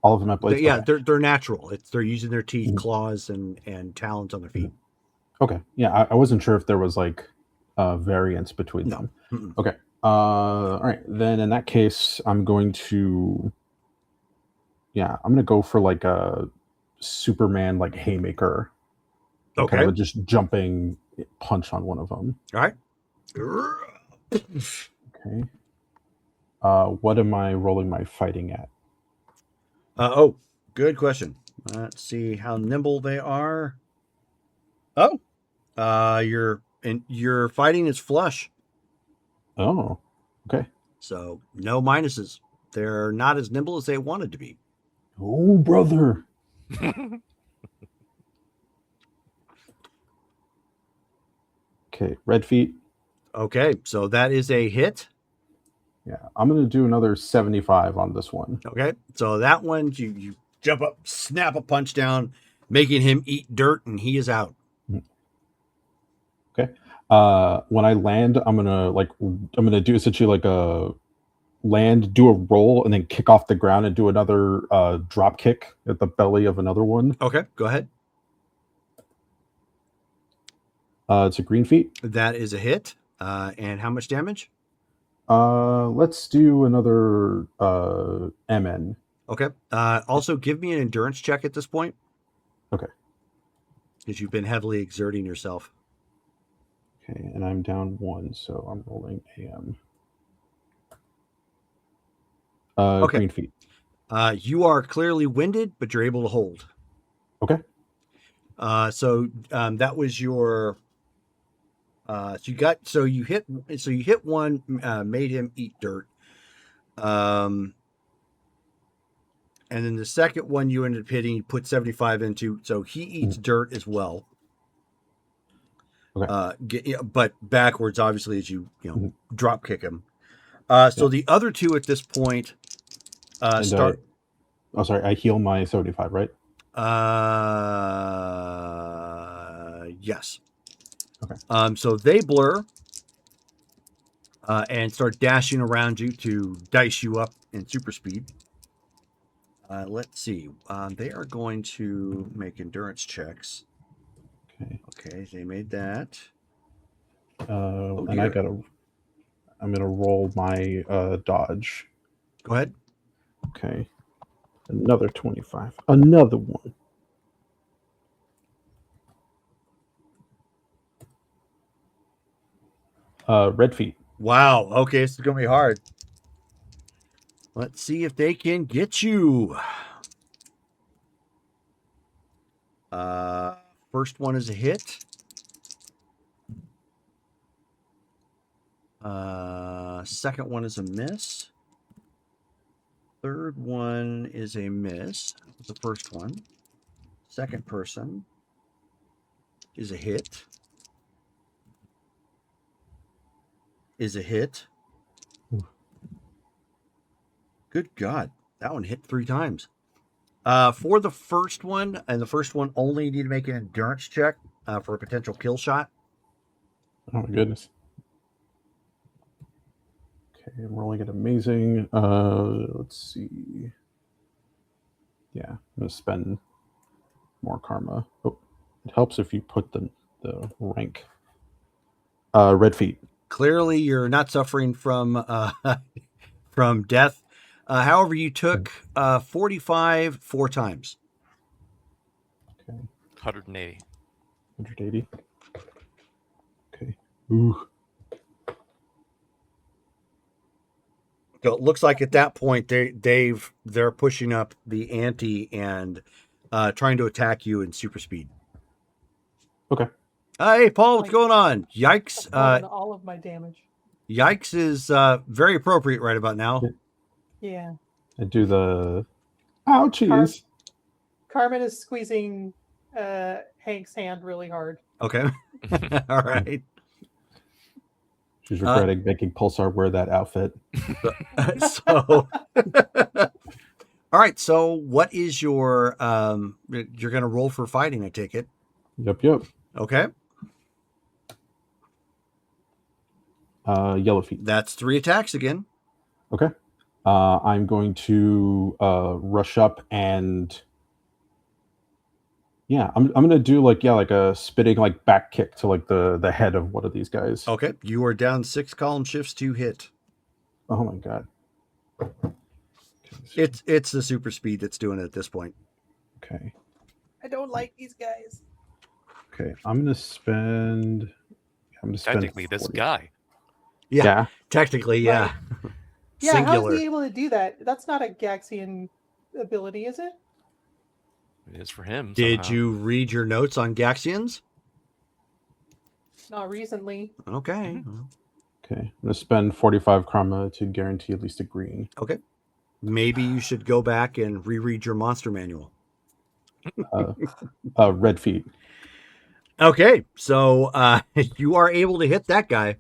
All of them have blades. Yeah, Okay. they're natural. They're using their teeth, Mhm. claws, and talons on their feet. Okay. Yeah, I wasn't sure if there was like variance between No. them. Mm-mm. Okay. All right. Then in that case, I'm going to. Yeah, I'm gonna go for like a Superman like haymaker. Like, Okay. kind of a just jumping punch on one of them. All right. Okay. What am I rolling my fighting at? Oh, good question. Let's see how nimble they are. Oh, your fighting is flush, Oh, okay. so no minuses. They're not as nimble as they wanted to be. Oh, brother. Okay, red feet. Okay, so that is a hit. Yeah, I'm gonna do another 75 on this one. Okay, so that one you jump up, snap a punch down, making him eat dirt, and he is out. Okay. When I land, I'm gonna do essentially like a land, do a roll, and then kick off the ground and do another drop kick at the belly of another one. Okay, go ahead. It's a green feet. That is a hit. And how much damage? Let's do another MN. Okay. Also, give me an endurance check at this point. Okay. Because you've been heavily exerting yourself. Okay, and I'm down 1, so I'm rolling AM. Okay. Green feet. You are clearly winded, but you're able to hold. Okay. So that was your. So you hit one, made him eat dirt. And then the second one you ended up hitting, you put 75 into, so he eats dirt as well. Okay. But backwards, obviously, as you drop kick him. So the other two at this point start. Oh, sorry. I heal my 75, right? Yes. Okay. So they blur and start dashing around you to dice you up in super speed. Let's see. They are going to make endurance checks. Okay. Okay, they made that. And dear. I'm gonna roll my dodge. Go ahead. Okay. Another 25. Another one. Red feet. Wow. Okay, this is gonna be hard. Let's see if they can get you. First one is a hit. Second one is a miss. Third one is a miss. That was the first one. Second person is a hit. Is a hit. Good God. That one hit 3 times. For the first one, and the first one only, you need to make an endurance check for a potential kill shot. Oh my goodness. Okay, I'm rolling it amazing. Let's see. Yeah, I'm gonna spend more karma. Oh, it helps if you put the rank. Red feet. Clearly, you're not suffering from from death. However, you took 45 4 times. Okay. 180. 180. Okay. Ooh. So it looks like at that point they're pushing up the ante and trying to attack you in super speed. Okay. Hey Paul, what's going on? Yikes! All of my damage. Yikes is very appropriate right about now. Yeah. I do the ouchies. Carmen is squeezing Hank's hand really hard. Okay. All right. She's regretting making Pulsar wear that outfit. So all right, so what is your you're gonna roll for fighting, I take it. Yep. Okay. Yellow feet. That's 3 attacks again. Okay. I'm going to rush up and I'm gonna do like a spitting like back kick to like the head of one of these guys. Okay. You are down 6 column shifts to hit. Oh my god. It's the super speed that's doing it at this point. Okay. I don't like these guys. Okay. I'm gonna spend Technically, this 40. guy. Yeah. Technically, yeah. Yeah, how's Singular. he able to do that? That's not a Gaxian ability, is it? It is for him. Did somehow. you read your notes on Gaxians? Not recently. Okay. Okay. I'm gonna spend 45 karma to guarantee at least a green. Okay. Maybe you should go back and reread your monster manual. Red feet. Okay. So you are able to hit that guy.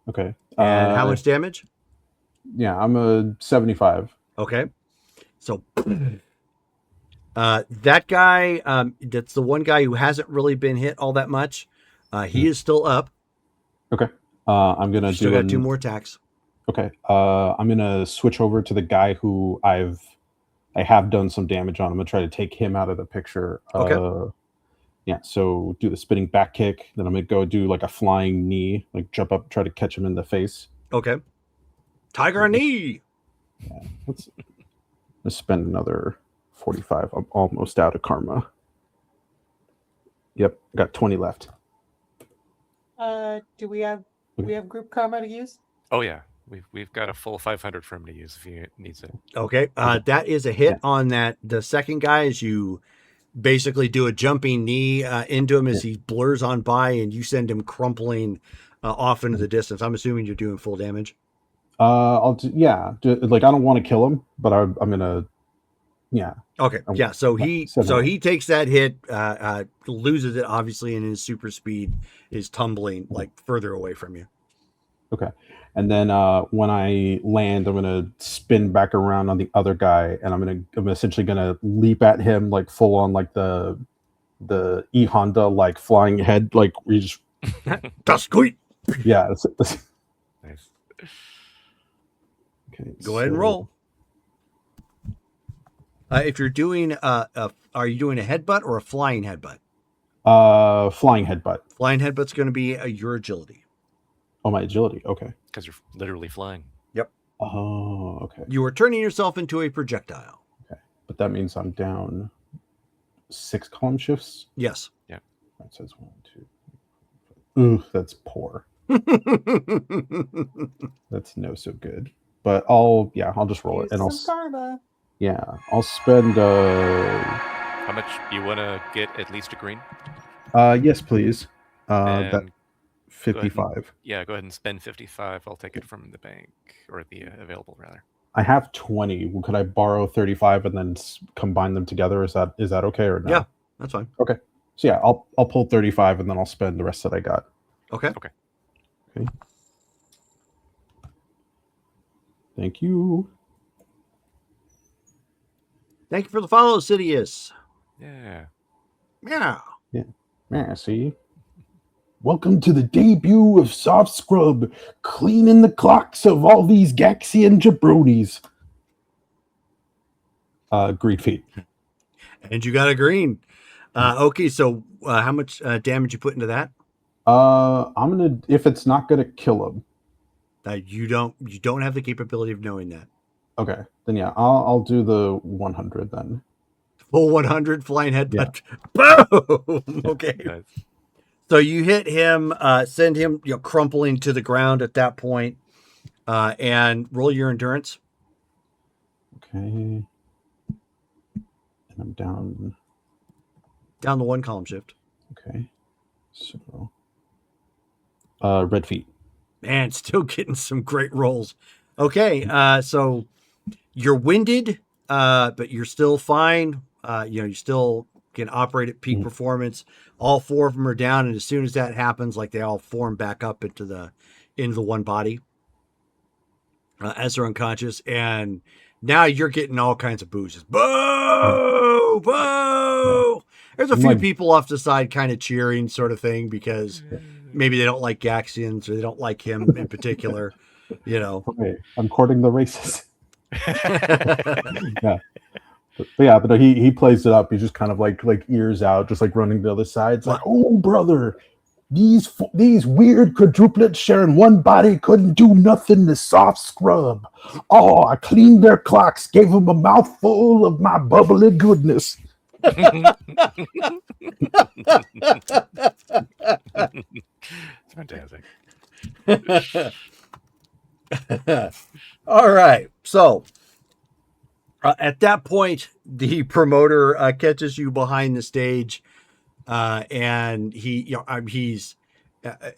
Okay. And how much damage? Yeah, I'm a 75. Okay. So that guy, that's the one guy who hasn't really been hit all that much. He is still up. Okay. I'm gonna You still do got 2 more attacks. Okay. I'm gonna switch over to the guy who I have done some damage on. I'm gonna try to take him out of the picture. Okay. Yeah. So do the spinning back kick. Then I'm gonna go do like a flying knee, like jump up, try to catch him in the face. Okay. Tiger knee. Let's spend another 45. I'm almost out of karma. Yep, got 20 left. Do we have group karma to use? Oh yeah, we've got a full 500 for him to use if he needs it. Okay. That is a hit on that. The second guy, as you basically do a jumping knee into him as he blurs on by, and you send him crumpling off into the distance. I'm assuming you're doing full damage. I'll do, like I don't want to kill him, but I'm gonna, Okay. Yeah. So he Seven. he takes that hit, loses it obviously, and his super speed is tumbling like further away from you. Okay. And then when I land, I'm gonna spin back around on the other guy, and I'm essentially gonna leap at him like full on like the E Honda like flying head, like we just Tasqueet. yeah. Nice. Okay. Go ahead and roll. If you're doing are you doing a headbutt or a flying headbutt? Flying headbutt. Flying headbutt's going to be your agility. Oh, my agility. Okay. Because you're literally flying. Oh, okay. You are turning yourself into a projectile. But that means I'm down 6 column shifts. Yes. Yeah. That says 1, 2. Ooh, that's poor. That's no so good. But I'll just roll it, Use and some karma. I'll spend. How much you want to get at least a green? Yes, please. That And 55. Yeah, go ahead and spend 55. I'll take it from the bank, or the available rather. I have 20. Could I borrow 35 and then combine them together? Is that okay or no? Yeah, that's fine. Okay. So yeah, I'll pull 35 and then I'll spend the rest that I got. Okay. Thank you. Thank you for the follow, Sidious. Yeah. Yeah. Yeah, see? Welcome to the debut of Soft Scrub, cleaning the clocks of all these Gaxian jabronis. Green feet. And you got a green. Okay, so how much damage you put into that? I'm gonna, if it's not gonna kill him. You don't have the capability of knowing that. Okay, then yeah, I'll do the 100 then. Full 100 flying headbutt. Boom. Okay. Nice. So you hit him, send him crumpling to the ground at that point, and roll your endurance. Okay, and I'm down. Down the 1 column shift. Okay, so red feet. Man, still getting some great rolls. Okay, so you're winded, but you're still fine. You still can operate at peak performance. All 4 of them are down, and as soon as that happens, like they all form back up into the one body as they're unconscious. And now you're getting all kinds of boos. Just, boo, boo. There's a few people off the side kind of cheering, sort of thing, because maybe they don't like Gaxians or they don't like him in particular. You know. Okay, I'm courting the races. Yeah. But he plays it up. He's just kind of like ears out, just like running to the other side. It's like, oh brother, these weird quadruplets sharing one body couldn't do nothing to soft scrub. Oh, I cleaned their clocks, gave them a mouthful of my bubbly goodness. It's fantastic. All right. So at that point, the promoter catches you behind the stage, and he's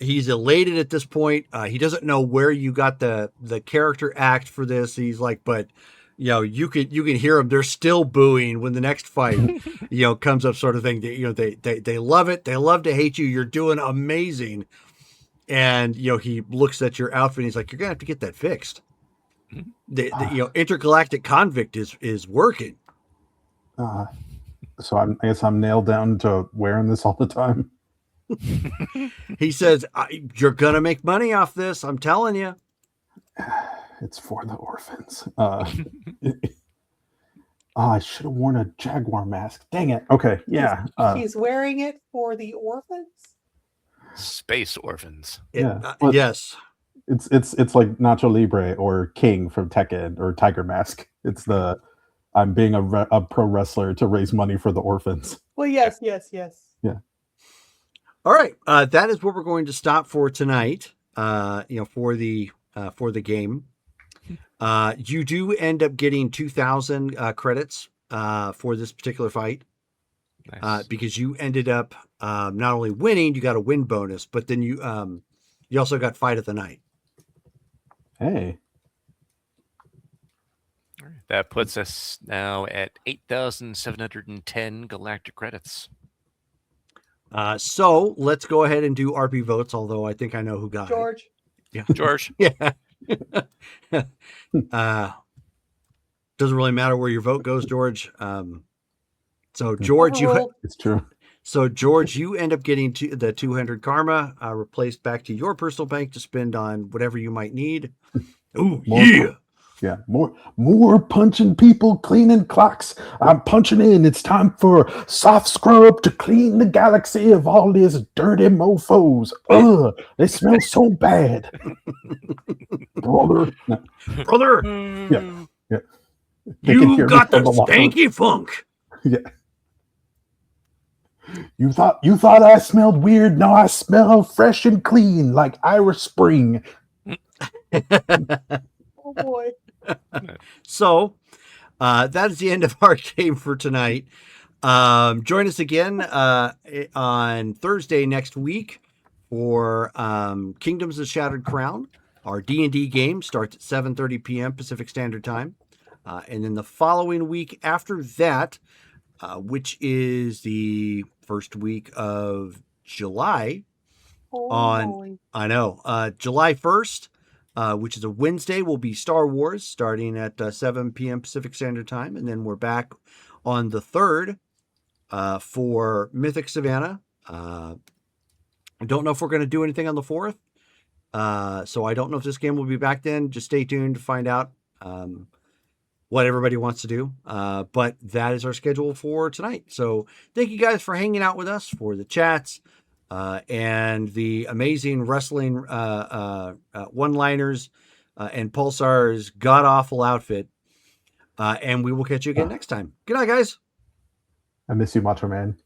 elated at this point. He doesn't know where you got the character act for this. He's like, but you can hear them. They're still booing when the next fight comes up, sort of thing. They love it. They love to hate you. You're doing amazing. And he looks at your outfit and he's like, you're gonna have to get that fixed. The intergalactic convict is working. So I guess I'm nailed down to wearing this all the time. He says, you're gonna make money off this, I'm telling you. It's for the orphans. I should have worn a jaguar mask. Dang it. Okay, yeah. He's wearing it for the orphans. Space orphans. Yes. It's like Nacho Libre or King from Tekken or Tiger Mask. It's the I'm being a pro wrestler to raise money for the orphans. Well, yes. Yeah. All right. That is what we're going to stop for tonight. For the game. You do end up getting 2,000 credits for this particular fight. Nice. Because you ended up not only winning, you got a win bonus, but then you also got fight of the night. Hey. That puts us now at 8,710 galactic credits. So let's go ahead and do RP votes, although I think I know who got George. it. Yeah. George. Yeah. Doesn't really matter where your vote goes, George. So George, it's true. So George, you end up getting the 200 karma replaced back to your personal bank to spend on whatever you might need. Ooh, Yeah, more punching people, cleaning clocks. I'm punching in. It's time for soft scrub to clean the galaxy of all these dirty mofos. Ugh, they smell so bad. Brother. Yeah. You got the stanky funk. Yeah. You thought I smelled weird. Now I smell fresh and clean like Irish Spring. Oh boy. So that is the end of our game for tonight. Join us again on Thursday next week for Kingdoms of Shattered Crown. Our D&D game starts at 7:30 p.m. Pacific Standard Time. And then the following week after that, which is the first week of July, July 1st, which is a Wednesday, will be Star Wars starting at 7 p.m. Pacific Standard Time. And then we're back on the 3rd for Mythic Savannah. I don't know if we're going to do anything on the 4th. So I don't know if this game will be back then. Just stay tuned to find out what everybody wants to do. But that is our schedule for tonight. So thank you guys for hanging out with us for the chats and the amazing wrestling one-liners and Pulsar's god-awful outfit. And we will catch you again next time. Good night, guys. I miss you, Macho Man.